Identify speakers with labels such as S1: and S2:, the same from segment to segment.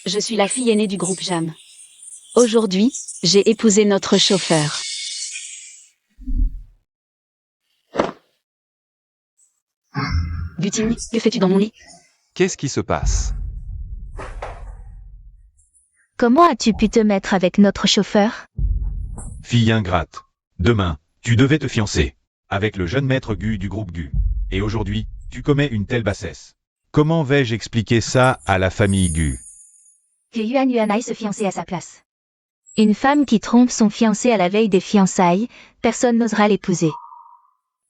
S1: Je suis la fille aînée du groupe Jam. Aujourd'hui, j'ai épousé notre chauffeur. Butine, que fais-tu dans mon lit?
S2: Qu'est-ce qui se passe?
S3: Comment as-tu pu te mettre avec notre chauffeur?
S4: Fille ingrate. Demain, tu devais te fiancer avec le jeune maître Gu du groupe Gu. Et aujourd'hui, tu commets une telle bassesse. Comment vais-je expliquer ça à la famille Gu?
S3: Que Yuan Yuan aille se fiancer à sa place. Une femme qui trompe son fiancé à la veille des fiançailles, personne n'osera l'épouser.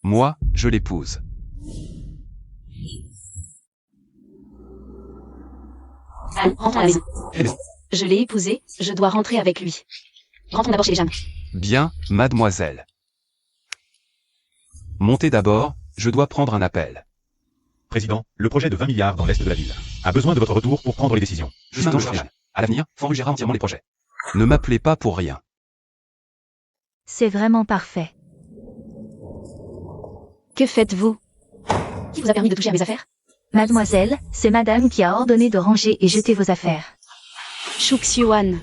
S2: Moi, je l'épouse.
S1: Allons, rentrons à la maison. Je l'ai épousé, je dois rentrer avec lui. Rentrons d'abord chez les Jam.
S2: Bien, mademoiselle. Montez d'abord, je dois prendre un appel.
S4: Président, le projet de 20 milliards dans l'est de la ville a besoin de votre retour pour prendre les décisions.
S2: Je suis un général. À l'avenir, Fanru gérera entièrement les projets. Ne m'appelez pas pour rien.
S3: C'est vraiment parfait.
S1: Que faites-vous? Qui vous a permis de toucher à mes affaires?
S3: Mademoiselle, c'est madame qui a ordonné de ranger et jeter vos affaires.
S1: Xuan.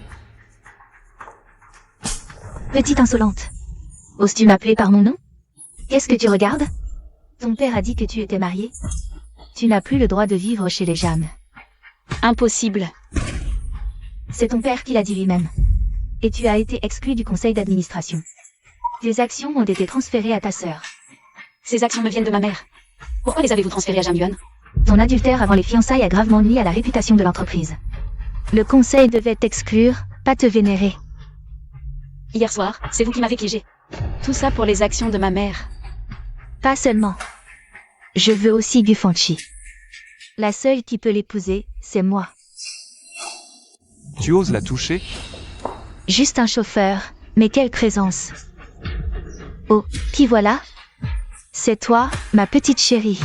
S3: Petite insolente. Oses-tu m'appeler par mon nom? Qu'est-ce que tu regardes? Ton père a dit que tu étais mariée. Tu n'as plus le droit de vivre chez les Jam.
S1: Impossible.
S3: C'est ton père qui l'a dit lui-même. Et tu as été exclu du conseil d'administration. Tes actions ont été transférées à ta sœur.
S1: Ces actions me viennent de ma mère. Pourquoi les avez-vous transférées à Jam Yuan?
S3: Ton adultère avant les fiançailles a gravement nuit à la réputation de l'entreprise. Le conseil devait t'exclure, pas te vénérer.
S1: Hier soir, c'est vous qui m'avez piégé. Tout ça pour les actions de ma mère.
S3: Pas seulement. Je veux aussi Gu Fanchi. La seule qui peut l'épouser, c'est moi.
S2: Tu oses la toucher?
S3: Juste un chauffeur, mais quelle présence. Oh, qui voilà? C'est toi, ma petite chérie.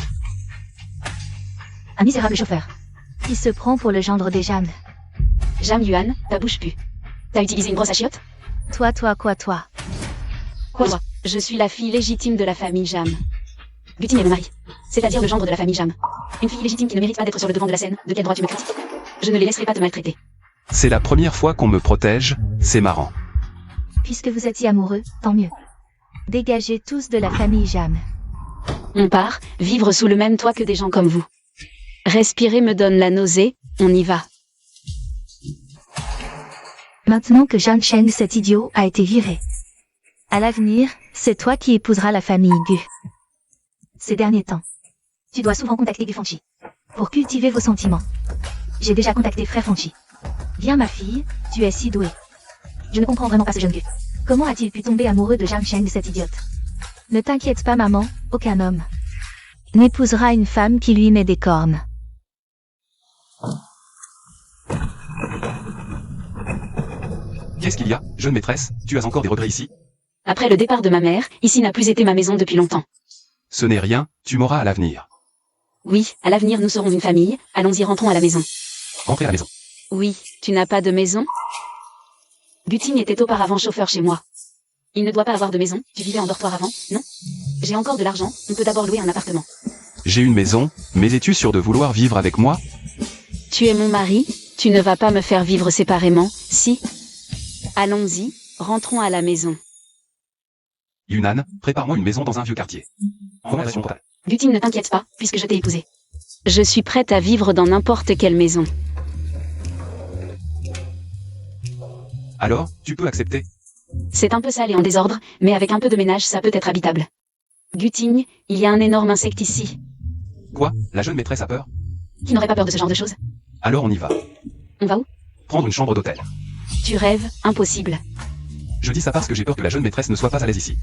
S1: Un misérable chauffeur.
S3: Qui se prend pour le gendre des Jam.
S1: Jam Yuan, ta bouche pue. T'as utilisé une brosse à chiottes?
S3: Toi?
S1: Quoi? Je suis la fille légitime de la famille Jam. Butine est le mari, c'est-à-dire le gendre de la famille Jam. Une fille légitime qui ne mérite pas d'être sur le devant de la scène. De quel droit tu me critiques? Je ne les laisserai pas te maltraiter.
S2: C'est la première fois qu'on me protège, c'est marrant.
S3: Puisque vous êtes si amoureux, tant mieux. Dégagez tous de la famille Jam.
S1: On part, vivre sous le même toit que des gens comme vous. Respirer me donne la nausée, on y va.
S3: Maintenant que Zhang Cheng, cet idiot, a été viré. À l'avenir, c'est toi qui épouseras la famille Gu. Ces derniers temps, tu dois souvent contacter Gu Fanchi pour cultiver vos sentiments. J'ai déjà contacté frère Fanchi. Viens ma fille, tu es si douée. Je ne comprends vraiment pas ce jeune Gu. Comment a-t-il pu tomber amoureux de Zhang Cheng, cet idiote? Ne t'inquiète pas maman, aucun homme n'épousera une femme qui lui met des cornes.
S2: Qu'est-ce qu'il y a, jeune maîtresse? Tu as encore des regrets ici?
S1: Après le départ de ma mère, ici n'a plus été ma maison depuis longtemps.
S2: Ce n'est rien, tu m'auras à l'avenir.
S1: Oui, à l'avenir nous serons une famille, allons-y rentrons à la maison.
S2: Rentrez à la maison.
S1: Oui, tu n'as pas de maison? Butine était auparavant chauffeur chez moi. Il ne doit pas avoir de maison, tu vivais en dortoir avant, non? J'ai encore de l'argent, on peut d'abord louer un appartement.
S2: J'ai une maison, mais es-tu sûr de vouloir vivre avec moi?
S1: Tu es mon mari, tu ne vas pas me faire vivre séparément, si? Allons-y, rentrons à la maison.
S2: Yunnan, prépare-moi une maison dans un vieux quartier. Conversion totale.
S1: Butine, ne t'inquiète pas, puisque je t'ai épousé. Je suis prête à vivre dans n'importe quelle maison.
S2: Alors, tu peux accepter?
S1: C'est un peu sale et en désordre, mais avec un peu de ménage ça peut être habitable. Butine, il y a un énorme insecte ici.
S2: Quoi? La jeune maîtresse a peur?
S1: Qui n'aurait pas peur de ce genre de choses?
S2: Alors on y va.
S1: On va où?
S2: Prendre une chambre d'hôtel.
S1: Tu rêves, impossible.
S2: Je dis ça parce que j'ai peur que la jeune maîtresse ne soit pas à l'aise ici.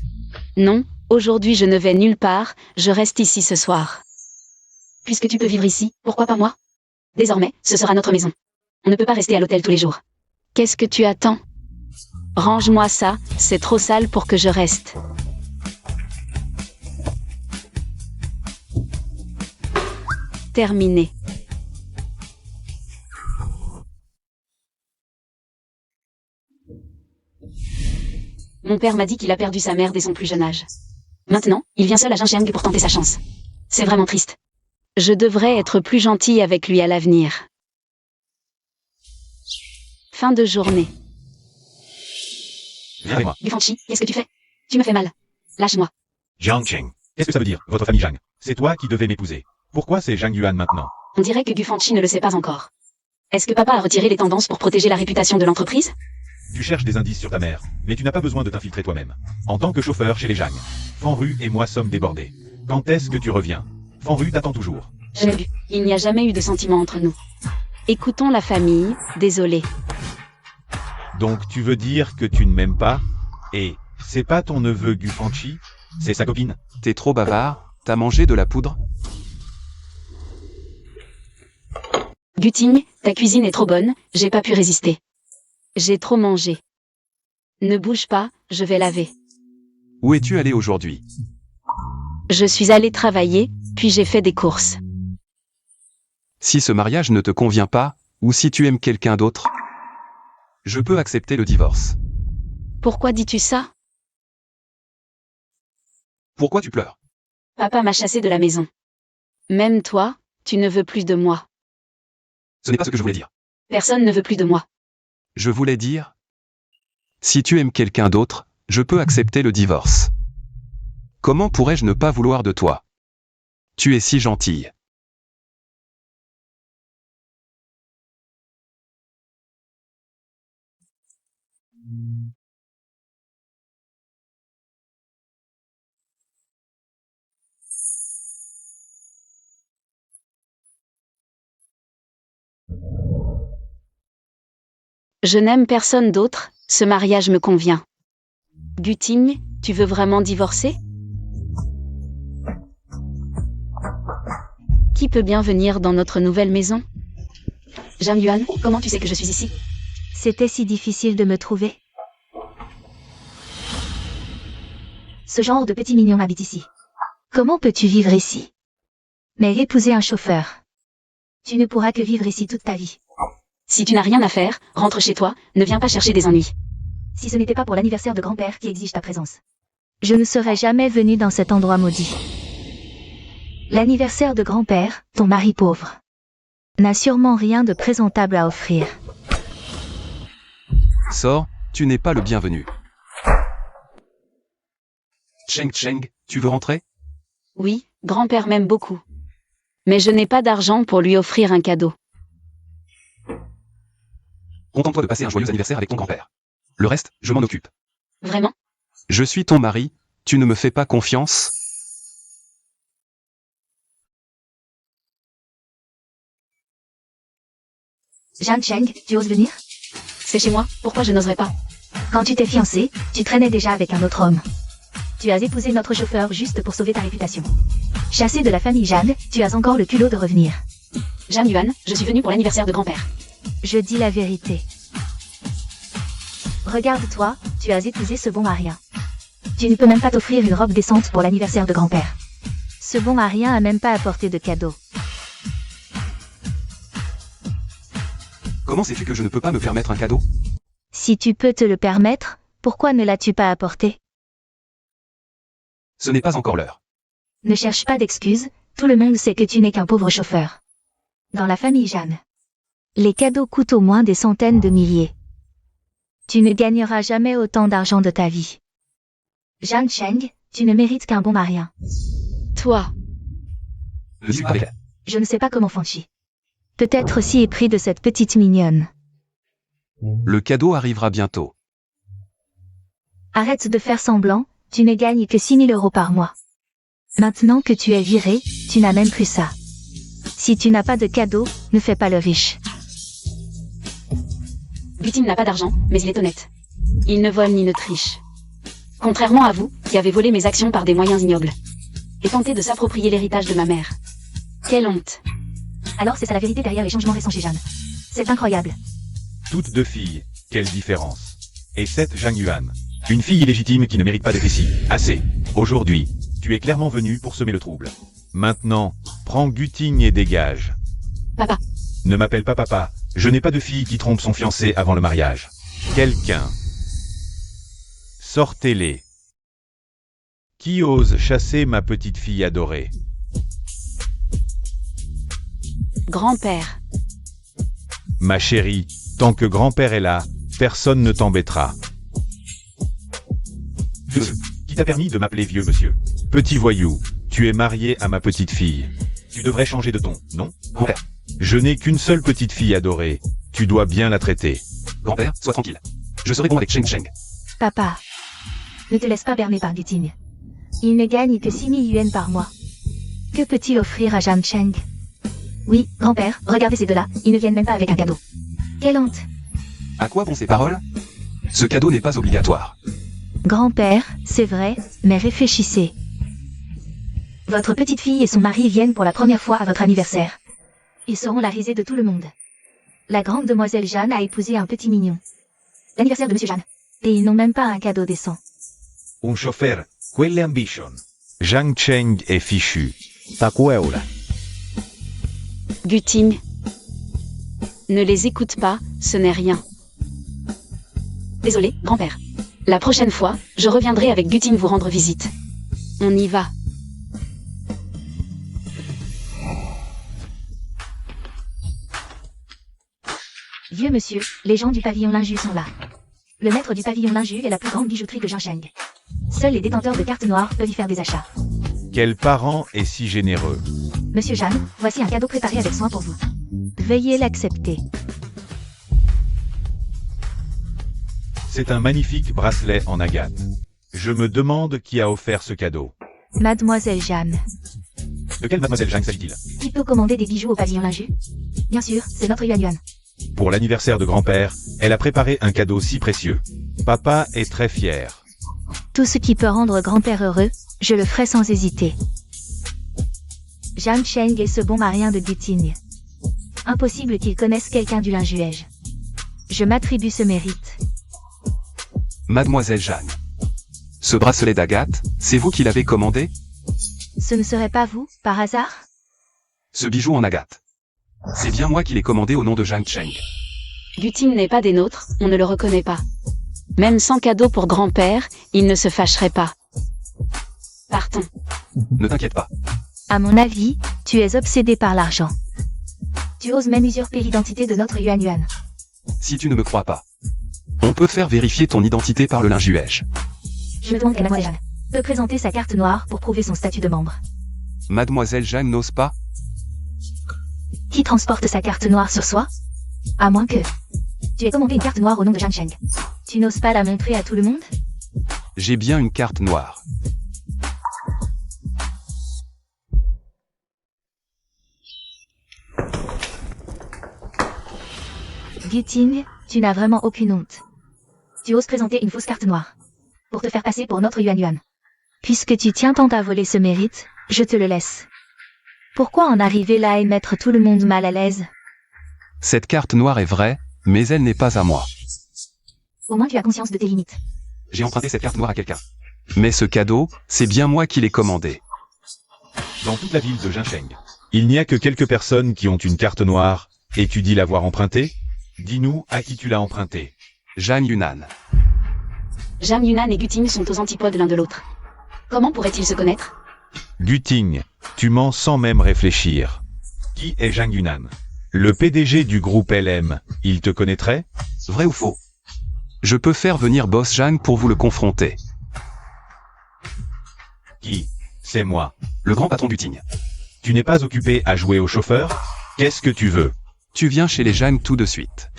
S1: Non, aujourd'hui je ne vais nulle part, je reste ici ce soir. Puisque tu peux vivre ici, pourquoi pas moi? Désormais, ce sera notre maison. On ne peut pas rester à l'hôtel tous les jours. Qu'est-ce que tu attends? Range-moi ça, c'est trop sale pour que je reste. Terminé. Mon père m'a dit qu'il a perdu sa mère dès son plus jeune âge. Maintenant, il vient seul à Jincheng pour tenter sa chance. C'est vraiment triste. Je devrais être plus gentille avec lui à l'avenir. Fin de journée.
S4: Viens avec moi.
S1: Gufanchi, qu'est-ce que tu fais? Tu me fais mal. Lâche-moi.
S4: Jiang Cheng. Qu'est-ce que ça veut dire, votre famille Zhang? C'est toi qui devais m'épouser. Pourquoi c'est Zhang Yuan maintenant?
S1: On dirait que Gufanchi ne le sait pas encore. Est-ce que papa a retiré les tendances pour protéger la réputation de l'entreprise?
S4: Tu cherches des indices sur ta mère, mais tu n'as pas besoin de t'infiltrer toi-même. En tant que chauffeur chez les Zhang, Fanru et moi sommes débordés. Quand est-ce que tu reviens? Fanru t'attend toujours.
S1: J'ai vu. Il n'y a jamais eu de sentiment entre nous. Écoutons la famille, désolé.
S4: Donc tu veux dire que tu ne m'aimes pas? Et c'est pas ton neveu Gufanchi? C'est sa copine?
S2: T'es trop bavard, t'as mangé de la poudre?
S1: Guting, ta cuisine est trop bonne, j'ai pas pu résister. J'ai trop mangé. Ne bouge pas, je vais laver.
S2: Où es-tu allé aujourd'hui?
S1: Je suis allée travailler, puis j'ai fait des courses.
S2: Si ce mariage ne te convient pas, ou si tu aimes quelqu'un d'autre, je peux accepter le divorce.
S1: Pourquoi dis-tu ça?
S2: Pourquoi tu pleures?
S1: Papa m'a chassé de la maison. Même toi, tu ne veux plus de moi.
S2: Ce n'est pas ce que je voulais dire.
S1: Personne ne veut plus de moi.
S2: Je voulais dire, si tu aimes quelqu'un d'autre, je peux accepter le divorce. Comment pourrais-je ne pas vouloir de toi? Tu es si gentille.
S1: Je n'aime personne d'autre, ce mariage me convient. Guting, tu veux vraiment divorcer? Qui peut bien venir dans notre nouvelle maison? Zhang Yuan, comment tu sais que je suis ici?
S3: C'était si difficile de me trouver. Ce genre de petit mignon habite ici. Comment peux-tu vivre ici? Mais épouser un chauffeur. Tu ne pourras que vivre ici toute ta vie.
S1: Si tu n'as rien à faire, rentre chez toi, ne viens pas chercher des ennuis.
S3: Si ce n'était pas pour l'anniversaire de grand-père qui exige ta présence. Je ne serais jamais venu dans cet endroit maudit. L'anniversaire de grand-père, ton mari pauvre, n'a sûrement rien de présentable à offrir.
S2: Sors, tu n'es pas le bienvenu. Cheng Cheng, tu veux rentrer?
S1: Oui, grand-père m'aime beaucoup. Mais je n'ai pas d'argent pour lui offrir un cadeau.
S2: Contente-toi de passer un joyeux anniversaire avec ton grand-père. Le reste, je m'en occupe.
S1: Vraiment?
S2: Je suis ton mari, tu ne me fais pas confiance?
S3: Zhang Cheng, tu oses venir?
S1: C'est chez moi, pourquoi je n'oserais pas?
S3: Quand tu t'es fiancé, tu traînais déjà avec un autre homme. Tu as épousé notre chauffeur juste pour sauver ta réputation. Chassé de la famille Jeanne, tu as encore le culot de revenir.
S1: Zhang Yuan, je suis venue pour l'anniversaire de grand-père.
S3: Je dis la vérité. Regarde-toi, tu as épousé ce bon à rien. Tu ne peux même pas t'offrir une robe décente pour l'anniversaire de grand-père. Ce bon à rien a même pas apporté de cadeau.
S2: Comment sais-tu que je ne peux pas me permettre un cadeau?
S3: Si tu peux te le permettre, pourquoi ne l'as-tu pas apporté?
S2: Ce n'est pas encore l'heure.
S3: Ne cherche pas d'excuses, tout le monde sait que tu n'es qu'un pauvre chauffeur. Dans la famille Jeanne, les cadeaux coûtent au moins des centaines de milliers. Tu ne gagneras jamais autant d'argent de ta vie. Zhang Cheng, tu ne mérites qu'un bon marien.
S1: Toi,
S2: Je suis avec elle.
S3: Je ne sais pas comment Fanchi. Peut-être si épris de cette petite mignonne.
S2: Le cadeau arrivera bientôt.
S3: Arrête de faire semblant, tu ne gagnes que 6 000 € par mois. Maintenant que tu es viré, tu n'as même plus ça. Si tu n'as pas de cadeau, ne fais pas le riche.
S1: Guting n'a pas d'argent, mais il est honnête. Il ne vole ni ne triche. Contrairement à vous, qui avez volé mes actions par des moyens ignobles. Et tenté de s'approprier l'héritage de ma mère. Quelle honte.
S3: Alors c'est ça la vérité derrière les changements récents chez Jeanne. C'est incroyable.
S4: Toutes deux filles, quelle différence. Et cette Zhang Yuan, une fille illégitime qui ne mérite pas d'être ici. Assez. Aujourd'hui, tu es clairement venu pour semer le trouble. Maintenant, prends Guting et dégage.
S1: Papa.
S4: Ne m'appelle pas papa, je n'ai pas de fille qui trompe son fiancé avant le mariage. Quelqu'un. Sortez-les. Qui ose chasser ma petite fille adorée?
S1: Grand-père.
S4: Ma chérie, Tant que grand-père est là, personne ne t'embêtera. Vieux, qui t'a permis de m'appeler vieux, monsieur? Petit voyou, tu es marié à ma petite fille. Tu devrais changer de ton, non?
S2: Grand-père,
S4: Je n'ai qu'une seule petite fille adorée. Tu dois bien la traiter.
S2: grand-père, sois tranquille. Je serai bon avec Cheng Cheng.
S3: Papa, ne te laisse pas berner par Guting. Il ne gagne que 6000 yuan par mois. Que peut-il offrir à Zhang Cheng? Oui, grand-père, regardez ces deux-là, ils ne viennent même pas avec un cadeau. Quelle honte!
S2: À quoi vont ces paroles? Ce cadeau n'est pas obligatoire.
S3: Grand-père, c'est vrai, mais réfléchissez. Votre petite fille et son mari viennent pour la première fois à votre anniversaire. Ils seront la risée de tout le monde. La grande demoiselle Jeanne a épousé un petit mignon. L'anniversaire de Monsieur Jeanne. Et ils n'ont même pas un cadeau décent.
S4: Un chauffeur, quelle ambition. Zhang Cheng est fichu.
S1: Guting. Ne les écoute pas, ce n'est rien. Désolé, grand-père. La prochaine fois, je reviendrai avec Guting vous rendre visite. On y va.
S3: Vieux monsieur, les gens du pavillon Linju sont là. Le maître du pavillon Linju est la plus grande bijouterie de Zhangcheng. Seuls les détenteurs de cartes noires peuvent y faire des achats.
S4: Quel parent est si généreux.
S3: Monsieur Jeanne, voici un cadeau préparé avec soin pour vous. Veuillez l'accepter.
S4: C'est un magnifique bracelet en agate. Je me demande qui a offert ce cadeau.
S3: Mademoiselle Jeanne.
S4: De quelle mademoiselle Zhang s'agit-il?
S3: Qui peut commander des bijoux au pavillon Linju? Bien sûr, c'est notre Yuan Yuan.
S4: Pour l'anniversaire de grand-père, elle a préparé un cadeau si précieux. Papa est très fier.
S3: Tout ce qui peut rendre grand-père heureux, je le ferai sans hésiter. Zhang Cheng est ce bon marien de Guting. Impossible qu'il connaisse quelqu'un du linjuège. Je m'attribue ce mérite.
S2: Mademoiselle Jeanne. Ce bracelet d'agate, c'est vous qui l'avez commandé?
S3: Ce ne serait pas vous, par hasard?
S2: Ce bijou en agate. C'est bien moi qui l'ai commandé au nom de Zhang Cheng.
S1: Guting n'est pas des nôtres, on ne le reconnaît pas. Même sans cadeau pour grand-père, il ne se fâcherait pas. Partons.
S2: Ne t'inquiète pas.
S3: À mon avis, tu es obsédé par l'argent. Tu oses même usurper l'identité de notre Yuan Yuan.
S2: Si tu ne me crois pas, on peut faire vérifier ton identité par le linjuège.
S3: Je me demande quelle mademoiselle Jeanne peut présenter sa carte noire pour prouver son statut de membre.
S2: Mademoiselle Jeanne n'ose pas?
S3: Qui transporte sa carte noire sur soi? À moins que... Tu aies commandé une carte noire au nom de Zhang Cheng. Tu n'oses pas la montrer à tout le monde?
S2: J'ai bien une carte noire.
S3: Guting, tu n'as vraiment aucune honte. Tu oses présenter une fausse carte noire. Pour te faire passer pour notre Yuan Yuan. Puisque tu tiens tant à voler ce mérite, je te le laisse. Pourquoi en arriver là et mettre tout le monde mal à l'aise?
S2: Cette carte noire est vraie, mais elle n'est pas à moi.
S3: Au moins tu as conscience de tes limites.
S2: J'ai emprunté cette carte noire à quelqu'un. Mais ce cadeau, c'est bien moi qui l'ai commandé.
S4: Dans toute la ville de Zhangcheng, il n'y a que quelques personnes qui ont une carte noire, et tu dis l'avoir empruntée? Dis-nous à qui tu l'as empruntée.
S2: Zhang Yunan.
S1: Zhang Yunan et Guting sont aux antipodes l'un de l'autre. Comment pourraient-ils se connaître?
S4: Guting, tu mens sans même réfléchir. Qui est Zhang Yunan? Le PDG du groupe LM, il te connaîtrait?
S2: Vrai ou faux? Je peux faire venir Boss Zhang pour vous le confronter.
S4: Qui? C'est moi.
S2: Le grand patron du Ting.
S4: Tu n'es pas occupé à jouer au chauffeur? Qu'est-ce que tu veux?
S2: Tu viens chez les Zhang tout de suite.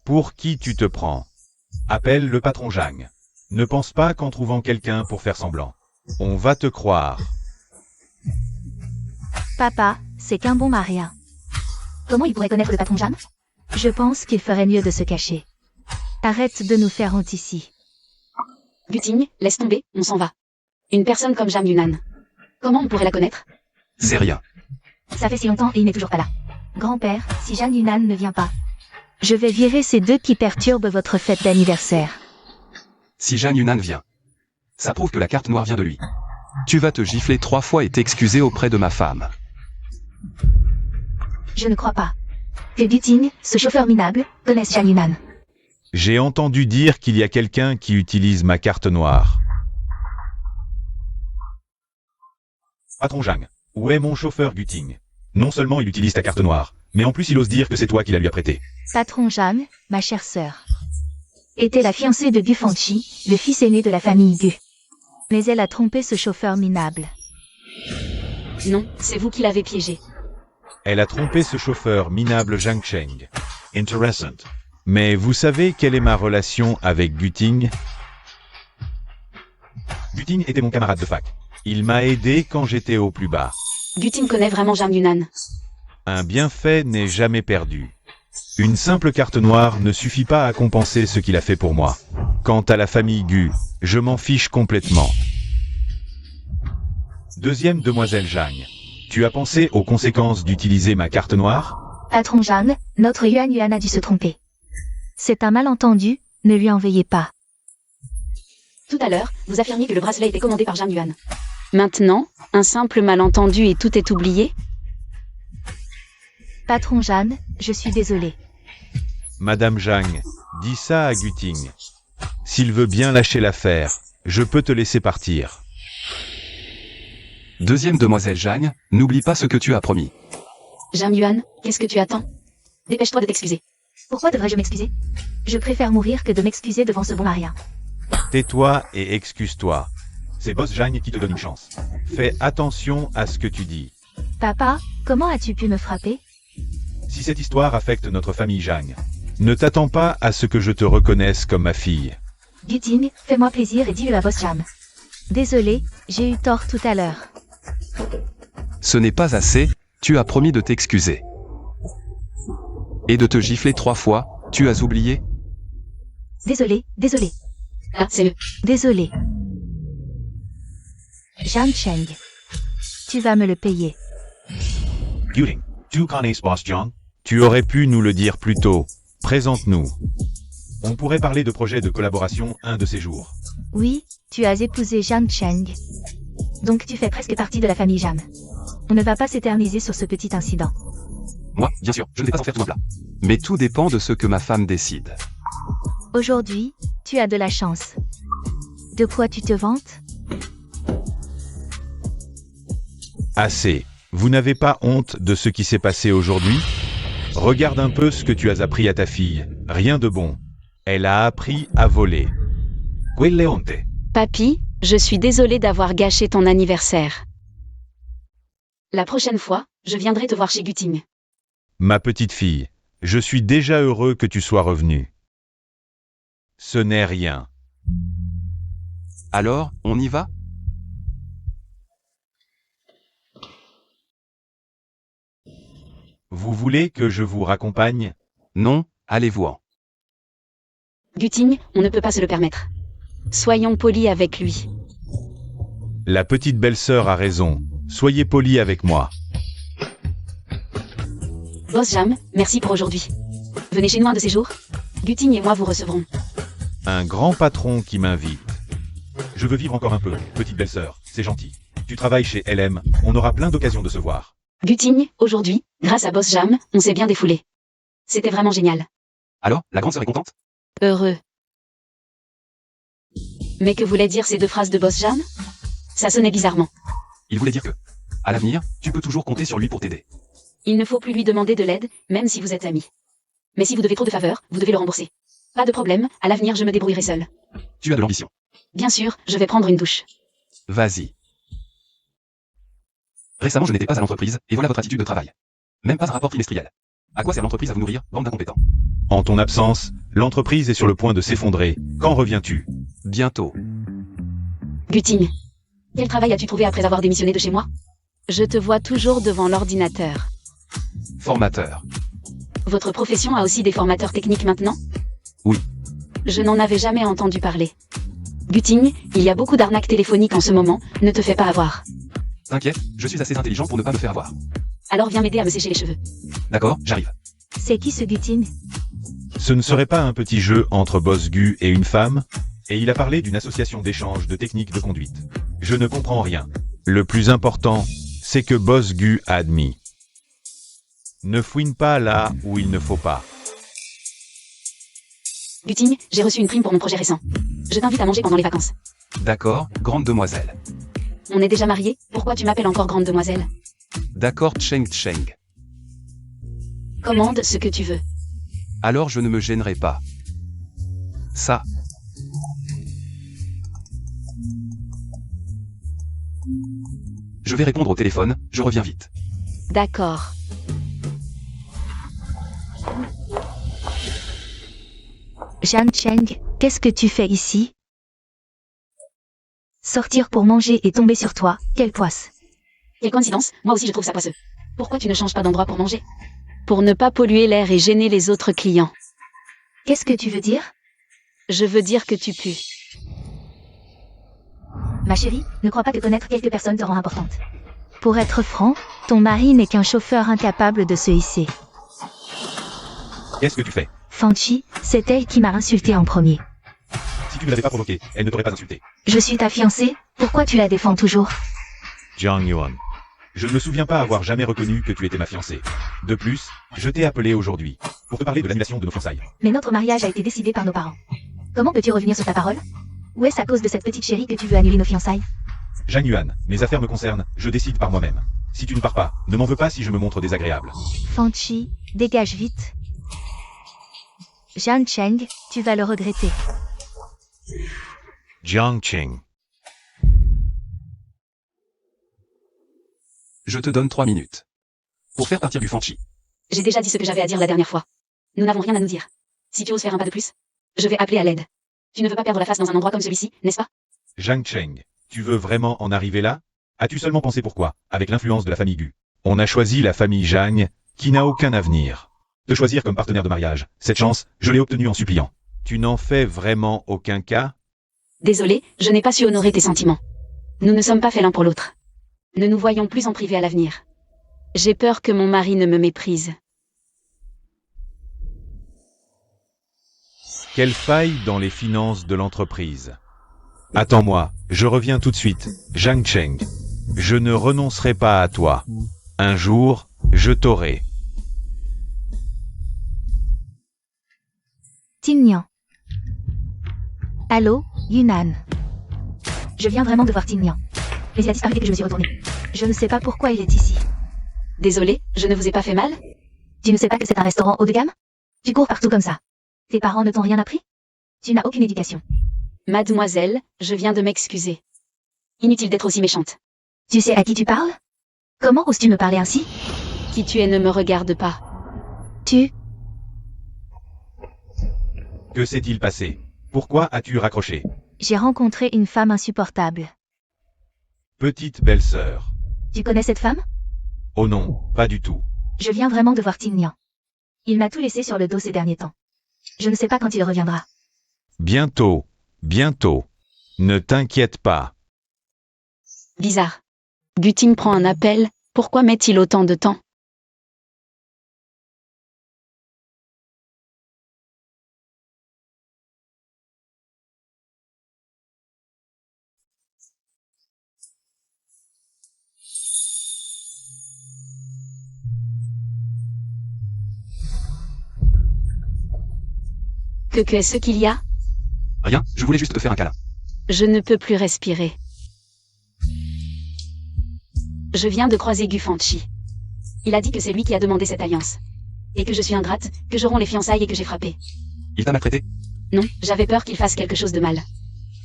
S4: Pour qui tu te prends? Appelle le patron Zhang. Ne pense pas qu'en trouvant quelqu'un pour faire semblant. On va te croire.
S3: Papa, c'est qu'un bon marien. Comment il pourrait connaître le patron Jeanne? Je pense qu'il ferait mieux de se cacher. Arrête de nous faire honte ici.
S1: Guting, laisse tomber, on s'en va. Une personne comme Zhang Yunan. Comment on pourrait la connaître?
S2: C'est rien.
S3: Ça fait si longtemps et il n'est toujours pas là. Grand-père, si Zhang Yunan ne vient pas, je vais virer ces deux qui perturbent votre fête d'anniversaire.
S2: Si Zhang Yunan vient, ça prouve que la carte noire vient de lui. Tu vas te gifler 3 fois et t'excuser auprès de ma femme.
S3: Je ne crois pas. Que Guting, ce chauffeur minable, connaisse Zhang Yunan.
S4: J'ai entendu dire qu'il y a quelqu'un qui utilise ma carte noire. Patron Zhang, où est mon chauffeur Guting? Non seulement il utilise ta carte noire, Mais en plus il ose dire que c'est toi qui la lui as prêté.
S3: Patron Jeanne, ma chère sœur, était la fiancée de Gu Fangchi, le fils aîné de la famille Gu. Mais elle a trompé ce chauffeur minable.
S1: Non, c'est vous qui l'avez piégé.
S4: Elle a trompé ce chauffeur minable Zhang Cheng.
S5: Interessant.
S4: Mais vous savez quelle est ma relation avec Guting? Guting était mon camarade de fac. Il m'a aidé quand j'étais au plus bas.
S1: Guting connaît vraiment Zhang Yunan.
S4: Un bienfait n'est jamais perdu. Une simple carte noire ne suffit pas à compenser ce qu'il a fait pour moi. Quant à la famille Gu, je m'en fiche complètement. Deuxième demoiselle Zhang, tu as pensé aux conséquences d'utiliser ma carte noire?
S3: Patron Jeanne, notre Yuan Yuan a dû se tromper. C'est un malentendu, ne lui en veuillez pas.
S1: Tout à l'heure, vous affirmiez que le bracelet était commandé par Zhang Yuan. Maintenant, un simple malentendu et tout est oublié?
S3: Patron Jeanne, je suis désolé.
S4: Madame Zhang, dis ça à Guting. S'il veut bien lâcher l'affaire, je peux te laisser partir.
S2: Deuxième demoiselle Zhang, n'oublie pas ce que tu as promis.
S1: Zhang Yuan, qu'est-ce que tu attends? Dépêche-toi de t'excuser.
S3: Pourquoi devrais-je m'excuser? Je préfère mourir que de m'excuser devant ce bon Maria.
S4: Tais-toi et excuse-toi. C'est Boss Zhang qui te donne une chance. Fais attention à ce que tu dis.
S3: Papa, comment as-tu pu me frapper?
S4: Si cette histoire affecte notre famille Zhang, ne t'attends pas à ce que je te reconnaisse comme ma fille.
S3: Guting, fais-moi plaisir et dis-le à Boss Jam. Désolé, j'ai eu tort tout à l'heure.
S2: Ce n'est pas assez, tu as promis de t'excuser. Et de te gifler 3 fois, tu as oublié?
S3: Désolé.
S1: Ah, c'est eux.
S3: Désolé. Zhang Cheng. Tu vas me le payer.
S5: Guting, tu connais Boss John?
S4: Tu aurais pu nous le dire plus tôt. Présente-nous. On pourrait parler de projet de collaboration un de ces jours.
S3: Oui, tu as épousé Zhang Cheng. Donc tu fais presque partie de la famille Jam. On ne va pas s'éterniser sur ce petit incident.
S2: Moi, bien sûr, je ne vais pas en faire tout un plat. Mais tout dépend de ce que ma femme décide.
S3: Aujourd'hui, tu as de la chance. De quoi tu te vantes?
S4: Assez. Vous n'avez pas honte de ce qui s'est passé aujourd'hui? Regarde un peu ce que tu as appris à ta fille. Rien de bon. Elle a appris à voler.
S5: Quelle honte.
S1: Papy, je suis désolée d'avoir gâché ton anniversaire. La prochaine fois, je viendrai te voir chez Guting.
S4: Ma petite fille, je suis déjà heureux que tu sois revenue. Ce n'est rien.
S2: Alors, on y va?
S4: Vous voulez que je vous raccompagne?
S2: Non, allez-vous-en.
S1: Guting, on ne peut pas se le permettre. Soyons polis avec lui.
S4: La petite belle-sœur a raison. Soyez poli avec moi.
S1: Boss Jam, merci pour aujourd'hui. Venez chez nous un de ces jours. Guting et moi vous recevrons.
S4: Un grand patron qui m'invite. Je veux vivre encore un peu, petite belle-sœur, c'est gentil. Tu travailles chez LM, on aura plein d'occasions de se voir.
S1: Guting, aujourd'hui, grâce à Boss Jam, on s'est bien défoulé. C'était vraiment génial.
S2: Alors, la grande sœur est contente?
S1: Heureux. Mais que voulaient dire ces deux phrases de Boss Jam? Ça sonnait bizarrement.
S2: Il voulait dire que, à l'avenir, tu peux toujours compter sur lui pour t'aider.
S1: Il ne faut plus lui demander de l'aide, même si vous êtes amis. Mais si vous devez trop de faveurs, vous devez le rembourser. Pas de problème, à l'avenir je me débrouillerai seul.
S2: Tu as de l'ambition.
S1: Bien sûr, je vais prendre une douche.
S2: Vas-y. Récemment, je n'étais pas à l'entreprise, et voilà votre attitude de travail. Même pas un rapport trimestriel. À quoi sert l'entreprise à vous nourrir, bande d'incompétents?
S4: En ton absence, l'entreprise est sur le point de s'effondrer. Quand reviens-tu?
S2: Bientôt.
S1: Guting, quel travail as-tu trouvé après avoir démissionné de chez moi? Je te vois toujours devant l'ordinateur.
S2: Formateur.
S1: Votre profession a aussi des formateurs techniques maintenant?
S2: Oui.
S1: Je n'en avais jamais entendu parler. Guting, il y a beaucoup d'arnaques téléphoniques en ce moment, ne te fais pas avoir.
S2: T'inquiète, je suis assez intelligent pour ne pas me faire avoir.
S1: Alors viens m'aider à me sécher les cheveux.
S2: D'accord, j'arrive.
S3: C'est qui ce Guting?
S4: Ce ne serait pas un petit jeu entre Boss Gu et une femme? Et il a parlé d'une association d'échange de techniques de conduite. Je ne comprends rien. Le plus important, c'est que Boss Gu a admis. Ne fouine pas là où il ne faut pas.
S1: Guting, j'ai reçu une prime pour mon projet récent. Je t'invite à manger pendant les vacances.
S2: D'accord, grande demoiselle.
S1: On est déjà mariés, pourquoi tu m'appelles encore grande demoiselle?
S2: D'accord, Cheng Cheng.
S1: Commande ce que tu veux.
S2: Alors je ne me gênerai pas. Ça. Je vais répondre au téléphone, je reviens vite.
S1: D'accord.
S3: Zhang Cheng, qu'est-ce que tu fais ici? Sortir pour manger et tomber sur toi, quelle poisse.
S1: Quelle coïncidence, moi aussi je trouve ça poisseux. Pourquoi tu ne changes pas d'endroit pour manger? Pour ne pas polluer l'air et gêner les autres clients.
S3: Qu'est-ce que tu veux dire?
S1: Je veux dire que tu pues.
S3: Ma chérie, ne crois pas que connaître quelques personnes te rend importante. Pour être franc, ton mari n'est qu'un chauffeur incapable de se hisser.
S4: Qu'est-ce que tu fais?
S3: Fanchi, c'est elle qui m'a insulté en premier.
S4: Si tu ne l'avais pas provoquée, elle ne t'aurait pas insulté.
S3: Je suis ta fiancée, pourquoi tu la défends toujours?
S4: Jiang Yuan. Je ne me souviens pas avoir jamais reconnu que tu étais ma fiancée. De plus, je t'ai appelé aujourd'hui pour te parler de l'annulation de nos fiançailles.
S3: Mais notre mariage a été décidé par nos parents. Comment peux-tu revenir sur ta parole? Ou est-ce à cause de cette petite chérie que tu veux annuler nos fiançailles?
S4: Jiang Yuan, mes affaires me concernent, je décide par moi-même. Si tu ne pars pas, ne m'en veux pas si je me montre désagréable.
S3: Fanchi, dégage vite. Zhang Cheng, tu vas le regretter.
S5: Jiang Cheng.
S2: Je te donne 3 minutes. Pour faire partir du Fanchi.
S1: J'ai déjà dit ce que j'avais à dire la dernière fois. Nous n'avons rien à nous dire. Si tu oses faire un pas de plus, je vais appeler à l'aide. Tu ne veux pas perdre la face dans un endroit comme celui-ci, n'est-ce pas?
S4: Zhang Cheng, tu veux vraiment en arriver là? As-tu seulement pensé pourquoi, avec l'influence de la famille Gu? On a choisi la famille Zhang, qui n'a aucun avenir. De choisir comme partenaire de mariage, cette chance, je l'ai obtenue en suppliant. Tu n'en fais vraiment aucun cas?
S1: Désolé, je n'ai pas su honorer tes sentiments. Nous ne sommes pas faits l'un pour l'autre. Ne nous voyons plus en privé à l'avenir. J'ai peur que mon mari ne me méprise.
S4: Quelle faille dans les finances de l'entreprise. Attends-moi, je reviens tout de suite, Zhang Cheng. Je ne renoncerai pas à toi. Un jour, je t'aurai.
S3: Tinnian. Allô, Yunnan. Je viens vraiment de voir Tinnian. Mais il a disparu dès que je me suis retournée. Je ne sais pas pourquoi il est ici.
S1: Désolé, je ne vous ai pas fait mal?
S3: Tu ne sais pas que c'est un restaurant haut de gamme? Tu cours partout comme ça. Tes parents ne t'ont rien appris? Tu n'as aucune éducation.
S1: Mademoiselle, je viens de m'excuser. Inutile d'être aussi méchante.
S3: Tu sais à qui tu parles? Comment oses-tu me parler ainsi?
S1: Qui tu es ne me regarde pas.
S3: Tu...
S4: Que s'est-il passé? Pourquoi as-tu raccroché?
S3: J'ai rencontré une femme insupportable.
S4: Petite belle-sœur.
S3: Tu connais cette femme?
S4: Oh non, pas du tout.
S3: Je viens vraiment de voir Tinnian. Il m'a tout laissé sur le dos ces derniers temps. Je ne sais pas quand il reviendra.
S4: Bientôt, bientôt. Ne t'inquiète pas.
S1: Bizarre. Guting prend un appel, pourquoi met-il autant de temps? Que est-ce qu'il y a?
S2: Rien, je voulais juste te faire un câlin.
S1: Je ne peux plus respirer. Je viens de croiser Gu Fanchi. Il a dit que c'est lui qui a demandé cette alliance. Et que je suis ingrate, que j'aurons les fiançailles et que j'ai frappé.
S2: Il t'a maltraité?
S1: Non, j'avais peur qu'il fasse quelque chose de mal.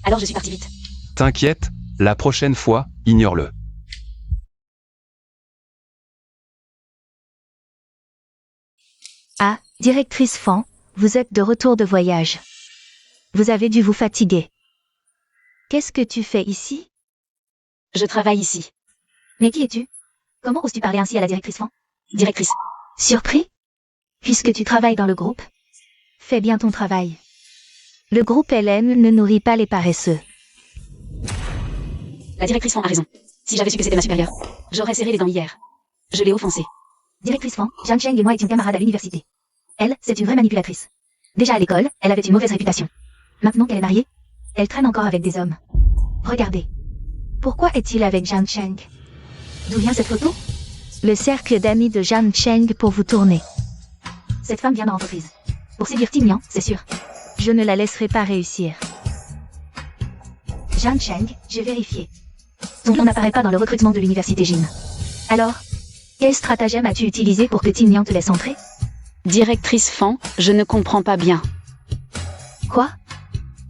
S1: Alors je suis partie vite.
S2: T'inquiète, la prochaine fois, ignore-le.
S3: Ah, directrice Fan, vous êtes de retour de voyage. Vous avez dû vous fatiguer. Qu'est-ce que tu fais ici?
S1: Je travaille ici.
S3: Mais qui es-tu? Comment oses-tu parler ainsi à la directrice Fan?
S1: Directrice.
S3: Surpris? Puisque tu travailles dans le groupe? Fais bien ton travail. Le groupe LM ne nourrit pas les paresseux.
S1: La directrice Fan a raison. Si j'avais su que c'était ma supérieure, j'aurais serré les dents hier. Je l'ai offensée.
S3: Directrice Fan, Zhang Cheng et moi étions camarades à l'université. Elle, c'est une vraie manipulatrice. Déjà à l'école, elle avait une mauvaise réputation. Maintenant qu'elle est mariée, elle traîne encore avec des hommes. Regardez. Pourquoi est-il avec Zhang Cheng? D'où vient cette photo? Le cercle d'amis de Zhang Cheng pour vous tourner. Cette femme vient de l'entreprise. Pour séduire Tinnian, c'est sûr. Je ne la laisserai pas réussir. Zhang Cheng, j'ai vérifié. Ton nom n'apparaît pas dans le recrutement de l'université Jin. Alors, quel stratagème as-tu utilisé pour que Tinnian te laisse entrer?
S1: Directrice Fan, je ne comprends pas bien.
S3: Quoi?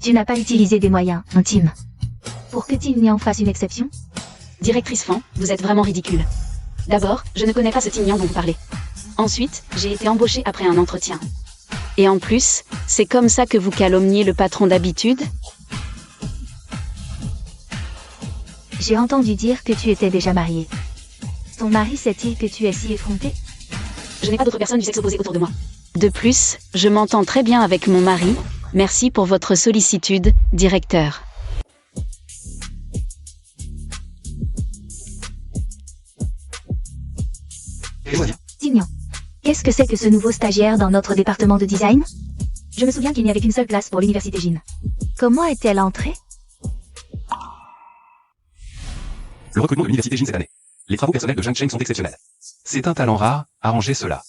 S3: Tu n'as pas utilisé des moyens intimes pour que Tignan fasse une exception?
S1: Directrice Fan, vous êtes vraiment ridicule. D'abord, je ne connais pas ce Tignan dont vous parlez. Ensuite, j'ai été embauchée après un entretien. Et en plus, c'est comme ça que vous calomniez le patron d'habitude?
S3: J'ai entendu dire que tu étais déjà mariée. Ton mari sait-il que tu es si effrontée?
S1: Je n'ai pas d'autres personnes du sexe opposé autour de moi. De plus, je m'entends très bien avec mon mari. Merci pour votre sollicitude, directeur.
S3: Tignan, qu'est-ce que c'est que ce nouveau stagiaire dans notre département de design? Je me souviens qu'il n'y avait qu'une seule place pour l'université Jin. Comment est-elle entrée?
S2: Le recrutement de l'université Jin cette année. Les travaux personnels de Zhang Cheng sont exceptionnels. C'est un talent rare, arrangez cela.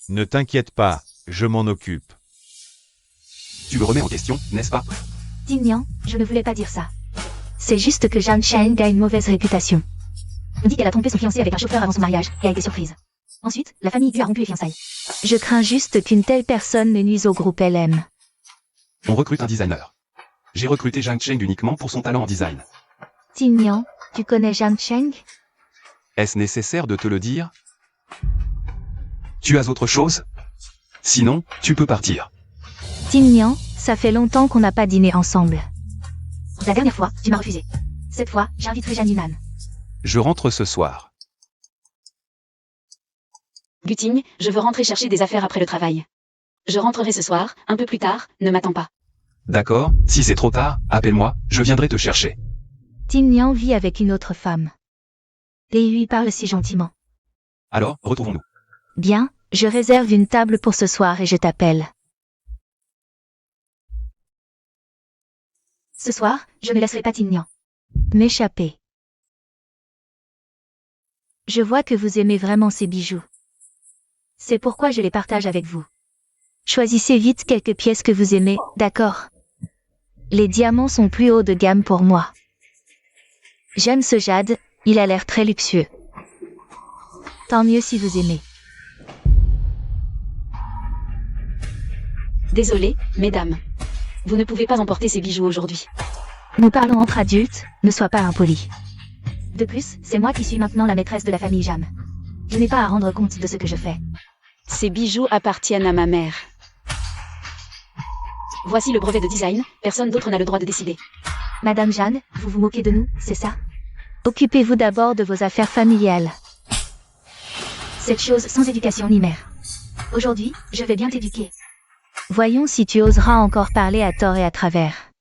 S4: Ne t'inquiète pas, je m'en occupe.
S2: Tu me remets en question, n'est-ce pas?
S3: Tignan, je ne voulais pas dire ça. C'est juste que Zhang Cheng a une mauvaise réputation. On dit qu'elle a trompé son fiancé avec un chauffeur avant son mariage et a été surprise. Ensuite, la famille Gu a rompu les fiançailles. Je crains juste qu'une telle personne ne nuise au groupe LM.
S2: On recrute un designer. J'ai recruté Zhang Cheng uniquement pour son talent en design.
S3: Tignan, tu connais Zhang Cheng?
S2: Est-ce nécessaire de te le dire? Tu as autre chose? Sinon, tu peux partir.
S3: Tignan, ça fait longtemps qu'on n'a pas dîné ensemble. La dernière fois, tu m'as refusé. Cette fois, j'inviterai Jeanne Yunan.
S2: Je rentre ce soir.
S1: Guting, je veux rentrer chercher des affaires après le travail. Je rentrerai ce soir, un peu plus tard, ne m'attends pas.
S2: D'accord, si c'est trop tard, appelle-moi, je viendrai te chercher.
S3: Tignan vit avec une autre femme. Et lui parle si gentiment.
S2: Alors, retrouvons-nous.
S3: Bien, je réserve une table pour ce soir et je t'appelle. Ce soir, je ne laisserai pas Tignan m'échapper. Je vois que vous aimez vraiment ces bijoux. C'est pourquoi je les partage avec vous. Choisissez vite quelques pièces que vous aimez, d'accord? Les diamants sont plus haut de gamme pour moi. J'aime ce jade, il a l'air très luxueux. Tant mieux si vous aimez.
S1: Désolé, mesdames. Vous ne pouvez pas emporter ces bijoux aujourd'hui.
S3: Nous parlons entre adultes, ne sois pas impoli. De plus, c'est moi qui suis maintenant la maîtresse de la famille Jam. Je n'ai pas à rendre compte de ce que je fais.
S1: Ces bijoux appartiennent à ma mère. Voici le brevet de design, personne d'autre n'a le droit de décider.
S3: Madame Jeanne, vous vous moquez de nous, c'est ça? Occupez-vous d'abord de vos affaires familiales. Cette chose sans éducation ni mère. Aujourd'hui, je vais bien t'éduquer. Voyons si tu oseras encore parler à tort et à travers.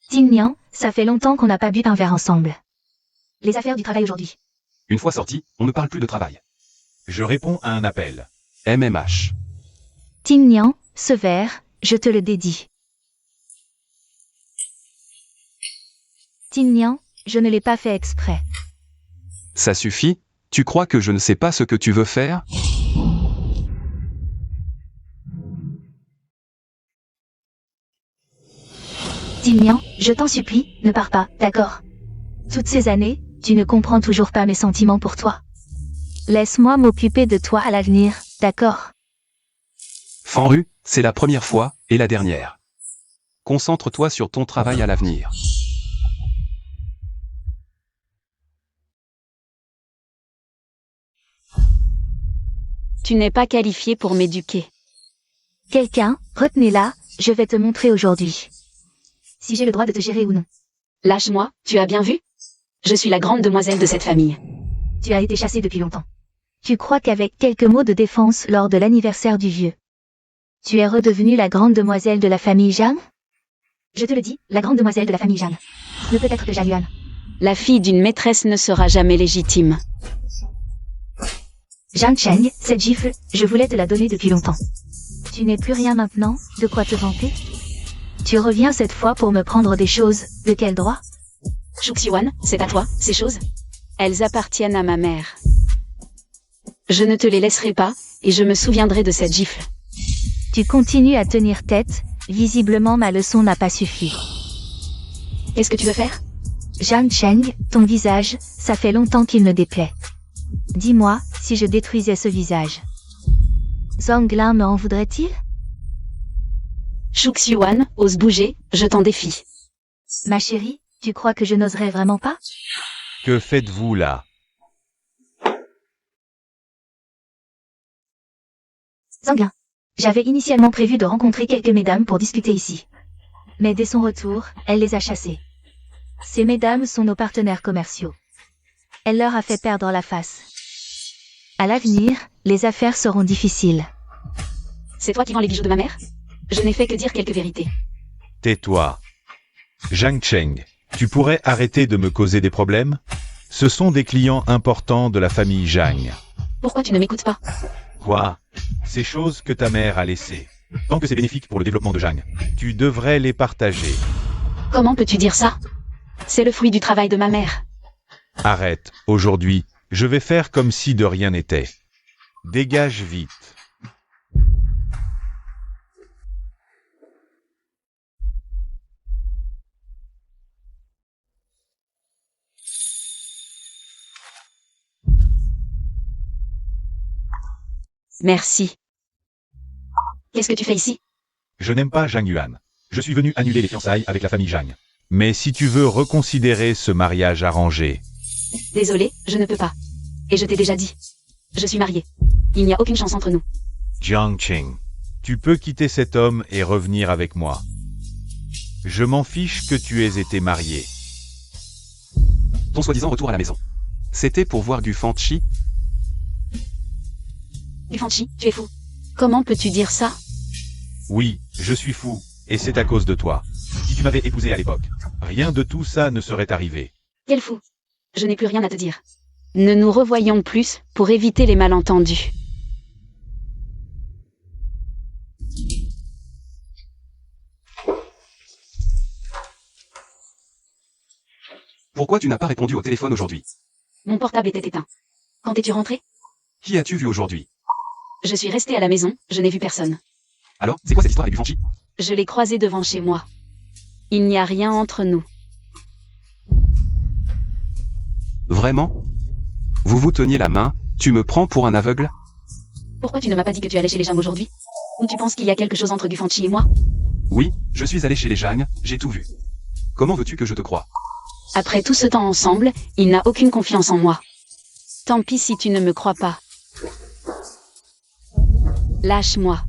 S3: Tignan, ça fait longtemps qu'on n'a pas bu un verre ensemble. Les affaires du travail aujourd'hui.
S2: Une fois sorti, on ne parle plus de travail.
S4: Je réponds à un appel.
S2: MMH.
S3: Tignan, ce verre, je te le dédie. Tignan, je ne l'ai pas fait exprès.
S2: Ça suffit? Tu crois que je ne sais pas ce que tu veux faire?
S3: Tignan, je t'en supplie, ne pars pas, d'accord? Toutes ces années, tu ne comprends toujours pas mes sentiments pour toi. Laisse-moi m'occuper de toi à l'avenir, d'accord?
S2: Fanru, c'est la première fois, et la dernière. Concentre-toi sur ton travail à l'avenir.
S1: Tu n'es pas qualifié pour m'éduquer.
S3: Quelqu'un, retenez-la, je vais te montrer aujourd'hui. Si j'ai le droit de te gérer ou non.
S1: Lâche-moi, tu as bien vu? Je suis la grande demoiselle de cette famille.
S3: Tu as été chassée depuis longtemps. Tu crois qu'avec quelques mots de défense lors de l'anniversaire du vieux, tu es redevenue la grande demoiselle de la famille Jeanne? Je te le dis, la grande demoiselle de la famille Jeanne ne peut être que Jeanne Yuan.
S1: La fille d'une maîtresse ne sera jamais légitime.
S3: Zhang Cheng, cette gifle, je voulais te la donner depuis longtemps. Tu n'es plus rien maintenant, de quoi te vanter? Tu reviens cette fois pour me prendre des choses, de quel droit?
S1: Shuxiwan, c'est à toi, ces choses? Elles appartiennent à ma mère. Je ne te les laisserai pas, et je me souviendrai de cette gifle.
S3: Tu continues à tenir tête, visiblement ma leçon n'a pas suffi.
S1: Qu'est-ce que tu veux faire?
S3: Zhang Cheng, ton visage, ça fait longtemps qu'il me déplaît. Dis-moi, si je détruisais ce visage. Zhang Lin me en voudrait-il?
S1: Shu Xiuan, ose bouger, je t'en défie.
S3: Ma chérie, tu crois que je n'oserais vraiment pas?
S4: Que faites-vous là?
S3: Zhang Lin. J'avais initialement prévu de rencontrer quelques mesdames pour discuter ici. Mais dès son retour, elle les a chassées. Ces mesdames sont nos partenaires commerciaux. Elle leur a fait perdre la face. À l'avenir, les affaires seront difficiles.
S1: C'est toi qui vends les bijoux de ma mère? Je n'ai fait que dire quelques vérités.
S4: Tais-toi. Zhang Cheng, tu pourrais arrêter de me causer des problèmes? Ce sont des clients importants de la famille Zhang.
S1: Pourquoi tu ne m'écoutes pas?
S4: Quoi? Ces choses que ta mère a laissées. Tant que c'est bénéfique pour le développement de Zhang, tu devrais les partager.
S1: Comment peux-tu dire ça? C'est le fruit du travail de ma mère.
S4: Arrête, aujourd'hui, je vais faire comme si de rien n'était. Dégage vite.
S1: Merci. Qu'est-ce que tu fais ici?
S4: Je n'aime pas Zhang Yuan. Je suis venu annuler les fiançailles avec la famille Zhang. Mais si tu veux reconsidérer ce mariage arrangé...
S1: Désolé, je ne peux pas. Et je t'ai déjà dit. Je suis mariée. Il n'y a aucune chance entre nous.
S4: Jiang Qing, tu peux quitter cet homme et revenir avec moi. Je m'en fiche que tu aies été marié.
S2: Ton soi-disant retour à la maison. C'était pour voir du Fanchi?
S1: Du Fanchi, tu es fou. Comment peux-tu dire ça?
S4: Oui, je suis fou, et c'est à cause de toi. Si tu m'avais épousé à l'époque, rien de tout ça ne serait arrivé.
S1: Quel fou. Je n'ai plus rien à te dire. Ne nous revoyons plus pour éviter les malentendus.
S2: Pourquoi tu n'as pas répondu au téléphone aujourd'hui?
S1: Mon portable était éteint. Quand es-tu rentré?
S2: Qui as-tu vu aujourd'hui?
S1: Je suis restée à la maison, je n'ai vu personne.
S2: Alors, c'est quoi cette histoire avec du Fanchi?
S1: Je l'ai croisé devant chez moi. Il n'y a rien entre nous.
S2: Vraiment? Vous vous teniez la main, tu me prends pour un aveugle?
S1: Pourquoi tu ne m'as pas dit que tu allais chez les Jam aujourd'hui? Ou tu penses qu'il y a quelque chose entre du Fanchi et moi?
S2: Oui, je suis allé chez les Zhang, j'ai tout vu. Comment veux-tu que je te croie?
S1: Après tout ce temps ensemble, il n'a aucune confiance en moi. Tant pis si tu ne me crois pas. Lâche-moi.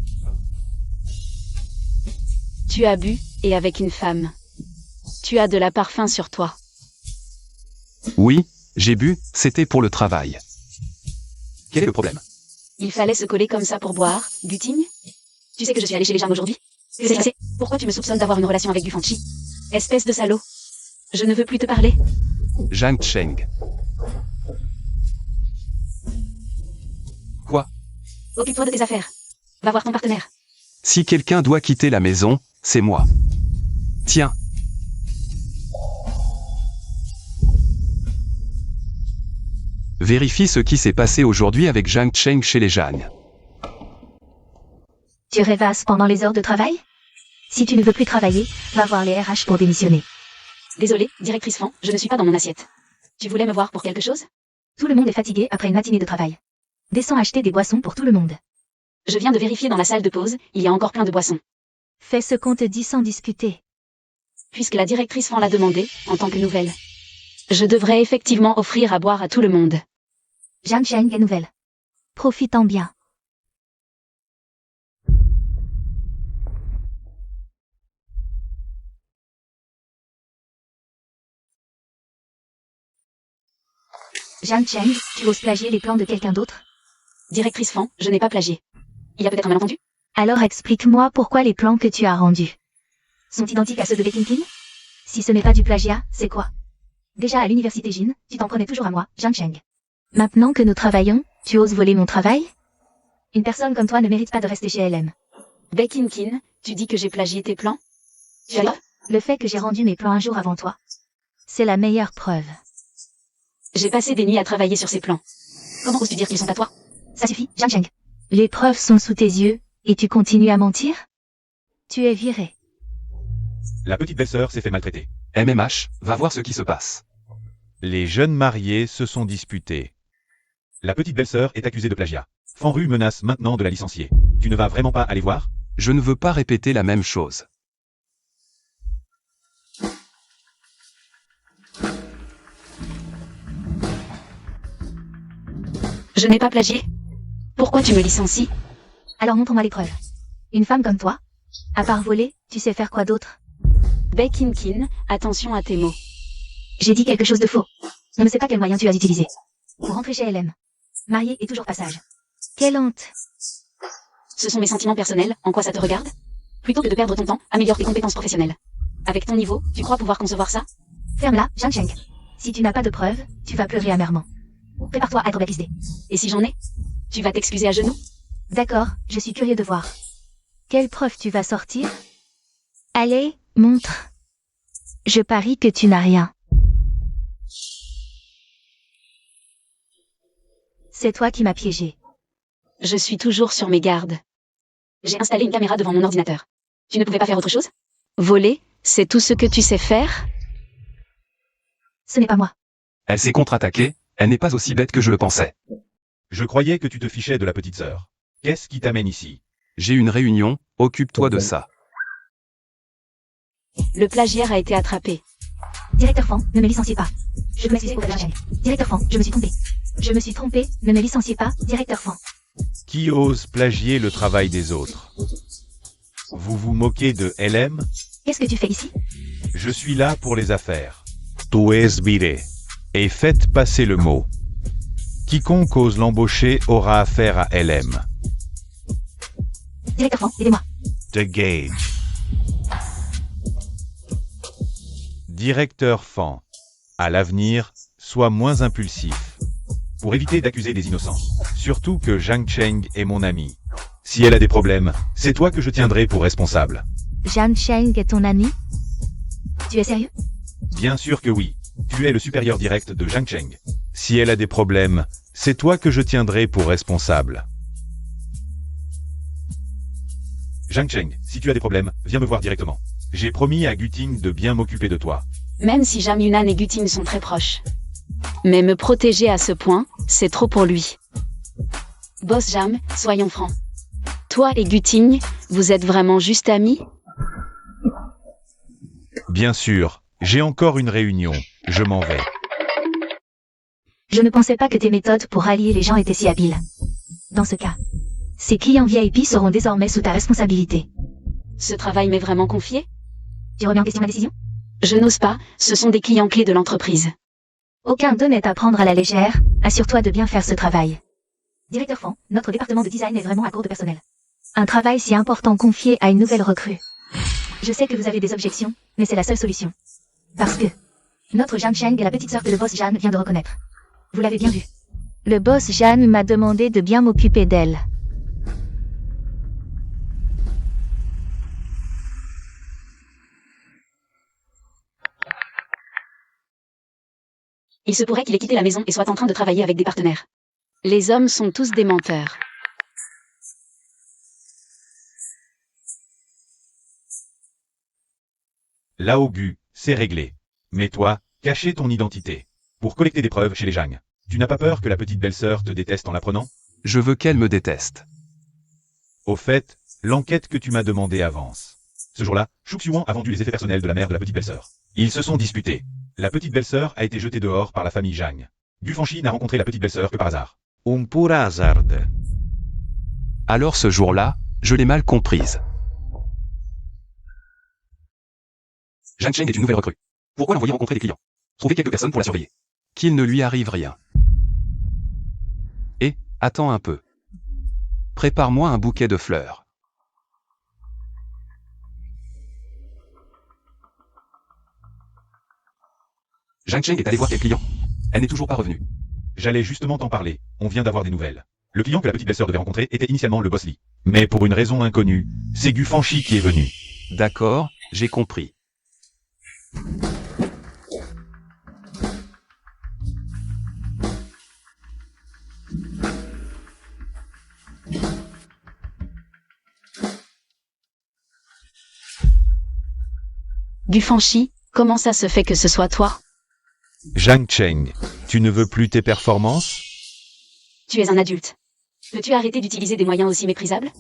S1: Tu as bu, et avec une femme. Tu as de la parfum sur toi.
S2: Oui, j'ai bu, c'était pour le travail. Quel est le problème?
S1: Il fallait se coller comme ça pour boire, Gutigne? Tu sais que je suis allée chez les Jam aujourd'hui? Que s'est passé? Pourquoi tu me soupçonnes d'avoir une relation avec du Fanchi? Espèce de salaud. Je ne veux plus te parler.
S2: Zhang Cheng. Quoi?
S1: Occupe-toi de tes affaires. Va voir ton partenaire.
S2: Si quelqu'un doit quitter la maison, c'est moi. Tiens. Vérifie ce qui s'est passé aujourd'hui avec Zhang Cheng chez les Zhang.
S3: Tu rêvasses pendant les heures de travail? Si tu ne veux plus travailler, va voir les RH pour démissionner.
S1: Désolée, directrice Fan, je ne suis pas dans mon assiette. Tu voulais me voir pour quelque chose?
S3: Tout le monde est fatigué après une matinée de travail. Descends acheter des boissons pour tout le monde.
S1: Je viens de vérifier dans la salle de pause, il y a encore plein de boissons.
S3: Fais ce qu'on te dit sans discuter.
S1: Puisque la directrice Fan l'a demandé, en tant que nouvelle. Je devrais effectivement offrir à boire à tout le monde.
S3: Zhang Cheng est nouvelle. Profitant bien. Zhang Cheng, tu oses plagier les plans de quelqu'un d'autre?
S1: Directrice Fan, je n'ai pas plagié. Il y a peut-être un malentendu?
S3: Alors explique-moi pourquoi les plans que tu as rendus sont identiques à ceux de Beijing? Si ce n'est pas du plagiat, c'est quoi? Déjà à l'université Jin, tu t'en prenais toujours à moi, Zhang Cheng. Maintenant que nous travaillons, tu oses voler mon travail? Une personne comme toi ne mérite pas de rester chez LM.
S1: Beijing, tu dis que j'ai plagié tes plans? Tu as preuve?
S3: Le fait que j'ai rendu mes plans un jour avant toi, c'est la meilleure preuve.
S1: J'ai passé des nuits à travailler sur ces plans. Comment oses-tu dire qu'ils sont à toi?
S3: Ça suffit, Zhang Cheng. Les preuves sont sous tes yeux, et tu continues à mentir? Tu es viré.
S4: La petite belle-sœur s'est fait maltraiter.
S2: MMH, va voir ce qui se passe.
S4: Les jeunes mariés se sont disputés. La petite belle-sœur est accusée de plagiat. Fanru menace maintenant de la licencier. Tu ne vas vraiment pas aller voir?
S2: Je ne veux pas répéter la même chose.
S1: Je n'ai pas plagié. Pourquoi tu me licencies?
S3: Alors montre-moi les preuves. Une femme comme toi, à part voler, tu sais faire quoi d'autre?
S1: Bekinkin, attention à tes mots.
S3: J'ai dit quelque chose de faux. Je ne sais pas quel moyen tu as utilisé. Pour rentrer chez LM. Marié et toujours passage. Quelle honte.
S1: Ce sont mes sentiments personnels, en quoi ça te regarde? Plutôt que de perdre ton temps, améliore tes compétences professionnelles. Avec ton niveau, tu crois pouvoir concevoir ça?
S3: Ferme-la, Zhang Cheng. Si tu n'as pas de preuves, tu vas pleurer amèrement. Prépare-toi à être blacklisté.
S1: Et si j'en ai? Tu vas t'excuser à genoux?
S3: D'accord, je suis curieux de voir. Quelle preuve tu vas sortir? Allez, montre. Je parie que tu n'as rien. C'est toi qui m'as piégé.
S1: Je suis toujours sur mes gardes. J'ai installé une caméra devant mon ordinateur. Tu ne pouvais pas faire autre chose? Voler, c'est tout ce que tu sais faire?
S3: Ce n'est pas moi.
S2: Elle s'est contre-attaquée, elle n'est pas aussi bête que je le pensais.
S4: Je croyais que tu te fichais de la petite sœur. Qu'est-ce qui t'amène ici?
S2: J'ai une réunion, occupe-toi de ça.
S1: Le plagiaire a été attrapé.
S3: Directeur Fan, ne me licenciez pas. Je dois m'excuser auprès de la chaîne. Directeur Fan, je me suis trompé. Je me suis trompé, ne me licenciez pas, directeur Fan.
S4: Qui ose plagier le travail des autres? Vous vous moquez de LM?
S3: Qu'est-ce que tu fais ici?
S4: Je suis là pour les affaires. Tu es viré. Et faites passer le mot. Quiconque ose l'embaucher aura affaire à LM.
S3: Directeur Fan, aidez-moi.
S5: The Gauge.
S4: Directeur Fan. À l'avenir, sois moins impulsif. Pour éviter d'accuser des innocents. Surtout que Zhang Cheng est mon ami. Si elle a des problèmes, c'est toi que je tiendrai pour responsable.
S3: Zhang Cheng est ton ami? Tu es sérieux?
S4: Bien sûr que oui. Tu es le supérieur direct de Zhang Cheng. Si elle a des problèmes, c'est toi que je tiendrai pour responsable. Zhang Cheng, si tu as des problèmes, viens me voir directement. J'ai promis à Guting de bien m'occuper de toi.
S1: Même si Jam Yunan et Guting sont très proches. Mais me protéger à ce point, c'est trop pour lui. Boss Jam, soyons francs. Toi et Guting, vous êtes vraiment juste amis?
S4: Bien sûr, j'ai encore une réunion. Je m'en vais.
S3: Je ne pensais pas que tes méthodes pour rallier les gens étaient si habiles. Dans ce cas, ces clients VIP seront désormais sous ta responsabilité.
S1: Ce travail m'est vraiment confié?
S3: Tu remets en question ma décision?
S1: Je n'ose pas, ce sont des clients clés de l'entreprise.
S3: Aucun d'eux n'est à prendre à la légère, assure-toi de bien faire ce travail. Directeur Fan, notre département de design est vraiment à court de personnel. Un travail si important confié à une nouvelle recrue. Je sais que vous avez des objections, mais c'est la seule solution. Parce que notre Zhang Cheng est la petite sœur que le boss Jeanne vient de reconnaître. Vous l'avez bien vu. Le boss Jeanne m'a demandé de bien m'occuper d'elle.
S1: Il se pourrait qu'il ait quitté la maison et soit en train de travailler avec des partenaires. Les hommes sont tous des menteurs.
S4: Là au Gu, c'est réglé. Mais toi, cachez ton identité. Pour collecter des preuves chez les Zhang. Tu n'as pas peur que la petite belle-sœur te déteste en l'apprenant?
S2: Je veux qu'elle me déteste.
S4: Au fait, l'enquête que tu m'as demandée avance. Ce jour-là, Shuxiuan a vendu les effets personnels de la mère de la petite belle-sœur. Ils se sont disputés. La petite belle-sœur a été jetée dehors par la famille Zhang. Gu Fanchi n'a rencontré la petite belle-sœur que par hasard.
S5: Un pur hasard.
S2: Alors ce jour-là, je l'ai mal comprise.
S6: Zhang Cheng est une nouvelle recrue. Pourquoi l'envoyer rencontrer des clients? Trouver quelques personnes pour la surveiller.
S2: Qu'il ne lui arrive rien. Et, attends un peu. Prépare-moi un bouquet de fleurs.
S6: Zhang Cheng est allé voir quel client? Elle n'est toujours pas revenue.
S4: J'allais justement t'en parler, on vient d'avoir des nouvelles. Le client que la petite belle-sœur devait rencontrer était initialement le boss Lee. Mais pour une raison inconnue, c'est Gu Fanchi qui est venu.
S2: D'accord, j'ai compris.
S1: Gu Fanchi, comment ça se fait que ce soit toi?
S4: Zhang Cheng, tu ne veux plus tes performances?
S1: tu es un adulte. Peux-tu arrêter d'utiliser des moyens aussi méprisables?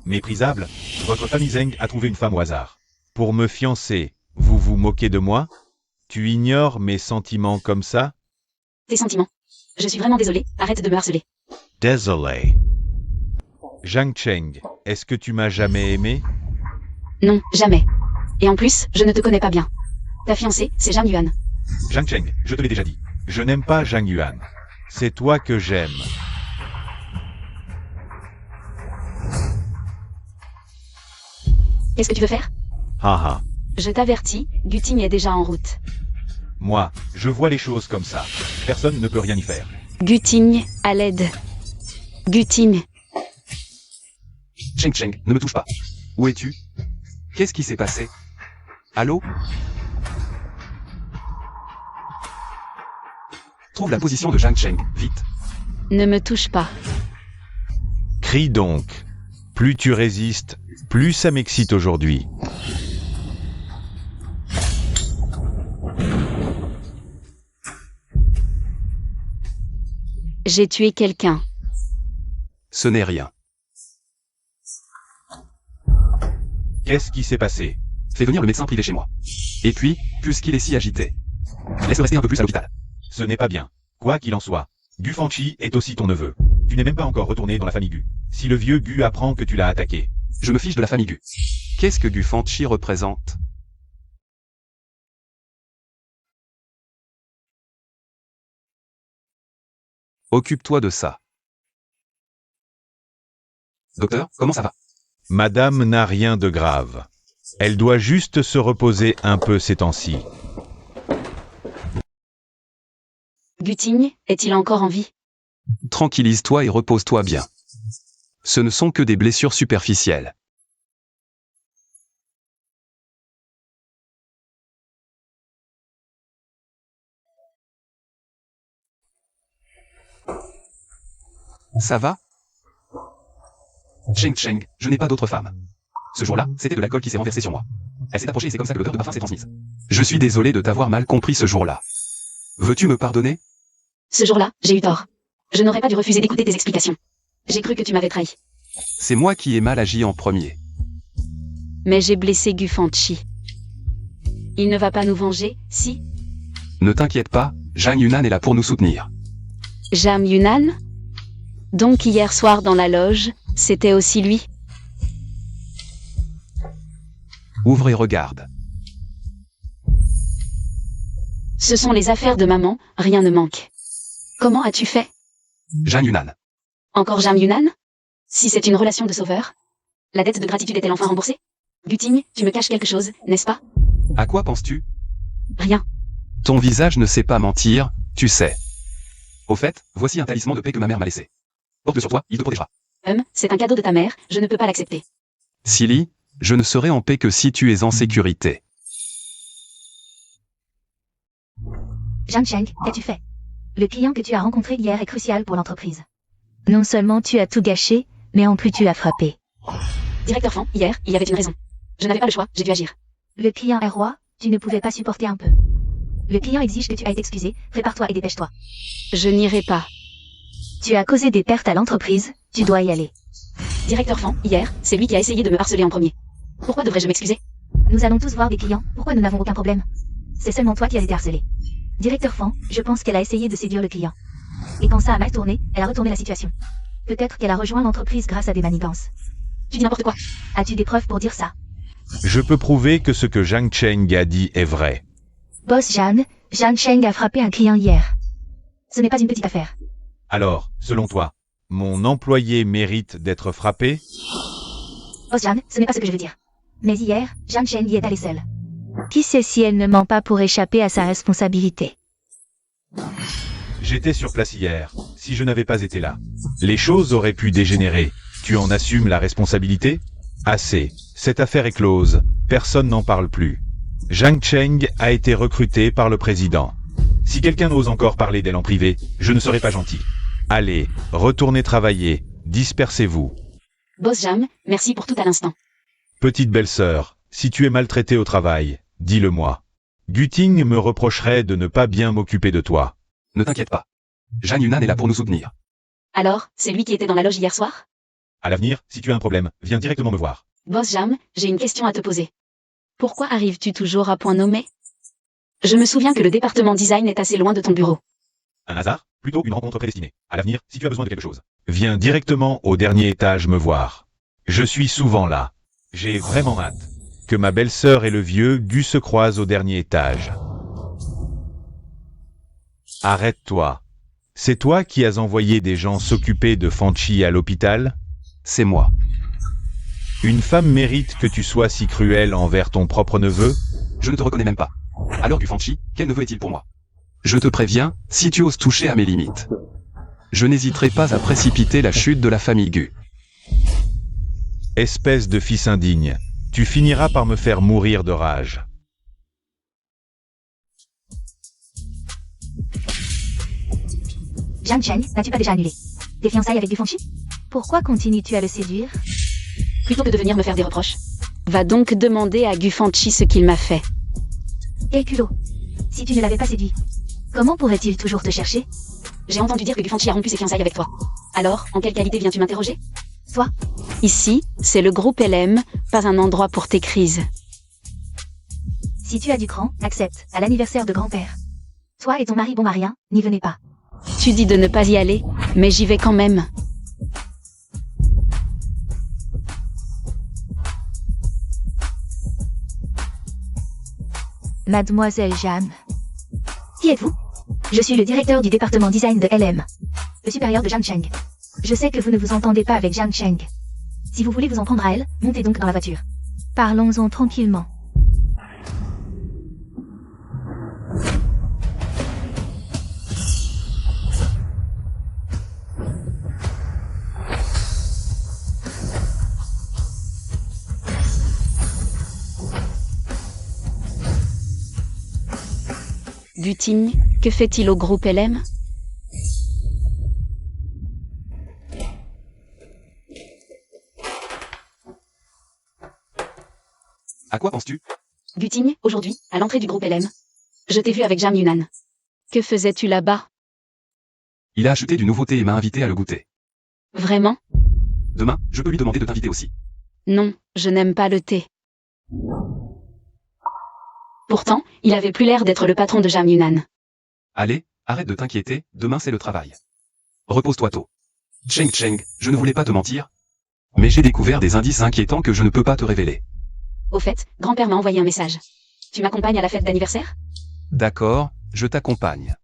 S4: Méprisable, votre famille Zeng a trouvé une femme au hasard. Pour me fiancer, vous vous moquez de moi? Tu ignores mes sentiments comme ça?
S1: Tes sentiments. Je suis vraiment désolée, arrête de me harceler.
S5: Désolé.
S4: Zhang Cheng, est-ce que tu m'as jamais aimé?
S1: Non, jamais. Et en plus, je ne te connais pas bien. Ta fiancée, c'est Zhang Yuan.
S4: Zhang Cheng, je te l'ai déjà dit. Je n'aime pas Zhang Yuan. C'est toi que j'aime.
S1: Qu'est-ce que tu veux faire?
S4: Haha.
S1: Je t'avertis, Guting est déjà en route.
S4: Moi, je vois les choses comme ça. Personne ne peut rien y faire.
S1: Guting, à l'aide. Guting.
S6: Cheng Cheng, ne me touche pas.
S2: Où es-tu? Qu'est-ce qui s'est passé? Allô?
S6: Trouve la position de Zhang Cheng, vite.
S1: Ne me touche pas.
S4: Crie donc. Plus tu résistes, plus ça m'excite aujourd'hui.
S1: J'ai tué quelqu'un.
S2: Ce n'est rien.
S4: Qu'est-ce qui s'est passé?
S6: Fais venir le médecin privé chez moi.
S2: Et puis, puisqu'il est si agité,
S6: Laisse-le rester un peu plus à l'hôpital.
S4: Ce n'est pas bien. Quoi qu'il en soit, Gu Fanchi est aussi ton neveu. Tu n'es même pas encore retourné dans la famille Gu. Si le vieux Gu apprend que tu l'as attaqué,
S6: Je me fiche de la famille Gu.
S2: qu'est-ce que Gu Fanchi représente? Occupe-toi de ça.
S6: Docteur, comment ça va?
S4: Madame n'a rien de grave. Elle doit juste se reposer un peu ces temps-ci.
S1: Guting, est-il encore en vie?
S2: Tranquillise-toi et repose-toi bien. Ce ne sont que des blessures superficielles. Ça va?
S6: Cheng Cheng, je n'ai pas d'autre femme. Ce jour-là, c'était de l'alcool qui s'est renversé sur moi. Elle s'est approchée et c'est comme ça que l'odeur de parfum s'est transmise.
S2: Je suis désolé de t'avoir mal compris ce jour-là. Veux-tu me pardonner?
S1: Ce jour-là, j'ai eu tort. Je n'aurais pas dû refuser d'écouter tes explications. J'ai cru que tu m'avais trahi.
S2: C'est moi qui ai mal agi en premier.
S1: Mais j'ai blessé Gu Fanchi. Il ne va pas nous venger, si?
S2: Ne t'inquiète pas, Zhang Yunan est là pour nous soutenir.
S1: Zhang Yunan? Donc hier soir dans la loge, c'était aussi lui?
S2: Ouvre et regarde.
S1: Ce sont les affaires de maman, rien ne manque. Comment as-tu fait?
S6: Zhang Yunan.
S1: Encore Zhang Yunan? Si c'est une relation de sauveur? La dette de gratitude est-elle enfin remboursée? Guting, tu me caches quelque chose, n'est-ce pas?
S2: À quoi penses-tu?
S1: Rien.
S2: Ton visage ne sait pas mentir, tu sais.
S6: Au fait, voici un talisman de paix que ma mère m'a laissé. Porte-le sur toi, il te protégera.
S1: C'est un cadeau de ta mère, je ne peux pas l'accepter.
S2: Silly, je ne serai en paix que si tu es en sécurité.
S3: Zhang Cheng, qu'as-tu fait? Le client que tu as rencontré hier est crucial pour l'entreprise. Non seulement tu as tout gâché, mais en plus tu as frappé.
S1: Directeur Fan, hier, il y avait une raison. Je n'avais pas le choix, j'ai dû agir.
S3: Le client est roi, tu ne pouvais pas supporter un peu. Le client exige que tu ailles t'excuser, prépare-toi et dépêche-toi.
S1: Je n'irai pas.
S3: Tu as causé des pertes à l'entreprise, tu dois y aller.
S1: Directeur Fan, hier, c'est lui qui a essayé de me harceler en premier. Pourquoi devrais-je m'excuser?
S3: Nous allons tous voir des clients, pourquoi nous n'avons aucun problème? C'est seulement toi qui as été harcelé. Directeur Fan, je pense qu'elle a essayé de séduire le client. Et quand ça a mal tourné, elle a retourné la situation. Peut-être qu'elle a rejoint l'entreprise grâce à des manigances.
S1: Tu dis n'importe quoi.
S3: As-tu des preuves pour dire ça?
S4: Je peux prouver que ce que Zhang Cheng a dit est vrai.
S3: Boss Zhang Cheng a frappé un client hier. Ce n'est pas une petite affaire.
S4: Alors, selon toi, mon employé mérite d'être frappé?
S3: Boss Zhang, ce n'est pas ce que je veux dire. Mais hier, Zhang Cheng y est allée seule. Qui sait si elle ne ment pas pour échapper à sa responsabilité?
S4: J'étais sur place hier, si je n'avais pas été là. Les choses auraient pu dégénérer. Tu en assumes la responsabilité? Assez. Cette affaire est close. Personne n'en parle plus. Zhang Cheng a été recruté par le président. Si quelqu'un ose encore parler d'elle en privé, je ne serai pas gentil. Allez, retournez travailler. Dispersez-vous.
S1: Boss Jam, merci pour tout à l'instant.
S4: Petite belle-sœur, si tu es maltraitée au travail, dis-le-moi. Guting me reprocherait de ne pas bien m'occuper de toi.
S6: Ne t'inquiète pas. Zhang Yunan est là pour nous soutenir.
S1: Alors, c'est lui qui était dans la loge hier soir?
S4: À l'avenir, si tu as un problème, viens directement me voir.
S1: Boss Jam, j'ai une question à te poser. Pourquoi arrives-tu toujours à point nommé? Je me souviens que le département design est assez loin de ton bureau.
S4: Un hasard? Plutôt une rencontre prédestinée. À l'avenir, si tu as besoin de quelque chose, viens directement au dernier étage me voir. Je suis souvent là. J'ai vraiment hâte que ma belle-sœur et le vieux Gu se croisent au dernier étage. Arrête-toi. C'est toi qui as envoyé des gens s'occuper de Fanchi à l'hôpital?
S2: C'est moi.
S4: Une femme mérite que tu sois si cruel envers ton propre neveu?
S6: Je ne te reconnais même pas. Alors Gufanchi, quel neveu est-il pour moi?
S2: Je te préviens, si tu oses toucher à mes limites, je n'hésiterai pas à précipiter la chute de la famille Gu.
S4: Espèce de fils indigne, tu finiras par me faire mourir de rage.
S3: Zhang Cheng, n'as-tu pas déjà annulé tes fiançailles avec Gufanchi? Pourquoi continues-tu à le séduire?
S1: Plutôt que de venir me faire des reproches. Va donc demander à Gufanchi ce qu'il m'a fait.
S3: Quel culot! Si tu ne l'avais pas séduit, comment pourrait-il toujours te chercher?
S1: J'ai entendu dire que Gufanchi a rompu ses fiançailles avec toi. Alors, en quelle qualité viens-tu m'interroger?
S3: Toi?
S1: Ici, c'est le groupe LM, pas un endroit pour tes crises.
S3: Si tu as du cran, accepte, à l'anniversaire de grand-père. Toi et ton mari bon marien, n'y venez pas.
S1: Tu dis de ne pas y aller, mais j'y vais quand même.
S3: Mademoiselle Jeanne. Qui êtes-vous? Je suis le directeur du département design de LM. Le supérieur de Zhang Cheng. Je sais que vous ne vous entendez pas avec Zhang Cheng. Si vous voulez vous en prendre à elle, montez donc dans la voiture. Parlons-en tranquillement.
S1: Guting, que fait-il au groupe LM?
S6: À quoi penses-tu?
S1: Guting, aujourd'hui, à l'entrée du groupe LM. Je t'ai vu avec Jam Yunan. Que faisais-tu là-bas?
S6: Il a acheté du nouveau thé et m'a invité à le goûter.
S1: Vraiment?
S6: Demain, je peux lui demander de t'inviter aussi.
S1: Non, je n'aime pas le thé. Pourtant, il avait plus l'air d'être le patron de Jam Yunan.
S6: Allez, arrête de t'inquiéter, demain c'est le travail. Repose-toi tôt. Cheng Cheng, je ne voulais pas te mentir, mais j'ai découvert des indices inquiétants que je ne peux pas te révéler.
S1: Au fait, grand-père m'a envoyé un message. Tu m'accompagnes à la fête d'anniversaire?
S2: D'accord, je t'accompagne.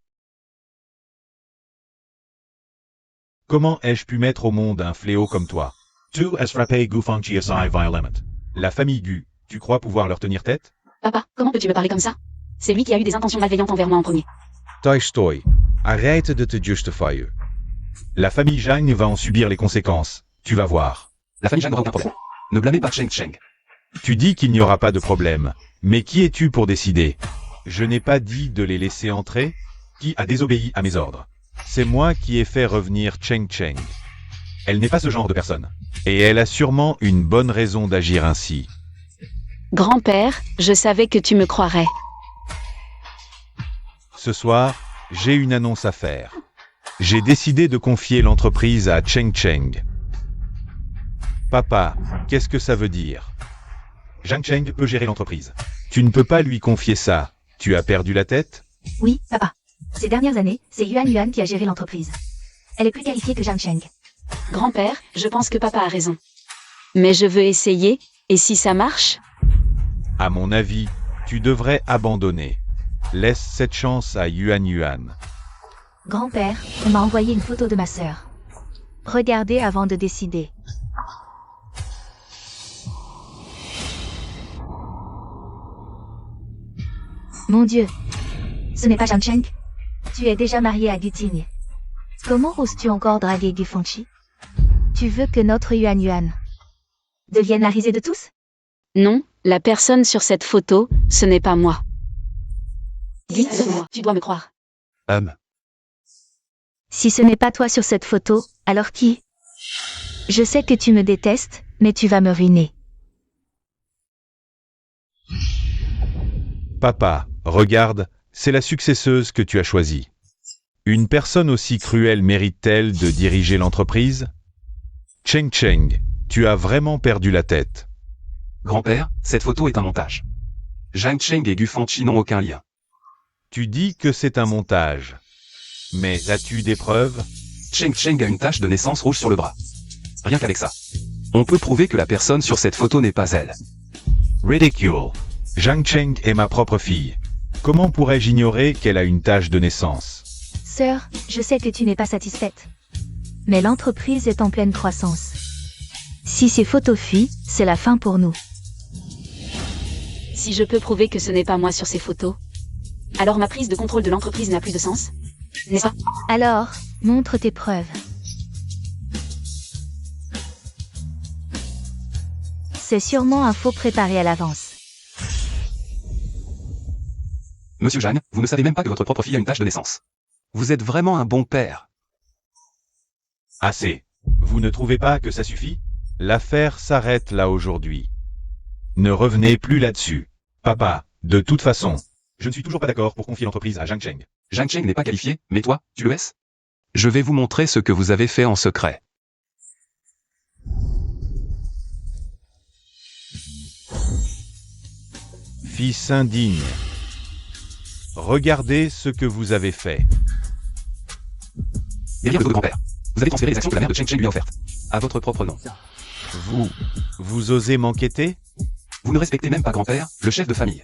S4: Comment ai-je pu mettre au monde un fléau comme toi? Tu as frappé Gufanchi aside violemment. La famille Gu, tu crois pouvoir leur tenir tête?
S1: Papa, comment peux-tu me parler comme ça? C'est lui qui a eu des intentions malveillantes envers moi en premier.
S4: Toy, arrête de te justifier. La famille Zhang va en subir les conséquences, tu vas voir.
S6: La famille Jeanne n'aura aucun problème. Ne blâmez pas Cheng Cheng.
S4: Tu dis qu'il n'y aura pas de problème, mais qui es-tu pour décider? Je n'ai pas dit de les laisser entrer? Qui a désobéi à mes ordres? C'est moi qui ai fait revenir Cheng Cheng. Elle n'est pas ce genre de personne. Et elle a sûrement une bonne raison d'agir ainsi.
S1: Grand-père, je savais que tu me croirais.
S4: Ce soir, j'ai une annonce à faire. J'ai décidé de confier l'entreprise à Cheng Cheng. Papa, qu'est-ce que ça veut dire? Zhang Cheng peut gérer l'entreprise. Tu ne peux pas lui confier ça. Tu as perdu la tête?
S3: Oui, papa. Ces dernières années, c'est Yuan qui a géré l'entreprise. Elle est plus qualifiée que Zhang Cheng.
S1: Grand-père, je pense que papa a raison. Mais je veux essayer, et si ça marche?
S4: À mon avis, tu devrais abandonner. Laisse cette chance à Yuan.
S3: Grand-père, on m'a envoyé une photo de ma sœur. Regardez avant de décider. Mon Dieu, ce n'est pas Zhang Cheng. Tu es déjà marié à Guting. Comment oses-tu encore draguer Gufanchi? Tu veux que notre Yuan devienne la risée de tous?
S1: Non, la personne sur cette photo, ce n'est pas moi. Dis-le-moi, tu dois me croire.
S3: Si ce n'est pas toi sur cette photo, alors qui? Je sais que tu me détestes, mais tu vas me ruiner.
S4: Papa, regarde, c'est la successeuse que tu as choisie. Une personne aussi cruelle mérite-t-elle de diriger l'entreprise? Cheng Cheng, tu as vraiment perdu la tête.
S6: Grand-père, cette photo est un montage. Zhang Cheng et Gu Fangqi n'ont aucun lien.
S4: Tu dis que c'est un montage. Mais as-tu des preuves?
S6: Cheng Cheng a une tache de naissance rouge sur le bras. Rien qu'avec ça. On peut prouver que la personne sur cette photo n'est pas elle.
S4: Ridicule. Zhang Cheng est ma propre fille. Comment pourrais-je ignorer qu'elle a une tache de naissance?
S3: Sœur, je sais que tu n'es pas satisfaite. Mais l'entreprise est en pleine croissance. Si ces photos fuient, c'est la fin pour nous.
S1: Si je peux prouver que ce n'est pas moi sur ces photos, alors ma prise de contrôle de l'entreprise n'a plus de sens, n'est-ce pas?
S3: Alors, montre tes preuves. C'est sûrement un faux préparé à l'avance.
S6: Monsieur Zhang, vous ne savez même pas que votre propre fille a une tache de naissance.
S2: Vous êtes vraiment un bon père.
S4: Assez. Vous ne trouvez pas que ça suffit? L'affaire s'arrête là aujourd'hui. Ne revenez plus là-dessus. Papa, de toute façon, je ne suis toujours pas d'accord pour confier l'entreprise à Zhang Cheng.
S6: Zhang Cheng n'est pas qualifié, mais toi, tu le es?
S2: Je vais vous montrer ce que vous avez fait en secret.
S4: Fils indigne. Regardez ce que vous avez fait.
S6: Derrière le dos de grand-père. Vous avez transféré les actions que la mère de Cheng Cheng lui a offertes. À votre propre nom.
S4: Vous osez m'enquêter?
S6: Vous ne respectez même pas grand-père, le chef de famille.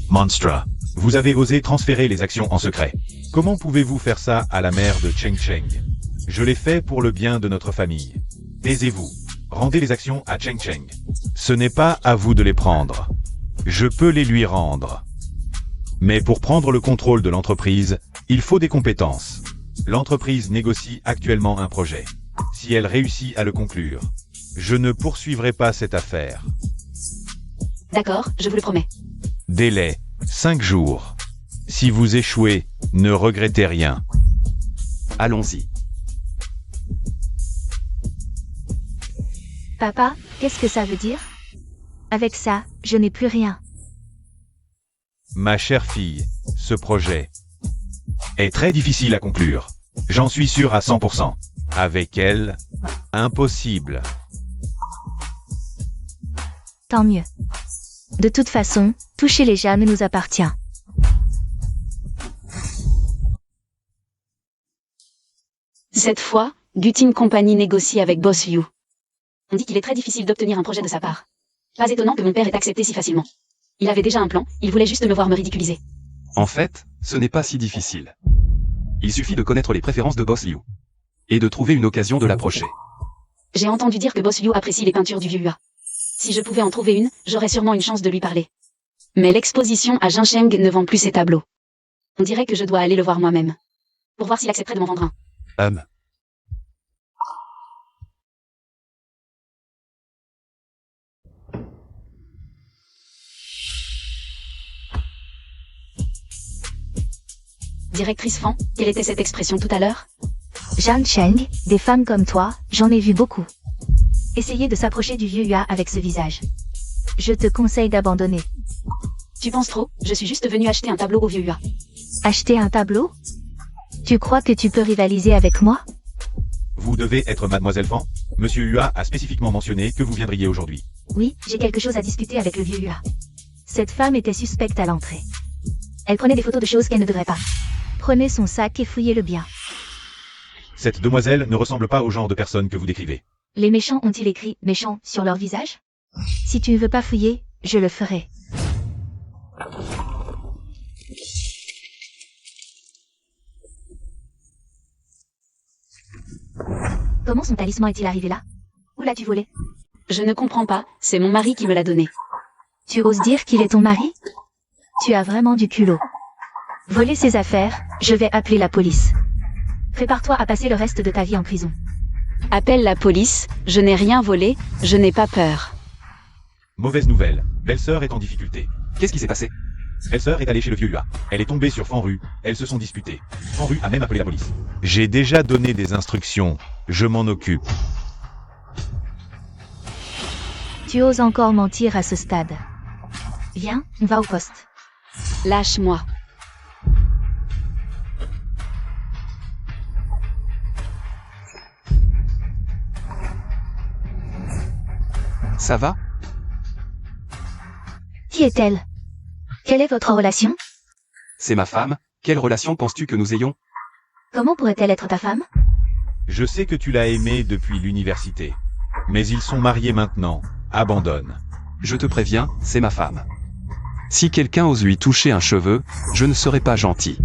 S4: Monstre. Vous avez osé transférer les actions en secret. Comment pouvez-vous faire ça à la mère de Cheng Cheng? Je l'ai fait pour le bien de notre famille. Taisez-vous. Rendez les actions à Cheng Cheng. Ce n'est pas à vous de les prendre. Je peux les lui rendre. Mais pour prendre le contrôle de l'entreprise, il faut des compétences. L'entreprise négocie actuellement un projet. Si elle réussit à le conclure, je ne poursuivrai pas cette affaire.
S1: D'accord, je vous le promets.
S4: Délai, 5 jours. Si vous échouez, ne regrettez rien.
S2: Allons-y.
S3: Papa, qu'est-ce que ça veut dire? Avec ça, je n'ai plus rien.
S4: Ma chère fille, ce projet est très difficile à conclure. J'en suis sûr à 100%. Avec elle, impossible.
S3: Tant mieux. De toute façon, toucher les jammes nous appartient.
S1: Cette fois, Gutin Company négocie avec Boss Yu. On dit qu'il est très difficile d'obtenir un projet de sa part. Pas étonnant que mon père ait accepté si facilement. Il avait déjà un plan, il voulait juste me voir me ridiculiser.
S6: En fait, ce n'est pas si difficile. Il suffit de connaître les préférences de Boss Liu. Et de trouver une occasion de l'approcher.
S1: J'ai entendu dire que Boss Yu apprécie les peintures du vieux Hua. Si je pouvais en trouver une, j'aurais sûrement une chance de lui parler. Mais l'exposition à Zhang Cheng ne vend plus ses tableaux. On dirait que je dois aller le voir moi-même. Pour voir s'il accepterait de m'en vendre un. Directrice Fan, quelle était cette expression tout à l'heure?
S3: Zhang Cheng, des femmes comme toi, j'en ai vu beaucoup. Essayez de s'approcher du vieux Hua avec ce visage. Je te conseille d'abandonner.
S1: Tu penses trop, je suis juste venue acheter un tableau au vieux Hua.
S3: Acheter un tableau? Tu crois que tu peux rivaliser avec moi?
S4: Vous devez être Mademoiselle Fan. Monsieur Hua a spécifiquement mentionné que vous viendriez aujourd'hui.
S3: Oui, j'ai quelque chose à discuter avec le vieux Hua. Cette femme était suspecte à l'entrée. Elle prenait des photos de choses qu'elle ne devrait pas. Prenez son sac et fouillez-le bien.
S4: Cette demoiselle ne ressemble pas au genre de personne que vous décrivez.
S3: Les méchants ont-ils écrit « méchant » sur leur visage? Si tu ne veux pas fouiller, je le ferai. Comment son talisman est-il arrivé là? Où l'as-tu volé?
S1: Je ne comprends pas, c'est mon mari qui me l'a donné.
S3: Tu oses dire qu'il est ton mari? Tu as vraiment du culot. Voler ses affaires, je vais appeler la police. Prépare-toi à passer le reste de ta vie en prison.
S1: Appelle la police, je n'ai rien volé, je n'ai pas peur.
S4: Mauvaise nouvelle, belle-sœur est en difficulté.
S6: Qu'est-ce qui s'est passé?
S4: Belle-sœur est allée chez le vieux Hua. Elle est tombée sur Fanru, elles se sont disputées. Fanru a même appelé la police. J'ai déjà donné des instructions, je m'en occupe.
S3: Tu oses encore mentir à ce stade. Viens, on va au poste.
S1: Lâche-moi.
S2: Ça va?
S3: Qui est-elle? Quelle est votre relation?
S2: C'est ma femme. Quelle relation penses-tu que nous ayons?
S3: Comment pourrait-elle être ta femme?
S4: Je sais que tu l'as aimé depuis l'université. Mais ils sont mariés maintenant. Abandonne.
S2: Je te préviens, c'est ma femme. Si quelqu'un ose lui toucher un cheveu, je ne serai pas gentil.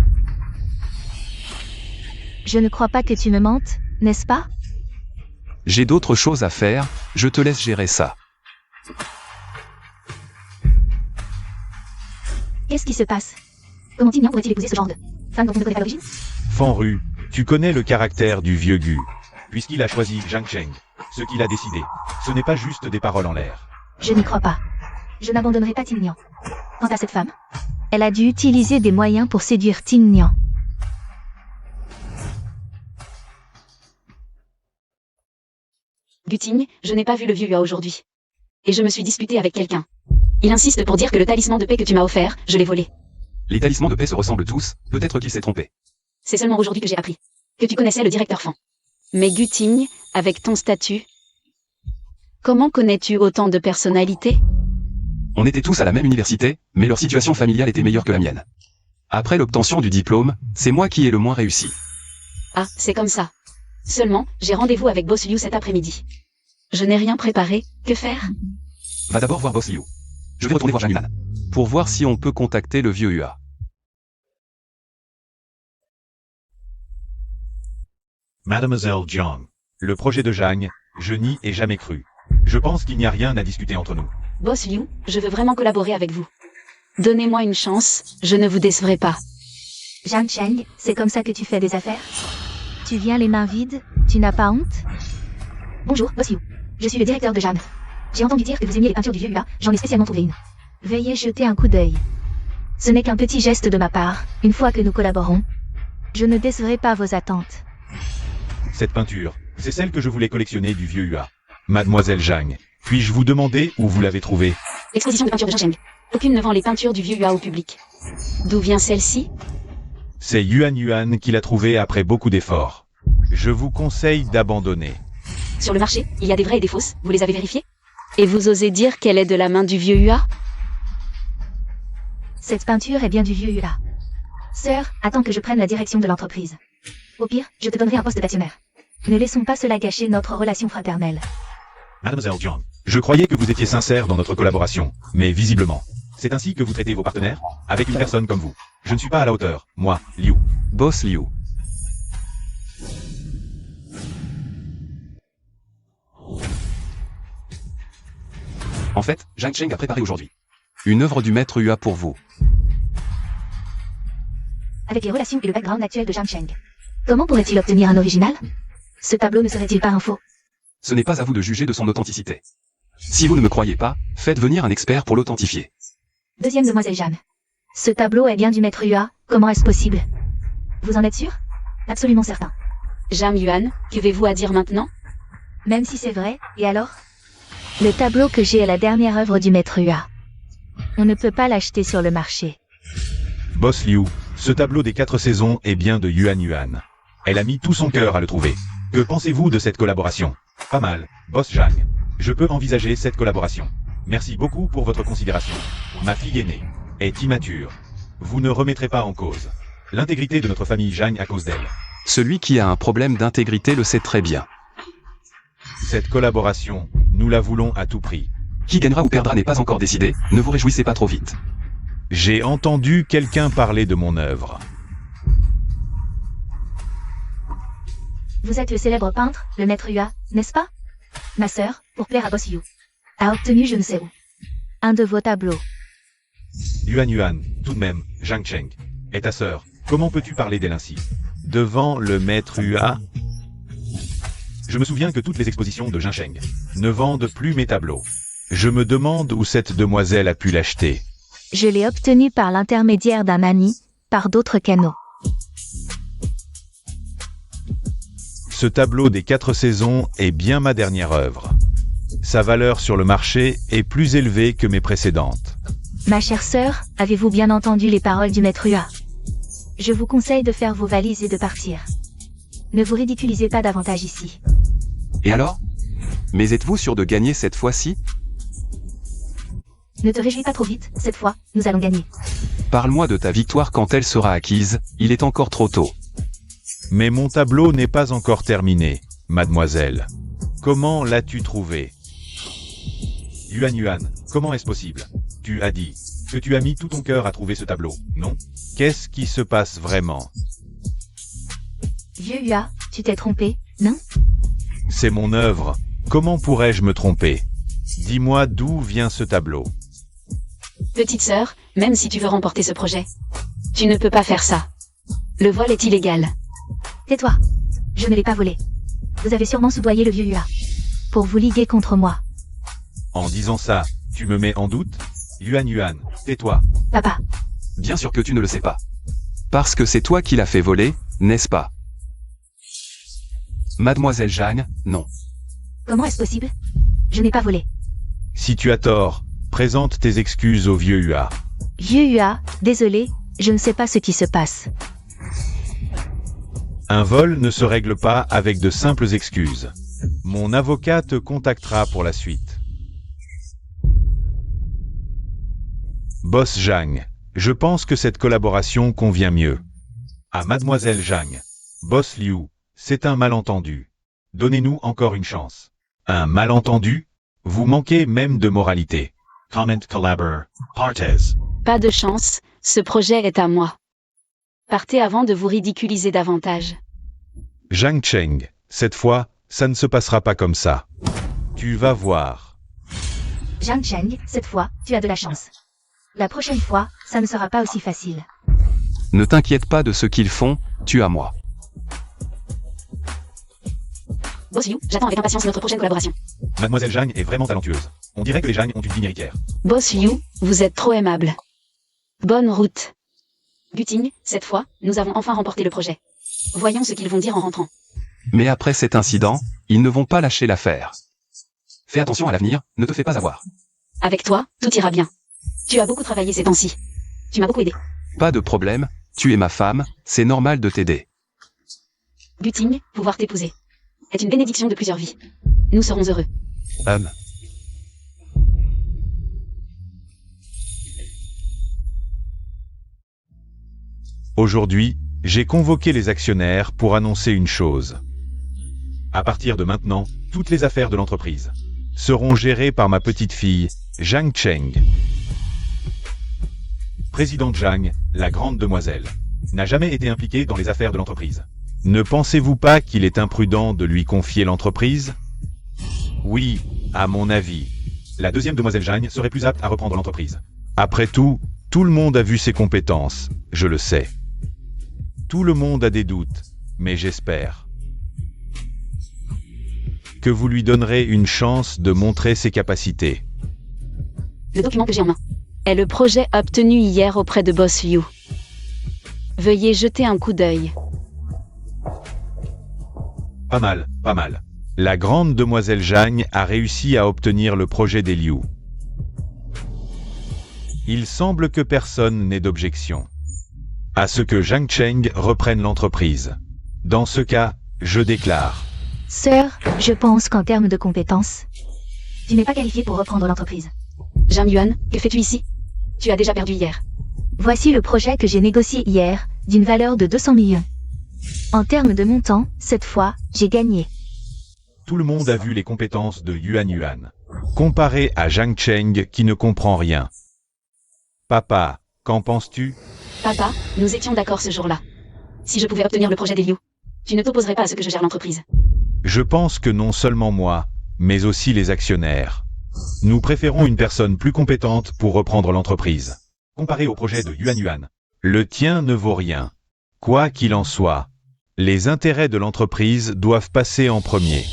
S3: Je ne crois pas que tu me mentes, n'est-ce pas?
S2: J'ai d'autres choses à faire, je te laisse gérer ça.
S3: Qu'est-ce qui se passe? Comment Ting Nian pourrait-il épouser ce genre de femme dont on ne connaît pas l'origine?
S4: Fanru, tu connais le caractère du vieux Gu. Puisqu'il a choisi Zhang Cheng, ce qu'il a décidé, ce n'est pas juste des paroles en l'air.
S3: Je n'y crois pas. Je n'abandonnerai pas Ting Nian. Quant à cette femme, elle a dû utiliser des moyens pour séduire Ting Nian.
S1: Guting, je n'ai pas vu le vieux Yua aujourd'hui. Et je me suis disputé avec quelqu'un. Il insiste pour dire que le talisman de paix que tu m'as offert, je l'ai volé.
S6: Les talismans de paix se ressemblent tous, peut-être qu'il s'est trompé.
S1: C'est seulement aujourd'hui que j'ai appris que tu connaissais le directeur Fan. Mais Guting, avec ton statut... Comment connais-tu autant de personnalités?
S6: On était tous à la même université, mais leur situation familiale était meilleure que la mienne. Après l'obtention du diplôme, c'est moi qui ai le moins réussi.
S1: Ah, c'est comme ça. Seulement, j'ai rendez-vous avec Boss Liu cet après-midi. Je n'ai rien préparé, que faire?
S6: Va d'abord voir Boss Liu. Je vais retourner voir Zhang Yuan.
S2: Pour voir si on peut contacter le vieux Hua.
S4: Mademoiselle Jiang. Le projet de Zhang, je n'y ai jamais cru. Je pense qu'il n'y a rien à discuter entre nous.
S1: Boss Liu, je veux vraiment collaborer avec vous. Donnez-moi une chance, je ne vous décevrai pas.
S3: Zhang Cheng, c'est comme ça que tu fais des affaires? Tu viens les mains vides? Tu n'as pas honte? Bonjour, Boss Liu. Je suis le directeur de Zhang. J'ai entendu dire que vous aimiez les peintures du vieux Hua, j'en ai spécialement trouvé une. Veuillez jeter un coup d'œil. Ce n'est qu'un petit geste de ma part, une fois que nous collaborons. Je ne décevrai pas vos attentes.
S4: Cette peinture, c'est celle que je voulais collectionner du vieux Hua. Mademoiselle Zhang, puis-je vous demander où vous l'avez trouvée?
S1: L'exposition de peinture de Zhang Cheng. Aucune ne vend les peintures du vieux Hua au public. D'où vient celle-ci?
S4: C'est Yuan qui l'a trouvée après beaucoup d'efforts. Je vous conseille d'abandonner.
S1: Sur le marché, il y a des vraies et des fausses, vous les avez vérifiées? Et vous osez dire qu'elle est de la main du vieux Hua?
S3: Cette peinture est bien du vieux Hua. Sœur, attends que je prenne la direction de l'entreprise. Au pire, je te donnerai un poste d'actionnaire. Ne laissons pas cela gâcher notre relation fraternelle.
S4: Mademoiselle Jiang, je croyais que vous étiez sincère dans notre collaboration, mais visiblement, c'est ainsi que vous traitez vos partenaires? Avec une personne comme vous. Je ne suis pas à la hauteur, moi, Liu.
S2: Boss Liu.
S6: En fait, Zhang Cheng a préparé aujourd'hui.
S2: Une œuvre du maître Hua pour vous.
S3: Avec les relations et le background actuel de Zhang Cheng, comment pourrait-il obtenir un original? Ce tableau ne serait-il pas un faux?
S6: Ce n'est pas à vous de juger de son authenticité. Si vous ne me croyez pas, faites venir un expert pour l'authentifier.
S3: Deuxième demoiselle Jeanne. Ce tableau est bien du maître Hua, comment est-ce possible? Vous en êtes sûr? Absolument certain.
S1: Zhang Yuan, qu'avez-vous à dire maintenant?
S3: Même si c'est vrai, et alors? Le tableau que j'ai est la dernière œuvre du maître Hua. On ne peut pas l'acheter sur le marché.
S4: Boss Liu, ce tableau des 4 saisons est bien de Yuan. Elle a mis tout son cœur à le trouver. Que pensez-vous de cette collaboration? Pas mal, Boss Zhang. Je peux envisager cette collaboration. Merci beaucoup pour votre considération. Ma fille aînée est immature. Vous ne remettrez pas en cause l'intégrité de notre famille Zhang à cause d'elle.
S2: Celui qui a un problème d'intégrité le sait très bien.
S4: Cette collaboration, nous la voulons à tout prix.
S6: Qui gagnera ou perdra n'est pas encore décidé, ne vous réjouissez pas trop vite.
S4: J'ai entendu quelqu'un parler de mon œuvre.
S3: Vous êtes le célèbre peintre, le maître Hua, n'est-ce pas? Ma sœur, pour plaire à Boss Liu, a obtenu je ne sais où un de vos tableaux.
S4: Yuan, tout de même, Zhang Cheng est ta sœur. Comment peux-tu parler d'elle ainsi? Devant le maître Hua? Je me souviens que toutes les expositions de Zhang Cheng ne vendent plus mes tableaux. Je me demande où cette demoiselle a pu l'acheter.
S3: Je l'ai obtenu par l'intermédiaire d'un ami, par d'autres canaux.
S4: Ce tableau des 4 saisons est bien ma dernière œuvre. Sa valeur sur le marché est plus élevée que mes précédentes.
S3: Ma chère sœur, avez-vous bien entendu les paroles du maître Hua? Je vous conseille de faire vos valises et de partir. Ne vous ridiculisez pas davantage ici.
S6: Et alors?
S2: Mais êtes-vous sûr de gagner cette fois-ci?
S3: Ne te réjouis pas trop vite, cette fois, nous allons gagner.
S2: Parle-moi de ta victoire quand elle sera acquise, il est encore trop tôt.
S4: Mais mon tableau n'est pas encore terminé, mademoiselle. Comment l'as-tu trouvé? Yuan Yuan, comment est-ce possible? Tu as dit que tu as mis tout ton cœur à trouver ce tableau, non? Qu'est-ce qui se passe vraiment?
S3: Vieux Hua, tu t'es trompé, non?
S4: C'est mon œuvre. Comment pourrais-je me tromper? Dis-moi d'où vient ce tableau.
S1: Petite sœur, même si tu veux remporter ce projet, tu ne peux pas faire ça. Le vol est illégal.
S3: Tais-toi. Je ne l'ai pas volé. Vous avez sûrement soudoyé le vieux Hua. Pour vous liguer contre moi.
S4: En disant ça, tu me mets en doute? Yuan Yuan, tais-toi.
S3: Papa,
S6: Bien sûr que tu ne le sais pas.
S2: Parce que c'est toi qui l'as fait voler, n'est-ce pas?
S6: Mademoiselle Zhang, non.
S3: comment est-ce possible? Je n'ai pas volé.
S4: Si tu as tort, présente tes excuses au vieux Hua.
S3: Vieux Hua, désolé, je ne sais pas ce qui se passe.
S4: Un vol ne se règle pas avec de simples excuses. Mon avocat te contactera pour la suite. Boss Zhang, je pense que cette collaboration convient mieux. À Mademoiselle Zhang, Boss Liu, c'est un malentendu. Donnez-nous encore une chance. Un malentendu? Vous manquez même de moralité. Comment collabore, partes.
S1: Pas de chance, ce projet est à moi. Partez avant de vous ridiculiser davantage.
S4: Zhang Cheng, cette fois, ça ne se passera pas comme ça. Tu vas voir.
S3: Zhang Cheng, cette fois, tu as de la chance. La prochaine fois, ça ne sera pas aussi facile.
S2: Ne t'inquiète pas de ce qu'ils font, tu as moi.
S1: Boss Liu, j'attends avec impatience notre prochaine collaboration.
S4: Mademoiselle Zhang est vraiment talentueuse. On dirait que les Zhang ont une ligne héritière.
S1: Boss Liu, vous êtes trop aimable. Bonne route. Guting, cette fois, nous avons enfin remporté le projet. Voyons ce qu'ils vont dire en rentrant.
S2: Mais après cet incident, ils ne vont pas lâcher l'affaire.
S6: Fais attention à l'avenir, ne te fais pas avoir.
S1: Avec toi, tout ira bien. Tu as beaucoup travaillé ces temps-ci. Tu m'as beaucoup aidé.
S2: Pas de problème, tu es ma femme, c'est normal de t'aider.
S1: Guting, pouvoir t'épouser est une bénédiction de plusieurs vies. Nous serons heureux.
S4: Aujourd'hui, j'ai convoqué les actionnaires pour annoncer une chose. À partir de maintenant, toutes les affaires de l'entreprise seront gérées par ma petite fille, Zhang Cheng. Présidente Zhang, la grande demoiselle, n'a jamais été impliquée dans les affaires de l'entreprise. Ne pensez-vous pas qu'il est imprudent de lui confier l'entreprise? Oui, à mon avis. La deuxième demoiselle Zhang serait plus apte à reprendre l'entreprise. Après tout le monde a vu ses compétences, je le sais. Tout le monde a des doutes, mais j'espère que vous lui donnerez une chance de montrer ses capacités.
S1: Le document que j'ai en main est le projet obtenu hier auprès de Boss Liu. Veuillez jeter un coup d'œil.
S4: Pas mal, pas mal. La grande demoiselle Zhang a réussi à obtenir le projet des Liu. Il semble que personne n'ait d'objection à ce que Zhang Cheng reprenne l'entreprise. Dans ce cas, je déclare.
S3: Sœur, je pense qu'en termes de compétences, tu n'es pas qualifiée pour reprendre l'entreprise.
S1: Zhang Yuan, que fais-tu ici? Tu as déjà perdu hier.
S3: Voici le projet que j'ai négocié hier, d'une valeur de 200 millions. En termes de montant, cette fois, j'ai gagné.
S4: Tout le monde a vu les compétences de Yuan Yuan, comparé à Zhang Cheng qui ne comprend rien. Papa, qu'en penses-tu?
S1: Papa, nous étions d'accord ce jour-là. Si je pouvais obtenir le projet des Liu, tu ne t'opposerais pas à ce que je gère l'entreprise.
S4: Je pense que non seulement moi, mais aussi les actionnaires. Nous préférons une personne plus compétente pour reprendre l'entreprise. Comparé au projet de Yuan Yuan, le tien ne vaut rien. Quoi qu'il en soit, les intérêts de l'entreprise doivent passer en premier.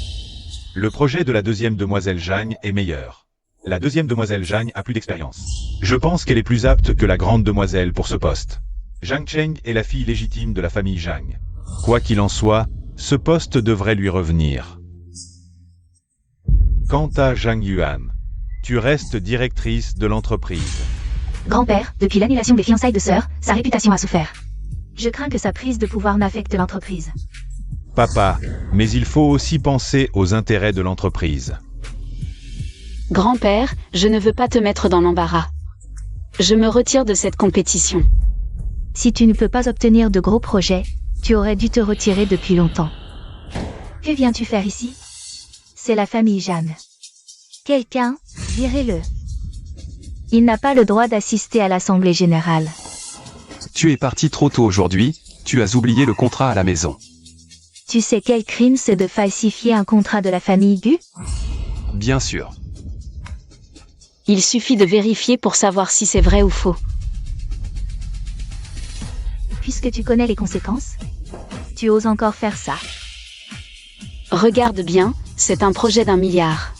S4: Le projet de la deuxième demoiselle Zhang est meilleur. La deuxième demoiselle Zhang a plus d'expérience. Je pense qu'elle est plus apte que la grande demoiselle pour ce poste. Zhang Cheng est la fille légitime de la famille Zhang. Quoi qu'il en soit, ce poste devrait lui revenir. Quant à Zhang Yuan, tu restes directrice de l'entreprise.
S3: Grand-père, depuis l'annulation des fiançailles de sœur, sa réputation a souffert. Je crains que sa prise de pouvoir n'affecte l'entreprise.
S4: Papa, mais il faut aussi penser aux intérêts de l'entreprise.
S1: Grand-père, je ne veux pas te mettre dans l'embarras. Je me retire de cette compétition.
S3: Si tu ne peux pas obtenir de gros projets, tu aurais dû te retirer depuis longtemps. Que viens-tu faire ici? C'est la famille Jeanne. Quelqu'un, virez-le. Il n'a pas le droit d'assister à l'assemblée générale.
S2: Tu es parti trop tôt aujourd'hui, tu as oublié le contrat à la maison.
S3: Tu sais quel crime c'est de falsifier un contrat de la famille Gu?
S2: Bien sûr.
S1: Il suffit de vérifier pour savoir si c'est vrai ou faux.
S3: Puisque tu connais les conséquences, tu oses encore faire ça.
S1: Regarde bien, c'est un projet d'1 milliard.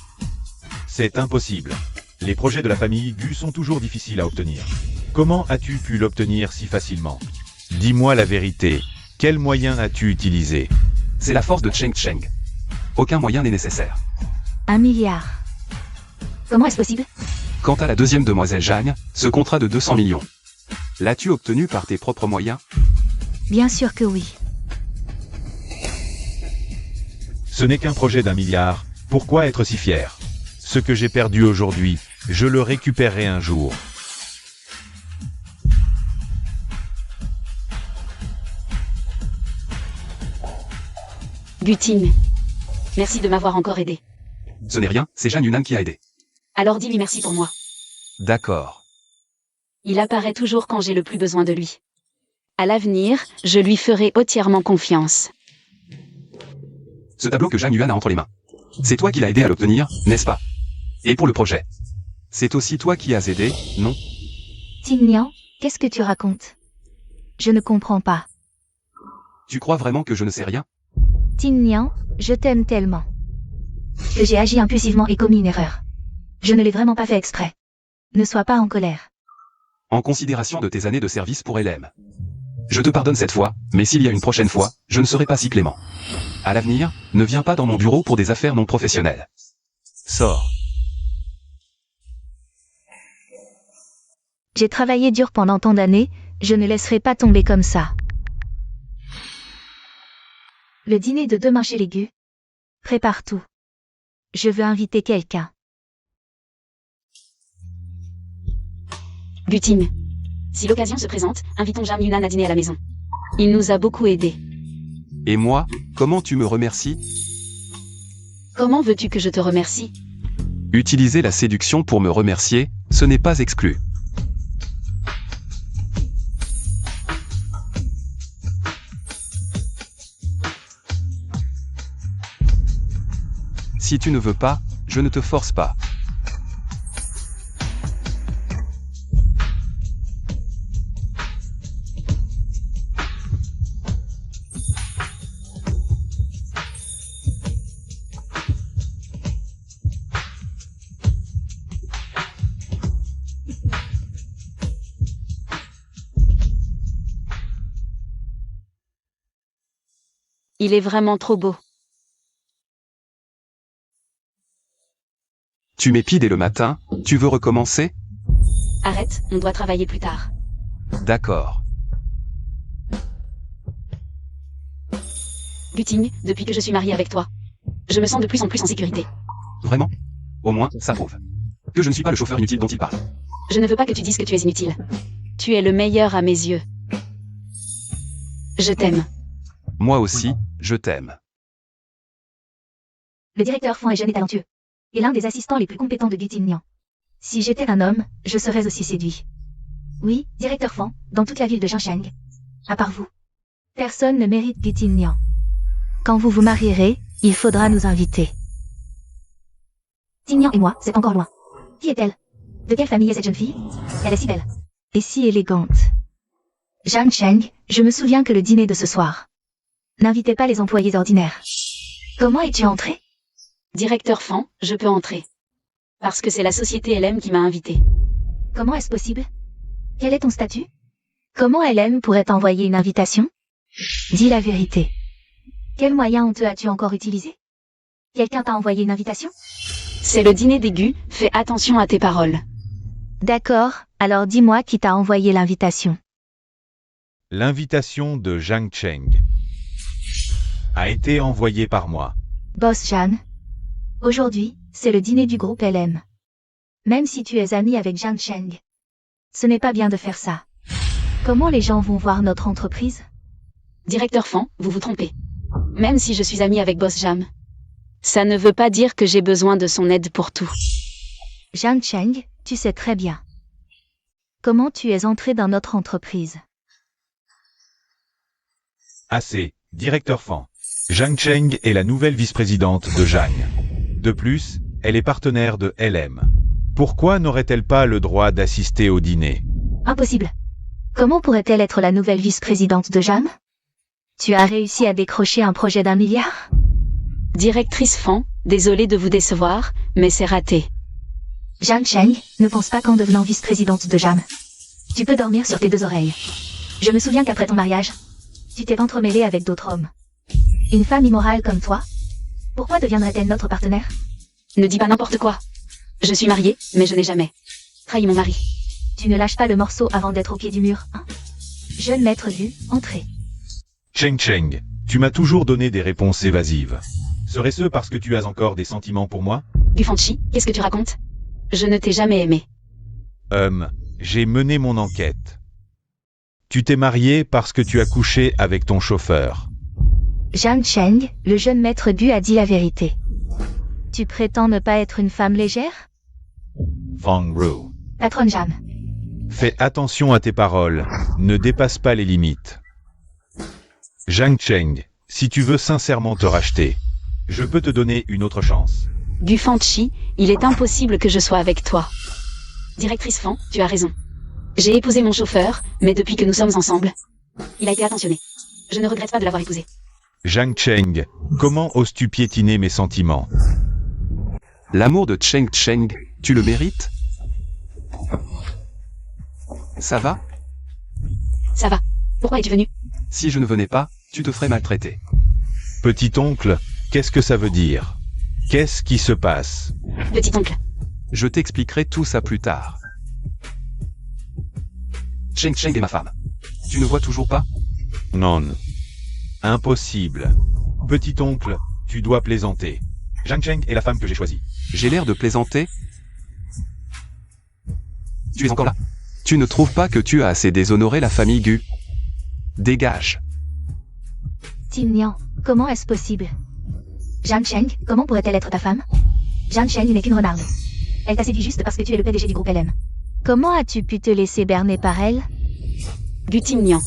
S4: C'est impossible. Les projets de la famille Gu sont toujours difficiles à obtenir. Comment as-tu pu l'obtenir si facilement? Dis-moi la vérité. Quels moyens as-tu utilisés?
S6: C'est la force de Cheng Cheng. Aucun moyen n'est nécessaire.
S3: 1 milliard. Comment est-ce possible?
S6: Quant à la deuxième demoiselle Jeanne, ce contrat de 200 millions. L'as-tu obtenu par tes propres moyens?
S3: Bien sûr que oui.
S4: Ce n'est qu'un projet d'1 milliard. Pourquoi être si fier? Ce que j'ai perdu aujourd'hui, je le récupérerai un jour.
S1: Gutine. Merci de m'avoir encore aidé.
S6: Ce n'est rien, c'est Jeanne Yunnan qui a aidé.
S1: Alors dis-lui merci pour moi.
S2: D'accord.
S1: Il apparaît toujours quand j'ai le plus besoin de lui. À l'avenir, je lui ferai entièrement confiance.
S6: Ce tableau que Jeanne Yuan a entre les mains. C'est toi qui l'as aidé à l'obtenir, n'est-ce pas? Et pour le projet.
S2: C'est aussi toi qui as aidé, non?
S3: Tignan, qu'est-ce que tu racontes? Je ne comprends pas.
S6: Tu crois vraiment que je ne sais rien?
S3: Tignan, je t'aime tellement. Que j'ai agi impulsivement et commis une erreur. Je ne l'ai vraiment pas fait exprès. Ne sois pas en colère.
S6: En considération de tes années de service pour LM. Je te pardonne cette fois, mais s'il y a une prochaine fois, je ne serai pas si clément. À l'avenir, ne viens pas dans mon bureau pour des affaires non professionnelles. Sors.
S3: J'ai travaillé dur pendant tant d'années, je ne laisserai pas tomber comme ça. Le dîner de demain chez les Gu. Prépare tout. Je veux inviter quelqu'un.
S1: Gutine. Si l'occasion se présente, invitons Jeanne Yunnan à dîner à la maison. Il nous a beaucoup aidés.
S2: Et moi, comment tu me remercies?
S1: Comment veux-tu que je te remercie?
S2: Utiliser la séduction pour me remercier, ce n'est pas exclu. Si tu ne veux pas, je ne te force pas.
S1: Il est vraiment trop beau.
S2: Tu m'épies dès le matin, tu veux recommencer?
S1: Arrête, on doit travailler plus tard.
S2: D'accord.
S1: Gutine, depuis que je suis mariée avec toi, je me sens de plus en plus en sécurité.
S6: Vraiment? Au moins, ça prouve que je ne suis pas le chauffeur inutile dont il parle.
S1: Je ne veux pas que tu dises que tu es inutile. Tu es le meilleur à mes yeux. Je t'aime.
S2: Moi aussi, je t'aime.
S3: Le directeur Fan est jeune et talentueux. Et l'un des assistants les plus compétents de Gu Tignan. Si j'étais un homme, je serais aussi séduit. Oui, directeur Fan, dans toute la ville de Jincheng. À part vous. Personne ne mérite Gu Tignan. Quand vous vous marierez, il faudra nous inviter. Tignan et moi, c'est encore loin. Qui est-elle? De quelle famille est cette jeune fille? Elle est si belle. Et si élégante. Zhang Cheng, je me souviens que le dîner de ce soir. N'invitez pas les employés ordinaires. Comment es-tu entré?
S1: Directeur Fan, je peux entrer. Parce que c'est la société LM qui m'a invité.
S3: Comment est-ce possible? Quel est ton statut? Comment LM pourrait t'envoyer une invitation? Dis la vérité. Quel moyen honteux as-tu encore utilisé? Quelqu'un t'a envoyé une invitation?
S1: C'est le dîner des Gu, fais attention à tes paroles.
S3: D'accord, alors dis-moi qui t'a envoyé l'invitation.
S4: L'invitation de Zhang Cheng a été envoyée par moi.
S3: Boss Jeanne. Aujourd'hui, c'est le dîner du groupe LM. Même si tu es ami avec Zhang Cheng. Ce n'est pas bien de faire ça. Comment les gens vont voir notre entreprise?
S1: Directeur Fan, vous vous trompez. Même si je suis amie avec Boss Jam. Ça ne veut pas dire que j'ai besoin de son aide pour tout.
S3: Zhang Cheng, tu sais très bien. Comment tu es entré dans notre entreprise?
S4: Assez, directeur Fan. Zhang Cheng est la nouvelle vice-présidente de Zhang. De plus, elle est partenaire de LM. Pourquoi n'aurait-elle pas le droit d'assister au dîner?
S3: Impossible. Comment pourrait-elle être la nouvelle vice-présidente de Jam? Tu as réussi à décrocher un projet d'1 milliard?
S1: Directrice Fan, désolée de vous décevoir, mais c'est raté.
S3: Zhang Cheng, ne pense pas qu'en devenant vice-présidente de Jam. Tu peux dormir sur tes 2 oreilles. Je me souviens qu'après ton mariage, tu t'es entremêlé avec d'autres hommes. Une femme immorale comme toi, pourquoi deviendrait-elle notre partenaire?
S1: Ne dis pas n'importe quoi. Je suis mariée, mais je n'ai jamais trahi mon mari.
S3: Tu ne lâches pas le morceau avant d'être au pied du mur, hein? Jeune maître Gu, entrez.
S4: Cheng Cheng, tu m'as toujours donné des réponses évasives. Serait-ce parce que tu as encore des sentiments pour moi?
S1: Gu Fanchi, qu'est-ce que tu racontes? Je ne t'ai jamais aimé.
S4: J'ai mené mon enquête. Tu t'es marié parce que tu as couché avec ton chauffeur.
S3: Zhang Cheng, le jeune maître Gu a dit la vérité. Tu prétends ne pas être une femme légère?
S4: Fang Ru.
S3: Patronne Jam.
S4: Fais attention à tes paroles, ne dépasse pas les limites. Zhang Cheng, si tu veux sincèrement te racheter, je peux te donner une autre chance.
S1: Gu Fanchi, il est impossible que je sois avec toi. Directrice Fan, tu as raison. J'ai épousé mon chauffeur, mais depuis que nous sommes ensemble, il a été attentionné. Je ne regrette pas de l'avoir épousé.
S4: Zhang Cheng, comment oses-tu piétiner mes sentiments?
S2: L'amour de Cheng Cheng, tu le mérites? Ça va?
S1: Ça va. Pourquoi es-tu venu?
S2: Si je ne venais pas, tu te ferais maltraiter.
S4: Petit oncle, qu'est-ce que ça veut dire? Qu'est-ce qui se passe?
S1: Petit oncle.
S2: Je t'expliquerai tout ça plus tard. Cheng Cheng est ma femme. Tu ne vois toujours pas?
S4: Non. Impossible. Petit oncle, tu dois plaisanter. Zhang Cheng est la femme que j'ai choisie.
S2: J'ai l'air de plaisanter? Tu es encore là? Tu ne trouves pas que tu as assez déshonoré la famille Gu? Dégage.
S3: Tim Nian, comment est-ce possible? Zhang Cheng, comment pourrait-elle être ta femme? Zhang Cheng n'est qu'une renarde. Elle t'a séduit juste parce que tu es le PDG du groupe LM. Comment as-tu pu te laisser berner par elle?
S1: Gu Tinnian.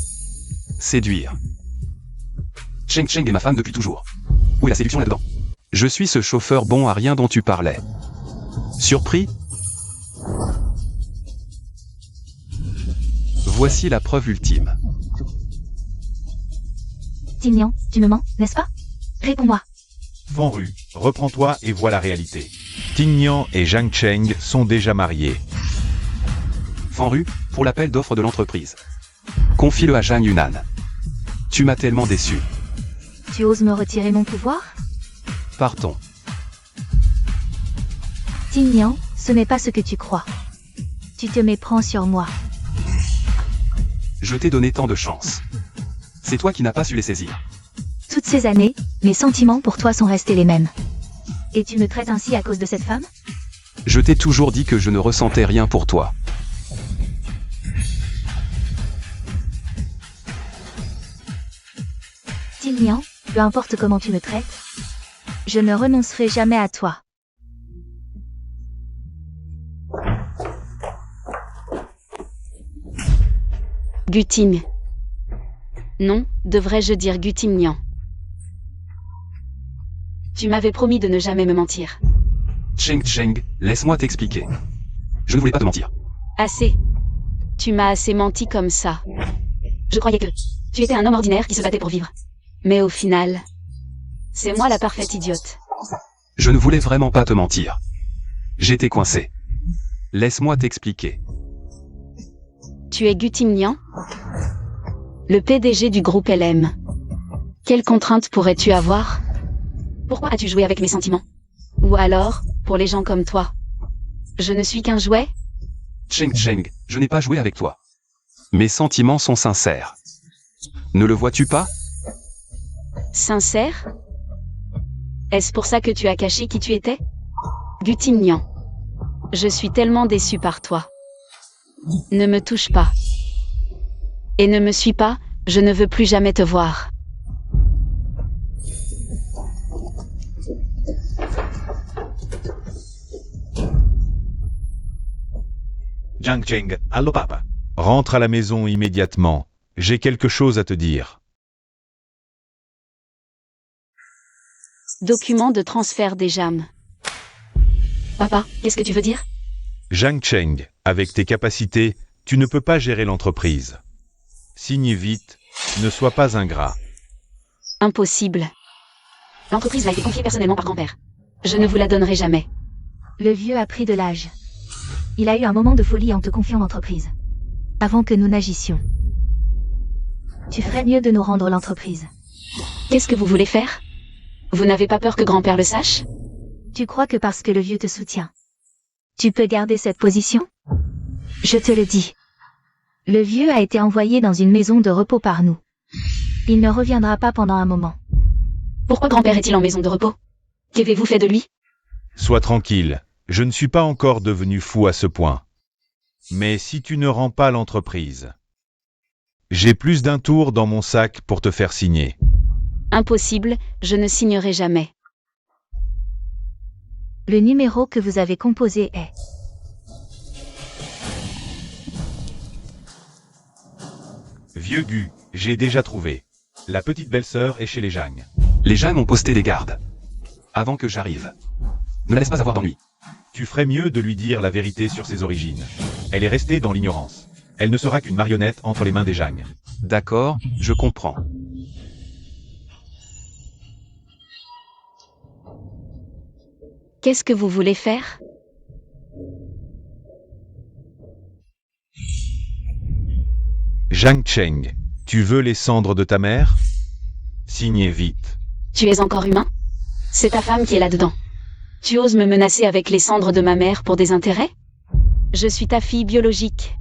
S2: Séduire. Cheng Cheng est ma femme depuis toujours. Où est la séduction là-dedans? Je suis ce chauffeur bon à rien dont tu parlais. Surpris? Voici la preuve ultime.
S3: Tim Nian, tu me mens, n'est-ce pas? Réponds-moi.
S4: Fanru, reprends-toi et vois la réalité. Ting Nian et Zhang Cheng sont déjà mariés.
S2: Fanru, pour l'appel d'offres de l'entreprise. Confie-le à Zhang Yunan. Tu m'as tellement déçu.
S3: Tu oses me retirer mon pouvoir?
S2: Partons.
S3: Tim Nian, ce n'est pas ce que tu crois. Tu te méprends sur moi.
S2: Je t'ai donné tant de chance. C'est toi qui n'as pas su les saisir.
S3: Toutes ces années, mes sentiments pour toi sont restés les mêmes. Et tu me traites ainsi à cause de cette femme?
S2: Je t'ai toujours dit que je ne ressentais rien pour toi.
S3: Tim Nian, peu importe comment tu me traites, je ne renoncerai jamais à toi.
S1: Gu Ting. Non, devrais-je dire Gu Tinnian. Tu m'avais promis de ne jamais me mentir.
S2: Cheng Cheng, laisse-moi t'expliquer. Je ne voulais pas te mentir.
S1: Assez. Tu m'as assez menti comme ça. Je croyais que tu étais un homme ordinaire qui se battait pour vivre. Mais au final, c'est moi la parfaite idiote.
S2: Je ne voulais vraiment pas te mentir. J'étais coincé. Laisse-moi t'expliquer.
S1: Tu es Gu Tinnian, le PDG du groupe LM. Quelles contraintes pourrais-tu avoir? Pourquoi as-tu joué avec mes sentiments? Ou alors, pour les gens comme toi, je ne suis qu'un jouet?
S2: Cheng Cheng, je n'ai pas joué avec toi. Mes sentiments sont sincères. Ne le vois-tu pas?
S1: Sincère? Est-ce pour ça que tu as caché qui tu étais? Gu Tinnian. Je suis tellement déçue par toi. Ne me touche pas. Et ne me suis pas, je ne veux plus jamais te voir.
S4: Jiang Cheng, allo papa. Rentre à la maison immédiatement. J'ai quelque chose à te dire.
S1: Document de transfert des JAM. Papa, qu'est-ce que tu veux dire?
S4: Jiang Cheng, avec tes capacités, tu ne peux pas gérer l'entreprise. Signe vite, ne sois pas ingrat.
S1: Impossible. L'entreprise m'a été confiée personnellement par grand-père. Je ne vous la donnerai jamais.
S3: Le vieux a pris de l'âge. Il a eu un moment de folie en te confiant l'entreprise. Avant que nous n'agissions. Tu ferais mieux de nous rendre l'entreprise.
S1: Qu'est-ce que vous voulez faire? Vous n'avez pas peur que grand-père le sache?
S3: Tu crois que parce que le vieux te soutient, tu peux garder cette position? Je te le dis. Le vieux a été envoyé dans une maison de repos par nous. Il ne reviendra pas pendant un moment.
S1: Pourquoi grand-père est-il en maison de repos? Qu'avez-vous fait de lui?
S4: Sois tranquille, je ne suis pas encore devenu fou à ce point. Mais si tu ne rends pas l'entreprise, j'ai plus d'un tour dans mon sac pour te faire signer.
S1: Impossible, je ne signerai jamais.
S3: Le numéro que vous avez composé est...
S4: Vieux Gu, j'ai déjà trouvé. La petite belle-sœur est chez les Jiang.
S6: Les JAM ont posté des gardes. Avant que j'arrive. Ne la laisse pas avoir d'ennui.
S4: Tu ferais mieux de lui dire la vérité sur ses origines. Elle est restée dans l'ignorance. Elle ne sera qu'une marionnette entre les mains des Jiang.
S6: D'accord, je comprends.
S1: Qu'est-ce que vous voulez faire?
S4: Jiang Cheng, tu veux les cendres de ta mère? Signez vite.
S1: Tu es encore humain? C'est ta femme qui est là-dedans. Tu oses me menacer avec les cendres de ma mère pour des intérêts? Je suis ta fille biologique.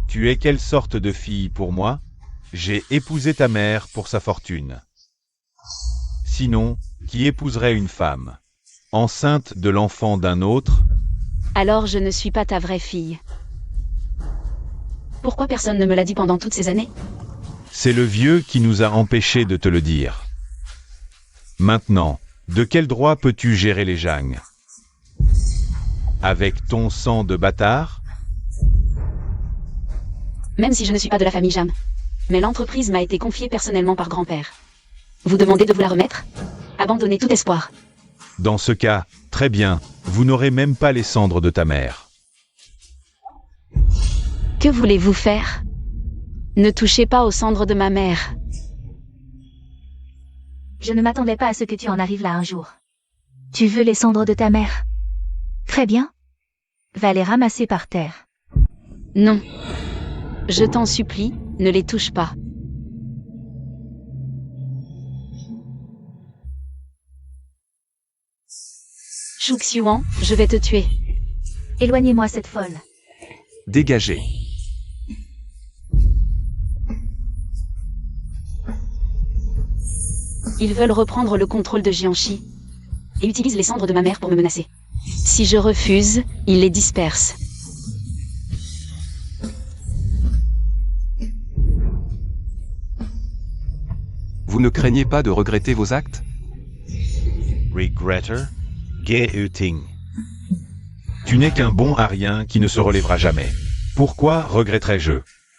S4: Tu es quelle sorte de fille pour moi? J'ai épousé ta mère pour sa fortune. Sinon, qui épouserait une femme enceinte de l'enfant d'un autre?
S1: Alors je ne suis pas ta vraie fille. Pourquoi personne ne me l'a dit pendant toutes ces années?
S4: C'est le vieux qui nous a empêchés de te le dire. Maintenant, de quel droit peux-tu gérer les Jiang? Avec ton sang de bâtard?
S1: Même si je ne suis pas de la famille JAM. Mais l'entreprise m'a été confiée personnellement par grand-père. Vous demandez de vous la remettre? Abandonnez tout espoir.
S4: Dans ce cas, très bien, vous n'aurez même pas les cendres de ta mère.
S1: Que voulez-vous faire? Ne touchez pas aux cendres de ma mère.
S3: Je ne m'attendais pas à ce que tu en arrives là un jour. Tu veux les cendres de ta mère? Très bien. Va les ramasser par terre.
S1: Non. Je t'en supplie, ne les touche pas. Chou Xiuan, je vais te tuer.
S3: Éloignez-moi cette folle.
S6: Dégagez.
S1: Ils veulent reprendre le contrôle de Jiangxi. Et utilisent les cendres de ma mère pour me menacer. Si je refuse, ils les dispersent.
S6: Vous ne craignez pas de regretter vos actes?
S5: Regretter? Ge-uting.
S4: Tu n'es qu'un bon à rien qui ne se relèvera jamais. Pourquoi regretterais-je?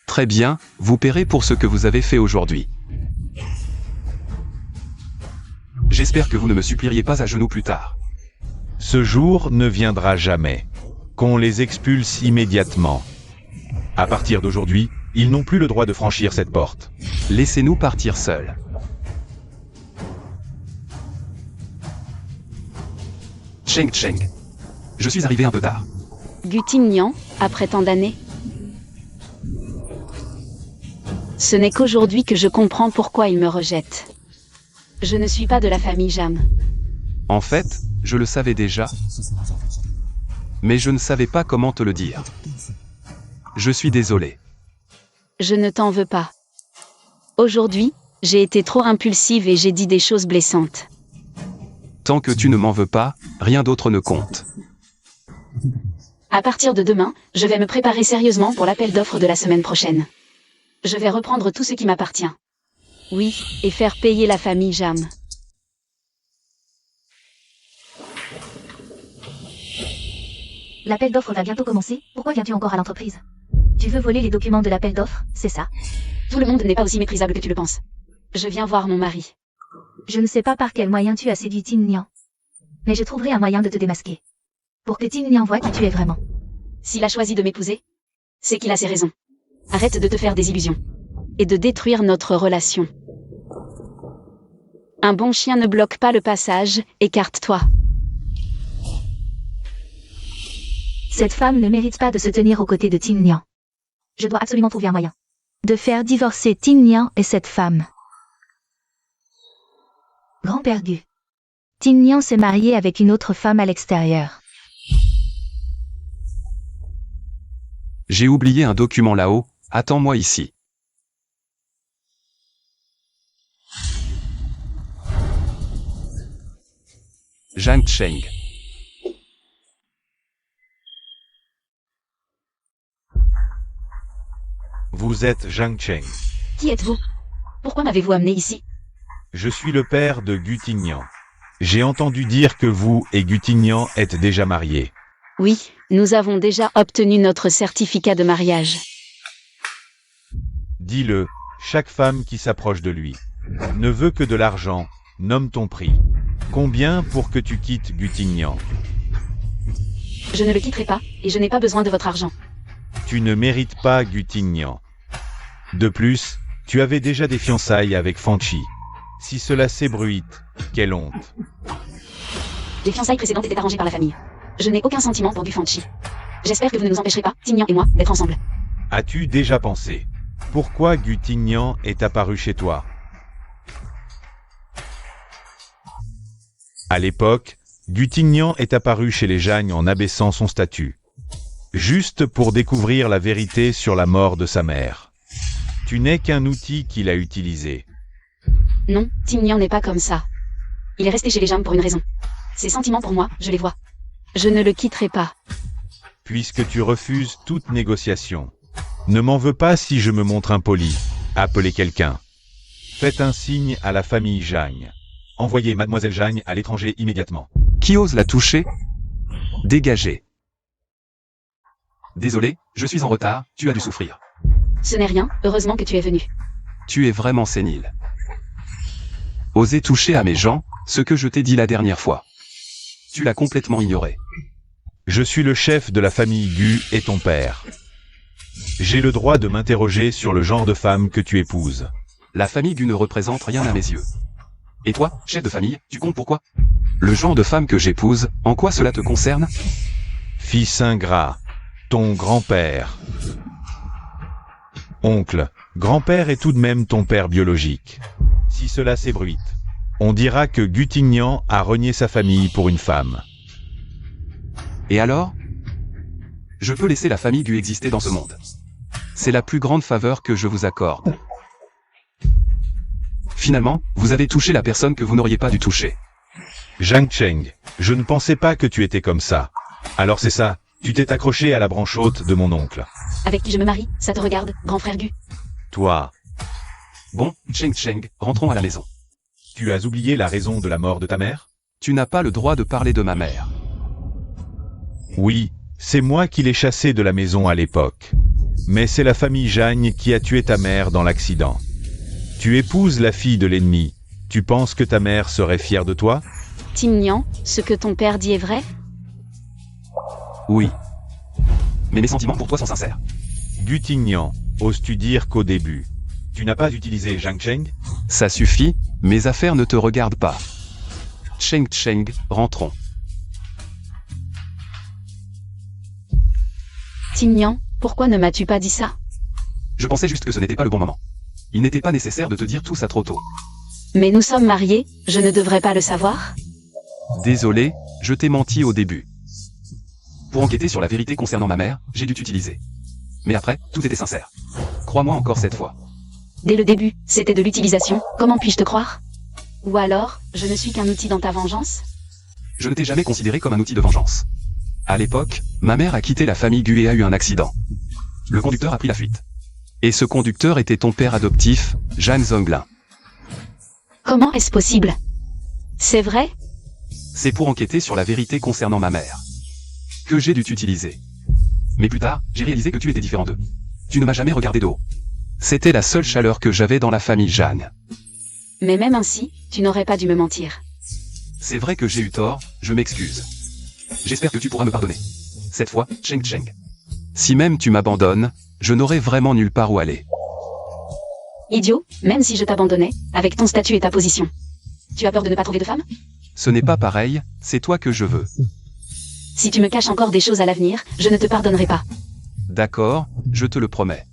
S6: Très bien, vous paierez pour ce que vous avez fait aujourd'hui. J'espère que vous ne me supplieriez pas à genoux plus tard.
S4: Ce jour ne viendra jamais. Qu'on les expulse immédiatement. À partir d'aujourd'hui, ils n'ont plus le droit de franchir cette porte.
S6: Laissez-nous partir seuls. Cheng Cheng. Je suis arrivé un peu tard.
S1: Gu Tingnian, après tant d'années. Ce n'est qu'aujourd'hui que je comprends pourquoi ils me rejettent. Je ne suis pas de la famille JAM.
S6: En fait, je le savais déjà. Mais je ne savais pas comment te le dire. Je suis désolé.
S1: Je ne t'en veux pas. Aujourd'hui, j'ai été trop impulsive et j'ai dit des choses blessantes.
S6: Tant que tu ne m'en veux pas, rien d'autre ne compte.
S1: À partir de demain, je vais me préparer sérieusement pour l'appel d'offres de la semaine prochaine. Je vais reprendre tout ce qui m'appartient. Oui, et faire payer la famille Jam.
S3: L'appel d'offres va bientôt commencer, pourquoi viens-tu encore à l'entreprise? Tu veux voler les documents de l'appel d'offres, c'est ça?
S1: Tout le monde n'est pas aussi méprisable que tu le penses. Je viens voir mon mari.
S3: Je ne sais pas par quel moyen tu as séduit Tin Nian. Mais je trouverai un moyen de te démasquer. Pour que Tin Nian voie qui tu es vraiment.
S1: S'il a choisi de m'épouser, c'est qu'il a ses raisons. Arrête de te faire des illusions. Et de détruire notre relation. Un bon chien ne bloque pas le passage, écarte-toi.
S3: Cette femme ne mérite pas de se tenir aux côtés de Tin Nian. Je dois absolument trouver un moyen de faire divorcer Tin Nian et cette femme. Grand-père Gu. Tin Nian s'est marié avec une autre femme à l'extérieur.
S2: J'ai oublié un document là-haut, attends-moi ici. Zhang Cheng.
S4: Vous êtes Zhang Cheng.
S1: Qui êtes-vous? Pourquoi m'avez-vous amené ici?
S4: Je suis le père de Gu Tingnian. J'ai entendu dire que vous et Gu Tingnian êtes déjà mariés.
S1: Oui, nous avons déjà obtenu notre certificat de mariage.
S4: Dis-le, chaque femme qui s'approche de lui ne veut que de l'argent, nomme ton prix. Combien pour que tu quittes Gu Tingnian?
S1: Je ne le quitterai pas, et je n'ai pas besoin de votre argent.
S4: Tu ne mérites pas Gu Tingnian. De plus, tu avais déjà des fiançailles avec Fanchi. Si cela s'ébruite, quelle honte.
S1: Les fiançailles précédentes étaient arrangées par la famille. Je n'ai aucun sentiment pour Gu Fanchi. J'espère que vous ne nous empêcherez pas, Tingnian et moi, d'être ensemble.
S4: As-tu déjà pensé pourquoi Gu Tingnian est apparu chez toi? À l'époque, Gu Tingnian est apparu chez les Jagnes en abaissant son statut. Juste pour découvrir la vérité sur la mort de sa mère. Tu n'es qu'un outil qu'il a utilisé.
S1: Non, Tingnian n'est pas comme ça. Il est resté chez les Jam pour une raison. Ses sentiments pour moi, je les vois. Je ne le quitterai pas.
S4: Puisque tu refuses toute négociation. Ne m'en veux pas si je me montre impoli. Appelez quelqu'un. Faites un signe à la famille Jagne. Envoyez Mademoiselle Jagne à l'étranger immédiatement.
S2: Qui ose la toucher? Dégagez. Désolé, je suis en retard, tu as dû souffrir.
S1: Ce n'est rien, heureusement que tu es venu.
S2: Tu es vraiment sénile. Oser toucher à mes gens, ce que je t'ai dit la dernière fois. Tu l'as complètement ignoré.
S4: Je suis le chef de la famille Gu et ton père. J'ai le droit de m'interroger sur le genre de femme que tu épouses.
S2: La famille Gu ne représente rien à mes yeux. Et toi, chef de famille, tu comptes pourquoi? Le genre de femme que j'épouse, en quoi cela te concerne?
S4: Fils ingrat, ton grand-père. Oncle, grand-père est tout de même ton père biologique. Si cela s'ébruite, on dira que Gu Tingnian a renié sa famille pour une femme.
S2: Et alors? Je peux laisser la famille Gu exister dans ce monde. C'est la plus grande faveur que je vous accorde. Finalement, vous avez touché la personne que vous n'auriez pas dû toucher.
S4: Zhang Cheng, je ne pensais pas que tu étais comme ça. Alors c'est ça, tu t'es accroché à la branche haute de mon oncle.
S1: Avec qui je me marie, ça te regarde, grand frère Gu.
S4: Toi,
S2: Bon, Cheng, rentrons à la maison.
S4: tu as oublié la raison de la mort de ta mère?
S2: Tu n'as pas le droit de parler de ma mère.
S4: Oui, c'est moi qui l'ai chassée de la maison à l'époque. Mais c'est la famille Jagne qui a tué ta mère dans l'accident. Tu épouses la fille de l'ennemi. Tu penses que ta mère serait fière de toi?
S1: Tingnian, ce que ton père dit est vrai?
S2: Oui. Mais mes sentiments pour toi sont sincères.
S4: Gu Tingnian, oses-tu dire qu'au début, tu n'as pas utilisé Zhang Cheng?
S2: Ça suffit, mes affaires ne te regardent pas. Cheng, rentrons.
S1: Tingnian, pourquoi ne m'as-tu pas dit ça?
S2: Je pensais juste que ce n'était pas le bon moment. Il n'était pas nécessaire de te dire tout ça trop tôt.
S1: Mais nous sommes mariés, je ne devrais pas le savoir?
S2: Désolé, je t'ai menti au début. Pour enquêter sur la vérité concernant ma mère, j'ai dû t'utiliser. Mais après, tout était sincère. Crois-moi encore cette fois.
S1: Dès le début, c'était de l'utilisation, comment puis-je te croire? Ou alors, je ne suis qu'un outil dans ta vengeance?
S2: Je ne t'ai jamais considéré comme un outil de vengeance. À l'époque, ma mère a quitté la famille Gu et a eu un accident. Le conducteur a pris la fuite. Et ce conducteur était ton père adoptif, Jeanne Zonglin.
S1: Comment est-ce possible? C'est vrai?
S2: C'est pour enquêter sur la vérité concernant ma mère. Que j'ai dû t'utiliser. Mais plus tard, j'ai réalisé que tu étais différent d'eux. Tu ne m'as jamais regardé de haut. C'était la seule chaleur que j'avais dans la famille Jeanne.
S1: Mais même ainsi, tu n'aurais pas dû me mentir.
S2: C'est vrai que j'ai eu tort, je m'excuse. J'espère que tu pourras me pardonner. Cette fois, Cheng Cheng. Si même tu m'abandonnes, je n'aurai vraiment nulle part où aller.
S1: Idiot, même si je t'abandonnais, avec ton statut et ta position. Tu as peur de ne pas trouver de femme?
S2: Ce n'est pas pareil, c'est toi que je veux.
S1: Si tu me caches encore des choses à l'avenir, je ne te pardonnerai pas.
S2: D'accord, je te le promets.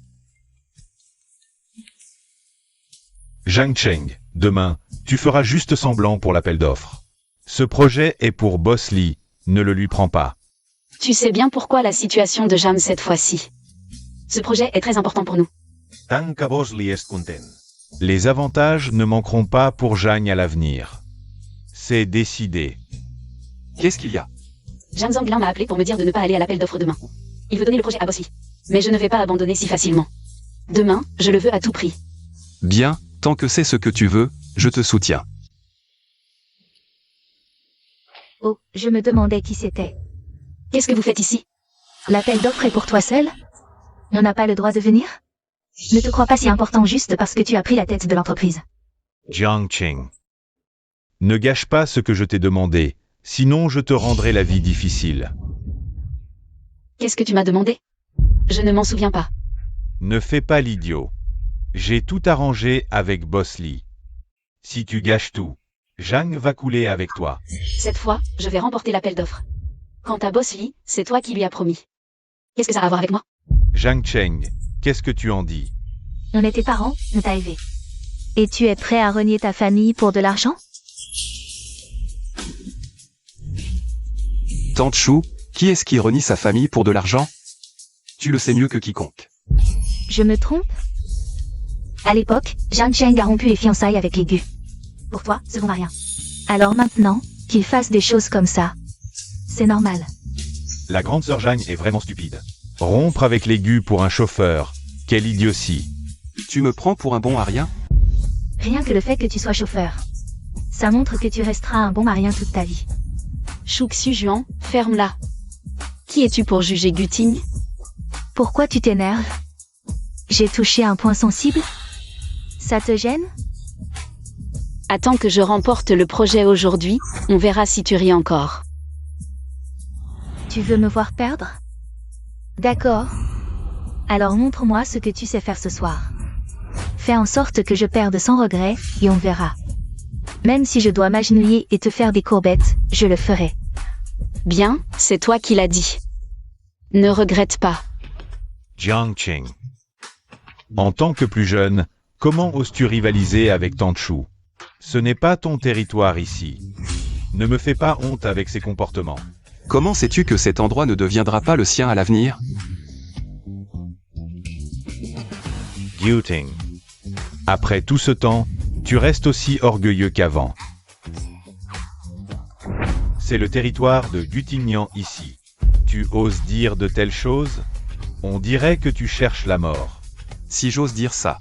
S4: Zhang Cheng, demain, tu feras juste semblant pour l'appel d'offres. Ce projet est pour Boss Lee, ne le lui prends pas.
S1: Tu sais bien pourquoi la situation de Jam cette fois-ci. Ce projet est très important pour nous.
S5: Tant que Boss Lee est content.
S4: Les avantages ne manqueront pas pour Zhang à l'avenir. C'est décidé.
S2: Qu'est-ce qu'il y a?
S1: Jam Zonglin m'a appelé pour me dire de ne pas aller à l'appel d'offres demain. Il veut donner le projet à Boss Lee. Mais je ne vais pas abandonner si facilement. Demain, je le veux à tout prix.
S2: Bien, tant que c'est ce que tu veux, je te soutiens.
S3: Oh, je me demandais qui c'était.
S1: Qu'est-ce que vous faites ici?
S3: L'appel d'offres est pour toi seul? On n'a pas le droit de venir? Ne te crois pas si important juste parce que tu as pris la tête de l'entreprise.
S4: Zhang Cheng. Ne gâche pas ce que je t'ai demandé, sinon je te rendrai la vie difficile.
S1: Qu'est-ce que tu m'as demandé? Je ne m'en souviens pas.
S4: Ne fais pas l'idiot. J'ai tout arrangé avec Boss Lee. Si tu gâches tout, Zhang va couler avec toi.
S1: Cette fois, je vais remporter l'appel d'offres. Quant à Boss Lee, c'est toi qui lui as promis. Qu'est-ce que ça a à voir avec moi?
S4: Zhang Cheng, qu'est-ce que tu en dis?
S3: On est tes parents, on t'a élevé. Et tu es prêt à renier ta famille pour de l'argent?
S2: Tante Chou, qui est-ce qui renie sa famille pour de l'argent? Tu le sais mieux que quiconque.
S3: Je me trompe? À l'époque, Zhang Cheng a rompu les fiançailles avec les Gu. Pour toi, ce ne va rien. Alors maintenant, qu'il fasse des choses comme ça, c'est normal.
S4: La grande sœur Zhang est vraiment stupide. Rompre avec les Gu pour un chauffeur, quelle idiotie.
S2: Tu me prends pour un bon à rien?
S3: Rien que le fait que tu sois chauffeur. Ça montre que tu resteras un bon marien toute ta vie.
S1: Chouxu Juan, ferme-la. Qui es-tu pour juger Guting?
S3: Pourquoi tu t'énerves? J'ai touché un point sensible? Ça te gêne?
S1: Attends que je remporte le projet aujourd'hui, on verra si tu ris encore.
S3: Tu veux me voir perdre? D'accord. Alors montre-moi ce que tu sais faire ce soir. Fais en sorte que je perde sans regret, et on verra. Même si je dois m'agenouiller et te faire des courbettes, je le ferai.
S1: Bien, c'est toi qui l'as dit. Ne regrette pas.
S4: Zhang Cheng. En tant que plus jeune, comment oses-tu rivaliser avec Tante Chou? Ce n'est pas ton territoire ici. Ne me fais pas honte avec ces comportements.
S2: Comment sais-tu que cet endroit ne deviendra pas le sien à l'avenir?
S4: Guting. Après tout ce temps, tu restes aussi orgueilleux qu'avant. C'est le territoire de Gutignan ici. Tu oses dire de telles choses? On dirait que tu cherches la mort.
S2: Si j'ose dire ça,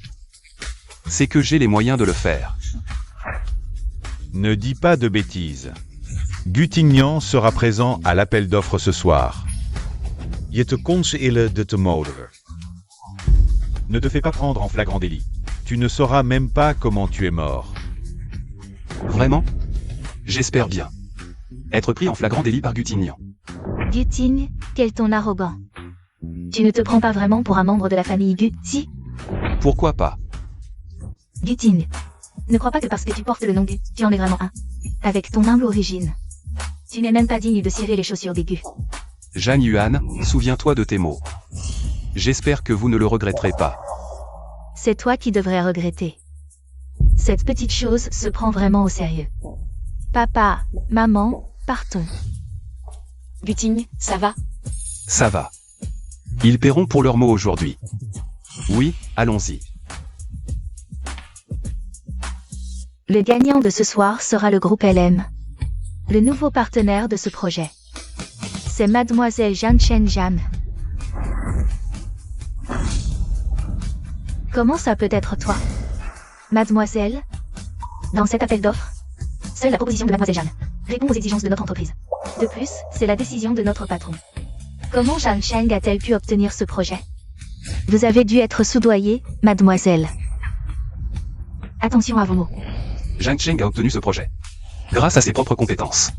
S2: c'est que j'ai les moyens de le faire.
S4: Ne dis pas de bêtises. Gutignan sera présent à l'appel d'offres ce soir.
S5: Je te conseille de te moderen.
S4: Ne te fais pas prendre en flagrant délit. Tu ne sauras même pas comment tu es mort.
S2: Vraiment? J'espère bien. Être pris en flagrant délit par Gutignan.
S3: Guting, quel ton arrogant. Tu ne te prends pas vraiment pour un membre de la famille Gu, si?
S2: Pourquoi pas?
S3: Guting. Ne crois pas que parce que tu portes le nom Gu, tu en es vraiment un. Avec ton humble origine. Tu n'es même pas digne de cirer les chaussures des Gu.
S2: Jeanne Yuan, souviens-toi de tes mots. J'espère que vous ne le regretterez pas.
S3: C'est toi qui devrais regretter. Cette petite chose se prend vraiment au sérieux. Papa, maman, partons.
S1: Guting, ça va?
S2: Ça va. Ils paieront pour leurs mots aujourd'hui. Oui, allons-y.
S3: Le gagnant de ce soir sera le groupe LM. Le nouveau partenaire de ce projet. C'est Mademoiselle Zhang Chen Jam. Comment ça peut être toi? Mademoiselle? Dans cet appel d'offres, seule la proposition de Mademoiselle Jeanne répond aux exigences de notre entreprise. De plus, c'est la décision de notre patron. Comment Zhang Cheng a-t-elle pu obtenir ce projet? Vous avez dû être soudoyée, mademoiselle. Attention à vos mots.
S2: Zhang Cheng a obtenu ce projet. Grâce à ses propres compétences.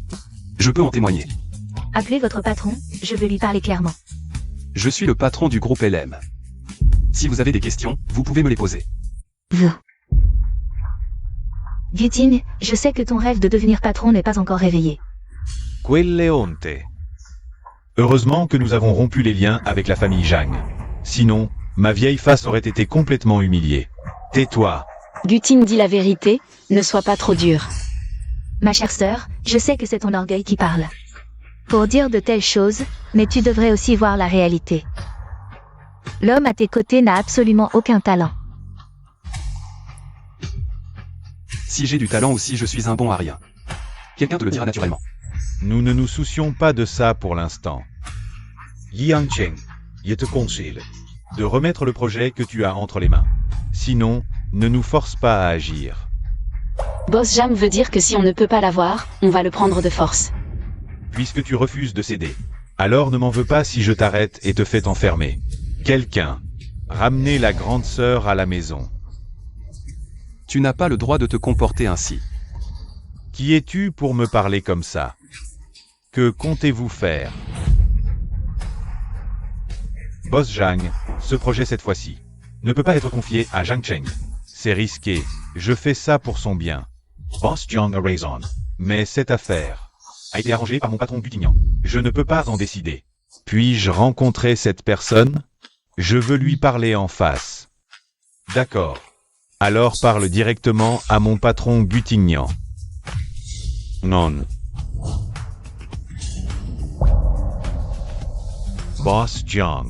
S2: Je peux en témoigner.
S3: Appelez votre patron, je veux lui parler clairement.
S2: Je suis le patron du groupe LM. Si vous avez des questions, vous pouvez me les poser.
S3: Vous. Guting, je sais que ton rêve de devenir patron n'est pas encore réveillé.
S5: Quelle onte.
S4: Heureusement que nous avons rompu les liens avec la famille Zhang. Sinon, ma vieille face aurait été complètement humiliée. Tais-toi.
S1: Guting dit la vérité, ne sois pas trop dur.
S3: Ma chère sœur, je sais que c'est ton orgueil qui parle. Pour dire de telles choses, mais tu devrais aussi voir la réalité. L'homme à tes côtés n'a absolument aucun talent.
S2: Si j'ai du talent ou si je suis un bon à rien. Quelqu'un te le dira naturellement.
S4: Nous ne nous soucions pas de ça pour l'instant.
S5: Yang Cheng, je te conseille.
S4: De remettre le projet que tu as entre les mains. Sinon, ne nous force pas à agir.
S1: Boss Jam veut dire que si on ne peut pas l'avoir, on va le prendre de force.
S4: Puisque tu refuses de céder. Alors ne m'en veux pas si je t'arrête et te fais t'enfermer. Quelqu'un, ramenez la grande sœur à la maison.
S2: Tu n'as pas le droit de te comporter ainsi.
S4: Qui es-tu pour me parler comme ça? Que comptez-vous faire? Boss Zhang, ce projet cette fois-ci ne peut pas être confié à Zhang Cheng. C'est risqué, je fais ça pour son bien.
S5: Boss Zhang a raison.
S4: Mais cette affaire a été arrangée par mon patron Gutignan. Je ne peux pas en décider. Puis-je rencontrer cette personne? Je veux lui parler en face. D'accord. Alors parle directement à mon patron Gutignan.
S5: Non.
S4: Boss Zhang.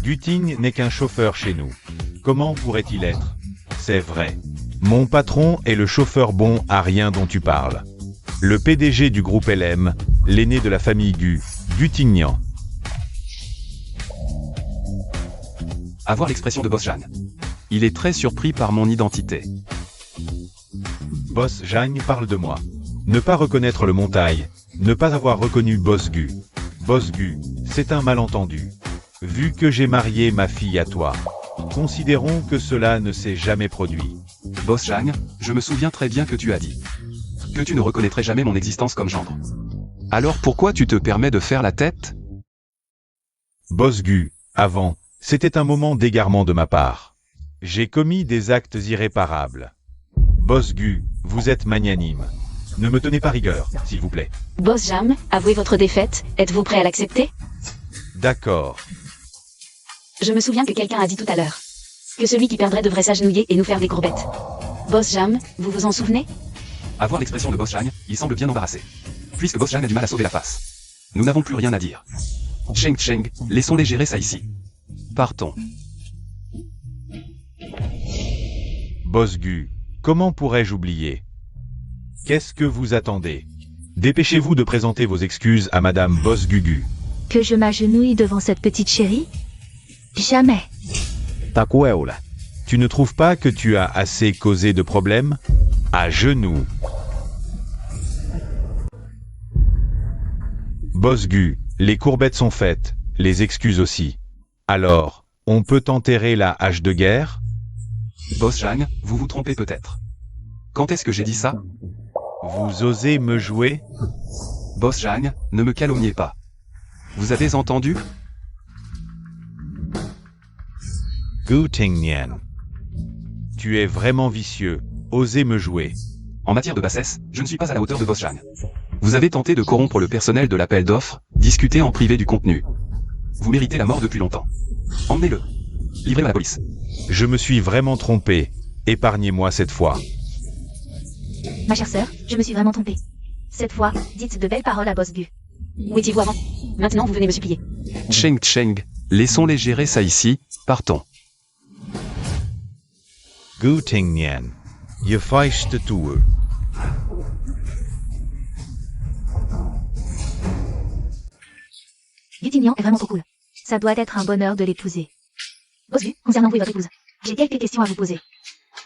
S4: Guting n'est qu'un chauffeur chez nous. Comment pourrait-il être? C'est vrai. Mon patron est le chauffeur bon à rien dont tu parles. Le PDG du groupe LM, l'aîné de la famille Gutignan.
S2: À voir l'expression de Boss Zhang. Il est très surpris par mon identité.
S4: Boss Zhang parle de moi. Ne pas reconnaître le montail, ne pas avoir reconnu Boss Gu. Boss Gu, c'est un malentendu. Vu que j'ai marié ma fille à toi, considérons que cela ne s'est jamais produit.
S2: Boss Zhang, je me souviens très bien que tu as dit que tu ne reconnaîtrais jamais mon existence comme gendre. Alors pourquoi tu te permets de faire la tête?
S4: Boss Gu, avant, c'était un moment d'égarement de ma part. J'ai commis des actes irréparables. Boss Gu, vous êtes magnanime. Ne me tenez pas rigueur, s'il vous plaît.
S1: Boss Jam, avouez votre défaite, êtes-vous prêt à l'accepter?
S4: D'accord.
S1: Je me souviens que quelqu'un a dit tout à l'heure que celui qui perdrait devrait s'agenouiller et nous faire des courbettes. Boss Jam, vous vous en souvenez?
S2: À voir l'expression de Boss Zhang, il semble bien embarrassé. Puisque Boss Zhang a du mal à sauver la face. Nous n'avons plus rien à dire. Cheng, laissons-les gérer ça ici. Partons.
S4: Boss Gu, comment pourrais-je oublier? Qu'est-ce que vous attendez? Dépêchez-vous de présenter vos excuses à Madame Boss Gugu.
S3: Que je m'agenouille devant cette petite chérie? Jamais.
S5: Takueola.
S4: Tu ne trouves pas que tu as assez causé de problèmes? À genoux. Boss Gu, les courbettes sont faites, les excuses aussi. Alors, on peut enterrer la hache de guerre?
S2: Boss Zhang, vous vous trompez peut-être. Quand est-ce que j'ai dit ça?
S4: Vous osez me jouer?
S2: Boss Zhang, ne me calomniez pas. Vous avez entendu?
S4: Gutignan. Tu es vraiment vicieux. Osez me jouer.
S2: En matière de bassesse, je ne suis pas à la hauteur de Boss Zhang. Vous avez tenté de corrompre le personnel de l'appel d'offres, discuter en privé du contenu. Vous méritez la mort depuis longtemps. Emmenez-le. Livrez-le à la police.
S4: Je me suis vraiment trompé. Épargnez-moi cette fois.
S3: Ma chère sœur, je me suis vraiment trompée. Cette fois, dites de belles paroles à Boss Gu.
S1: Où étiez-vous avant? Maintenant, vous venez me supplier.
S2: Cheng, laissons-les gérer ça ici, partons.
S4: Gutignan. Je feiste toe.
S3: Gu Tignan est vraiment trop cool. Ça doit être un bonheur de l'épouser. Boss Gu, concernant vous et votre épouse, j'ai quelques questions à vous poser.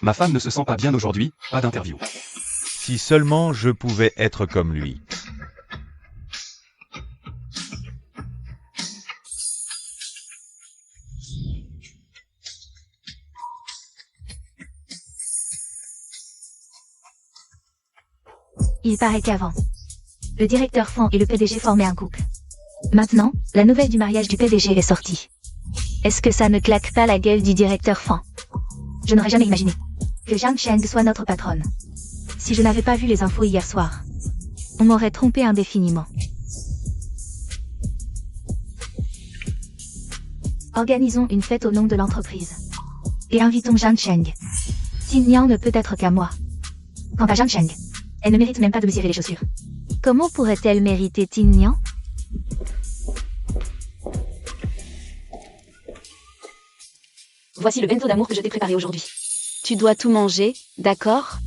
S6: Ma femme ne se sent pas bien aujourd'hui, pas d'interview.
S4: Si seulement je pouvais être comme lui.
S3: Il paraît qu'avant, le directeur Fan et le PDG formaient un couple. Maintenant, la nouvelle du mariage du PDG est sortie. Est-ce que ça ne claque pas la gueule du directeur Fan? Je n'aurais jamais imaginé que Zhang Cheng soit notre patronne. Si je n'avais pas vu les infos hier soir, on m'aurait trompé indéfiniment. Organisons une fête au nom de l'entreprise. Et invitons Zhang Cheng. Tignan ne peut être qu'à moi. Quant à Zhang Cheng, elle ne mérite même pas de me cirer les chaussures. Comment pourrait-elle mériter Tignan?
S1: Voici le bento d'amour que je t'ai préparé aujourd'hui. Tu dois tout manger, d'accord?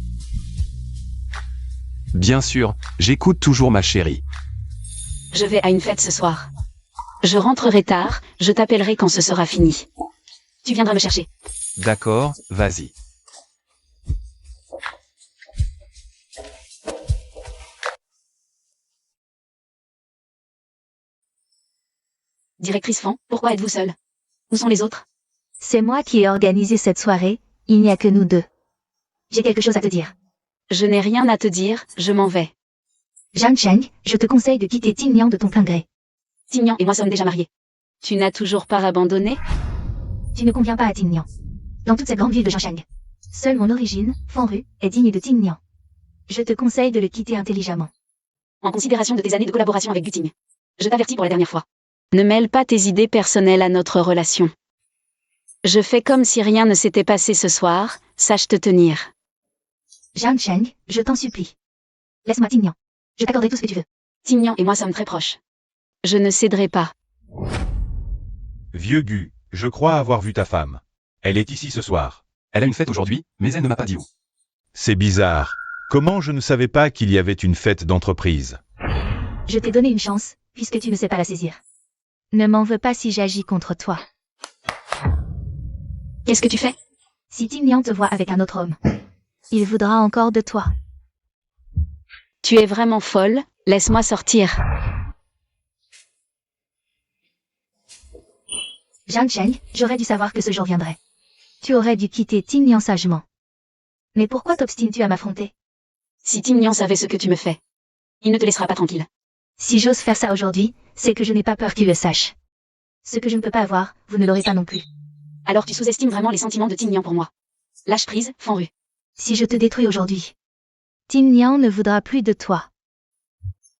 S6: Bien sûr, j'écoute toujours ma chérie.
S1: Je vais à une fête ce soir. Je rentrerai tard, je t'appellerai quand ce sera fini. Tu viendras me chercher.
S6: D'accord, vas-y.
S1: Directrice Fan, pourquoi êtes-vous seule? Où sont les autres?
S3: C'est moi qui ai organisé cette soirée, il n'y a que nous deux. J'ai quelque chose à te dire.
S1: Je n'ai rien à te dire, je m'en vais.
S3: Zhang Cheng, je te conseille de quitter Tignan de ton plein gré.
S1: Tignan et moi sommes déjà mariés. Tu n'as toujours pas abandonné?
S3: Tu ne conviens pas à Tignan. Dans toute cette grande ville de Zhangcheng, seule mon origine, Fanru, est digne de Tignan. Je te conseille de le quitter intelligemment.
S1: En considération de tes années de collaboration avec Guting. Je t'avertis pour la dernière fois. Ne mêle pas tes idées personnelles à notre relation. Je fais comme si rien ne s'était passé ce soir, sache te tenir.
S3: Zhang Cheng, je t'en supplie. Laisse-moi Tignan. Je t'accorderai tout ce que tu veux.
S1: Tignan et moi sommes très proches. Je ne céderai pas.
S4: Vieux Gu, je crois avoir vu ta femme. Elle est ici ce soir.
S6: Elle a une fête aujourd'hui, mais elle ne m'a pas dit où.
S4: C'est bizarre. Comment je ne savais pas qu'il y avait une fête d'entreprise?
S3: Je t'ai donné une chance, puisque tu ne sais pas la saisir. Ne m'en veux pas si j'agis contre toi.
S1: Qu'est-ce que tu fais?
S3: Si Tignan te voit avec un autre homme, il voudra encore de toi.
S1: Tu es vraiment folle, laisse-moi sortir.
S3: Zhang Cheng, j'aurais dû savoir que ce jour viendrait. Tu aurais dû quitter Tignan sagement. Mais pourquoi t'obstines-tu à m'affronter?
S1: Si Tignan savait ce que tu me fais, il ne te laissera pas tranquille.
S3: Si j'ose faire ça aujourd'hui, c'est que je n'ai pas peur qu'il le sache. Ce que je ne peux pas avoir, vous ne l'aurez pas non plus.
S1: Alors tu sous-estimes vraiment les sentiments de Tignan pour moi. Lâche prise, Fanru.
S3: Si je te détruis aujourd'hui, Tignan ne voudra plus de toi.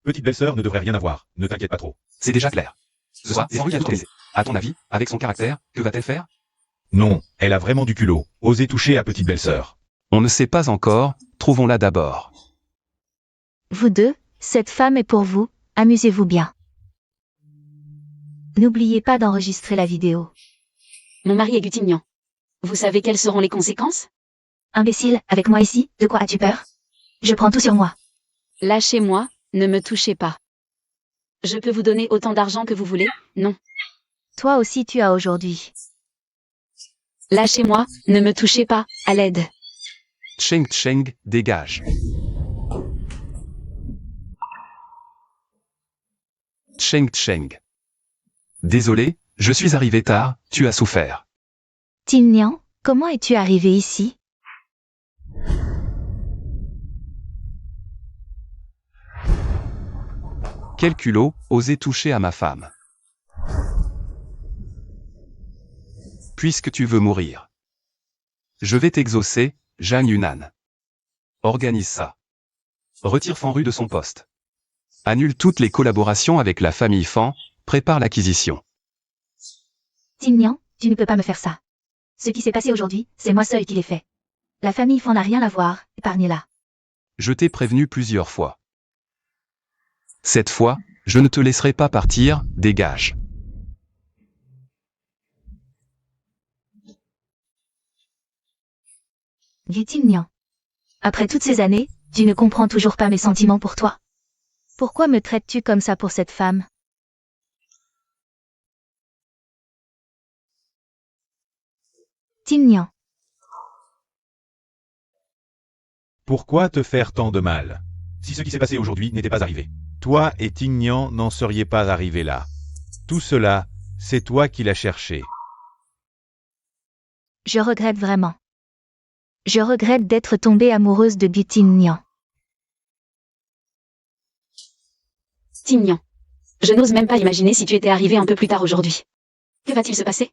S4: Petite belle-sœur ne devrait rien avoir, ne t'inquiète pas trop.
S6: C'est déjà clair. Ce soir, Fanru a tout laissé. À ton avis, avec son caractère, que va-t-elle faire?
S4: Non, elle a vraiment du culot. Oser toucher à petite belle-sœur.
S6: On ne sait pas encore, trouvons-la d'abord.
S3: Vous deux, cette femme est pour vous, amusez-vous bien. N'oubliez pas d'enregistrer la vidéo.
S1: Mon mari est Gu Tignan. Vous savez quelles seront les conséquences?
S3: Imbécile, avec moi ici, de quoi as-tu peur? Je prends tout sur moi.
S1: Lâchez-moi, ne me touchez pas. Je peux vous donner autant d'argent que vous voulez, non.
S3: Toi aussi tu as aujourd'hui.
S1: Lâchez-moi, ne me touchez pas, à l'aide.
S6: Cheng, dégage. Cheng. Désolé, je suis arrivé tard, tu as souffert.
S3: Tignan, comment es-tu arrivé ici?
S6: Quel culot, oser toucher à ma femme. Puisque tu veux mourir. Je vais t'exaucer, Zhang Yunan. Organise ça. Retire Fanru de son poste. Annule toutes les collaborations avec la famille Fan, prépare l'acquisition.
S3: Tignan, tu ne peux pas me faire ça. Ce qui s'est passé aujourd'hui, c'est moi seul qui l'ai fait. La famille Fan n'a rien à voir, épargnez-la.
S6: Je t'ai prévenu plusieurs fois. Cette fois, je ne te laisserai pas partir, dégage.
S3: Gu Tignan. Après toutes ces années, tu ne comprends toujours pas mes sentiments pour toi. Pourquoi me traites-tu comme ça pour cette femme? Tignan.
S4: Pourquoi te faire tant de mal? Si ce qui s'est passé aujourd'hui n'était pas arrivé, toi et Tignan n'en seriez pas arrivés là. Tout cela, c'est toi qui l'as cherché.
S3: Je regrette vraiment. Je regrette d'être tombée amoureuse de Gu Tignan.
S1: Tignan. Je n'ose même pas imaginer si tu étais arrivé un peu plus tard aujourd'hui. Que va-t-il se passer?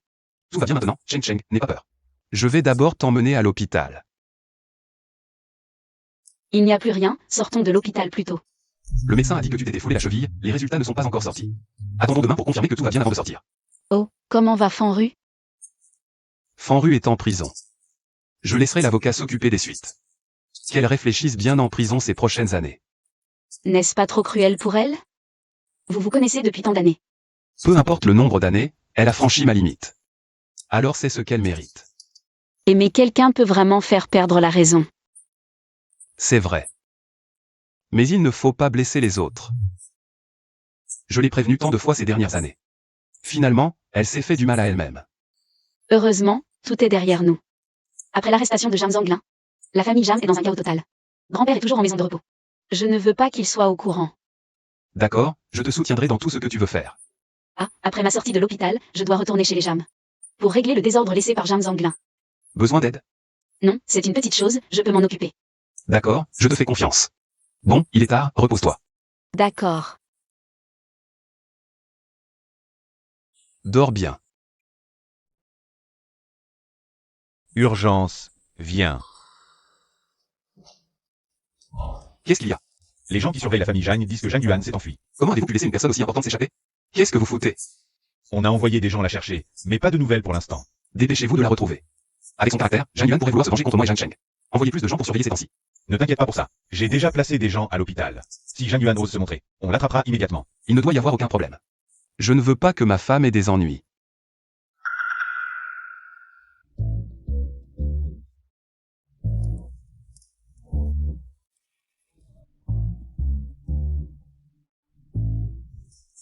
S2: Tout va bien maintenant, Cheng Cheng, n'aie pas peur.
S6: Je vais d'abord t'emmener à l'hôpital.
S1: Il n'y a plus rien, sortons de l'hôpital plus tôt.
S2: Le médecin a dit que tu t'étais foulé la cheville, les résultats ne sont pas encore sortis. Attendons demain pour confirmer que tout va bien avant de sortir.
S1: Oh, comment va Fanru?
S6: Fanru est en prison. Je laisserai l'avocat s'occuper des suites. Qu'elle réfléchisse bien en prison ces prochaines années.
S1: N'est-ce pas trop cruel pour elle? Vous vous connaissez depuis tant d'années.
S6: Peu importe le nombre d'années, elle a franchi ma limite. Alors c'est ce qu'elle mérite.
S1: Aimer quelqu'un peut vraiment faire perdre la raison.
S6: C'est vrai. Mais il ne faut pas blesser les autres. Je l'ai prévenue tant de fois ces dernières années. Finalement, elle s'est fait du mal à elle-même.
S1: Heureusement, tout est derrière nous. Après l'arrestation de Jam Zanglin, la famille Jam est dans un chaos total. Grand-père est toujours en maison de repos. Je ne veux pas qu'il soit au courant.
S6: D'accord, je te soutiendrai dans tout ce que tu veux faire.
S1: Ah, après ma sortie de l'hôpital, je dois retourner chez les Jam. Pour régler le désordre laissé par Jam Zanglin.
S6: Besoin d'aide?
S1: Non, c'est une petite chose, je peux m'en occuper.
S6: D'accord, je te fais confiance. Bon, il est tard, repose-toi.
S1: D'accord.
S6: Dors bien.
S4: Urgence, viens.
S2: Qu'est-ce qu'il y a?
S4: Les gens qui surveillent la famille Zhang disent que Zhang Yuan s'est enfui.
S2: Comment avez-vous pu laisser une personne aussi importante s'échapper? Qu'est-ce que vous foutez?
S4: On a envoyé des gens la chercher, mais pas de nouvelles pour l'instant.
S2: Dépêchez-vous de la retrouver. Avec son caractère, Zhang Yuan pourrait vouloir se venger contre moi et Zhang Cheng. Envoyez plus de gens pour surveiller ces temps-ci.
S4: Ne t'inquiète pas pour ça. J'ai déjà placé des gens à l'hôpital. Si Zhang Yuan ose se montrer, on l'attrapera immédiatement.
S2: Il ne doit y avoir aucun problème.
S6: Je ne veux pas que ma femme ait des ennuis.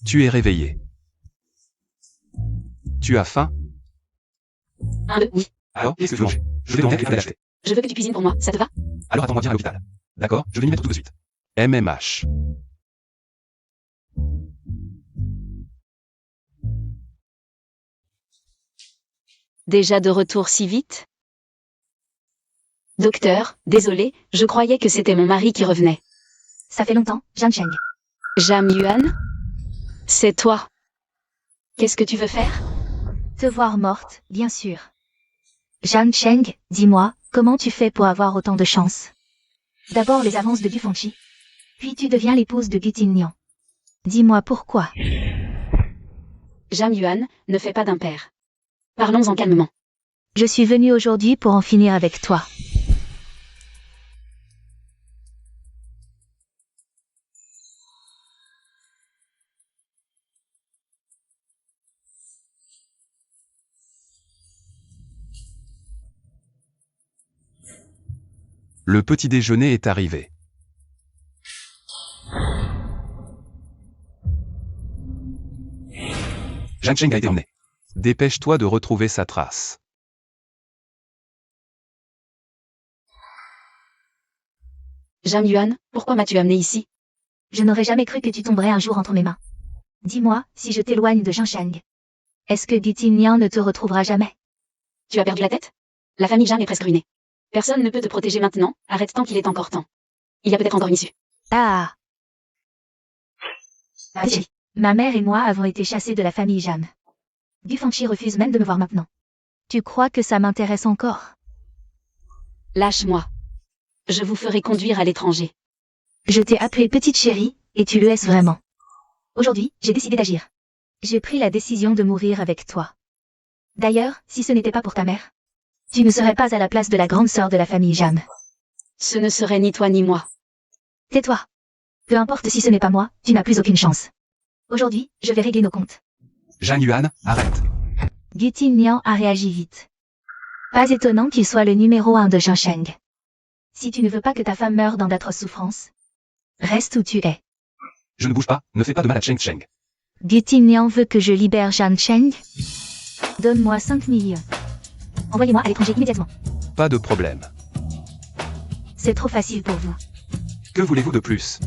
S6: Tu es réveillé. Tu as faim?
S1: Oui.
S2: Alors, qu'est-ce que tu manges? Je vais demander à quelqu'un d'acheter.
S1: Je veux que tu cuisines pour moi, ça te va?
S2: Alors attends-moi bien à l'hôpital. D'accord, je vais m'y mettre tout de suite.
S6: MMH.
S1: Déjà de retour si vite? Docteur, désolé, je croyais que c'était mon mari qui revenait.
S3: Ça fait longtemps, Zhang Cheng.
S1: Jam Yuan? C'est toi. Qu'est-ce que tu veux faire?
S3: Te voir morte, bien sûr. Zhang Cheng, dis-moi, comment tu fais pour avoir autant de chance? D'abord les avances de Gu Fengqi. Puis tu deviens l'épouse de Gu Tignan. Dis-moi pourquoi.
S1: Jam Yuan, ne fais pas d'impair. Parlons-en calmement.
S3: Je suis venue aujourd'hui pour en finir avec toi.
S6: Le petit déjeuner est arrivé.
S2: Zhang Cheng a été emmené.
S6: Dépêche-toi de retrouver sa trace.
S1: Jam Yuan, pourquoi m'as-tu amené ici?
S3: Je n'aurais jamais cru que tu tomberais un jour entre mes mains. Dis-moi, si je t'éloigne de Zhang Cheng, est-ce que Gu Tignan ne te retrouvera jamais?
S1: Tu as perdu la tête? La famille Jam est presque ruinée. Personne ne peut te protéger maintenant, arrête tant qu'il est encore temps. Il y a peut-être encore une issue.
S3: Ah! Petit, ma mère et moi avons été chassés de la famille Jam. Gu Fengqi refuse même de me voir maintenant. Tu crois que ça m'intéresse encore?
S1: Lâche-moi. Je vous ferai conduire à l'étranger.
S3: Je t'ai appelée petite chérie, et tu le es vraiment. Aujourd'hui, j'ai décidé d'agir. J'ai pris la décision de mourir avec toi. D'ailleurs, si ce n'était pas pour ta mère, tu ne serais pas à la place de la grande sœur de la famille Jam.
S1: Ce ne serait ni toi ni moi.
S3: Tais-toi. Peu importe si ce n'est pas moi, tu n'as plus aucune chance. Aujourd'hui, je vais régler nos comptes.
S2: Zhang Yuan, arrête.
S3: Gu Tignan a réagi vite. Pas étonnant qu'il soit le numéro 1 de Zhang Cheng. Si tu ne veux pas que ta femme meure dans d'atroces souffrances, reste où tu es.
S2: Je ne bouge pas, ne fais pas de mal à Cheng Cheng.
S3: Gu Tignan veut que je libère Zhang Cheng. Donne-moi 5 millions. Envoyez-moi à l'étranger immédiatement.
S2: Pas de problème.
S3: C'est trop facile pour vous.
S2: Que voulez-vous de plus?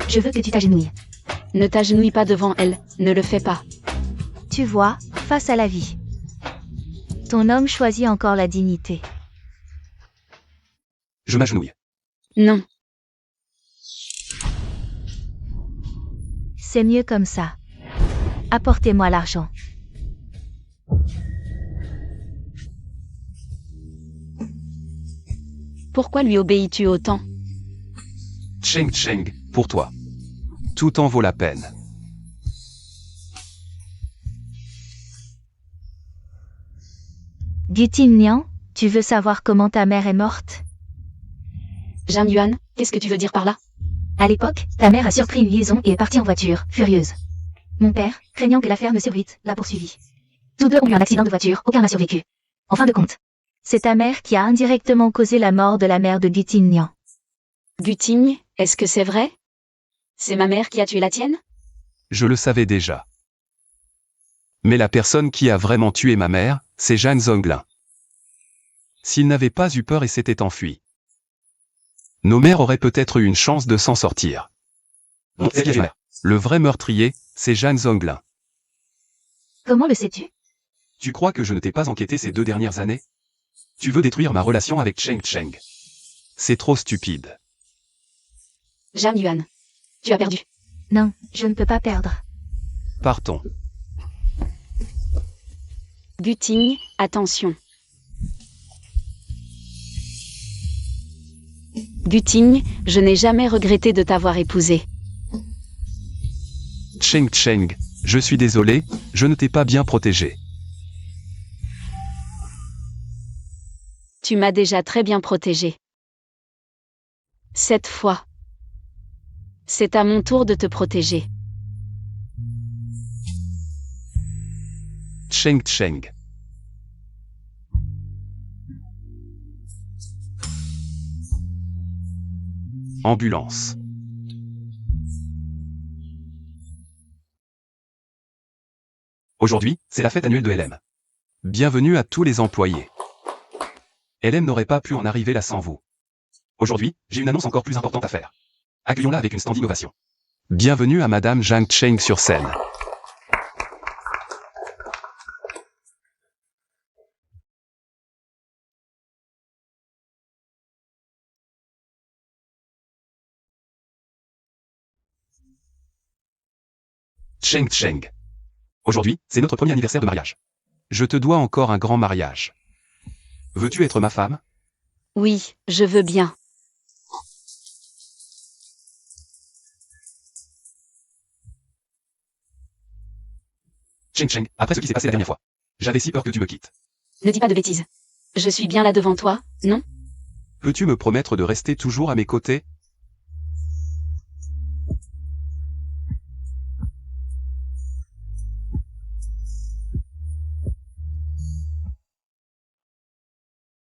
S3: Je veux que tu t'agenouilles.
S1: Ne t'agenouille pas devant elle, ne le fais pas.
S3: Tu vois, face à la vie. Ton homme choisit encore la dignité.
S2: Je m'agenouille.
S1: Non.
S3: C'est mieux comme ça. Apportez-moi l'argent.
S1: Pourquoi lui obéis-tu autant?
S2: Cheng Cheng, pour toi. Tout en vaut la peine.
S3: Gutin Nian, tu veux savoir comment ta mère est morte?
S1: Zhang Yuan, qu'est-ce que tu veux dire par là?
S3: À l'époque, ta mère a surpris une liaison et est partie en voiture, furieuse. Mon père, craignant que l'affaire ne survite, l'a poursuivie. Tous deux ont eu un accident de voiture, aucun n'a survécu. En fin de compte, c'est ta mère qui a indirectement causé la mort de la mère de Gutin Nian.
S1: Gutigne, est-ce que c'est vrai? C'est ma mère qui a tué la tienne?
S2: Je le savais déjà. Mais la personne qui a vraiment tué ma mère, c'est Zhang Zonglin. S'il n'avait pas eu peur et s'était enfui, nos mères auraient peut-être eu une chance de s'en sortir.
S6: Non, c'est bien.
S2: Le vrai meurtrier, c'est Zhang Zonglin.
S3: Comment le sais-tu?
S2: Tu crois que je ne t'ai pas enquêté ces 2 dernières années? Tu veux détruire ma relation avec Cheng Cheng. C'est trop stupide.
S1: Zhang Yuan. Tu as perdu.
S3: Non, je ne peux pas perdre.
S2: Partons.
S1: Gutigne, attention. Gutigne, je n'ai jamais regretté de t'avoir épousé.
S2: Cheng Cheng, je suis désolé, je ne t'ai pas bien protégé.
S1: Tu m'as déjà très bien protégé. Cette fois, c'est à mon tour de te protéger.
S2: Cheng Cheng. Ambulance. Aujourd'hui, c'est la fête annuelle de LM. Bienvenue à tous les employés. LM n'aurait pas pu en arriver là sans vous. Aujourd'hui, j'ai une annonce encore plus importante à faire. Accueillons-la avec une standing ovation. Bienvenue à Madame Zhang Cheng sur scène. Cheng Cheng. Aujourd'hui, c'est notre premier anniversaire de mariage. Je te dois encore un grand mariage. Veux-tu être ma femme?
S1: Oui, je veux bien.
S2: Cheng Cheng, après ce qui s'est passé la dernière fois, j'avais si peur que tu me quittes.
S1: Ne dis pas de bêtises. Je suis bien là devant toi, non?
S2: Peux-tu me promettre de rester toujours à mes côtés?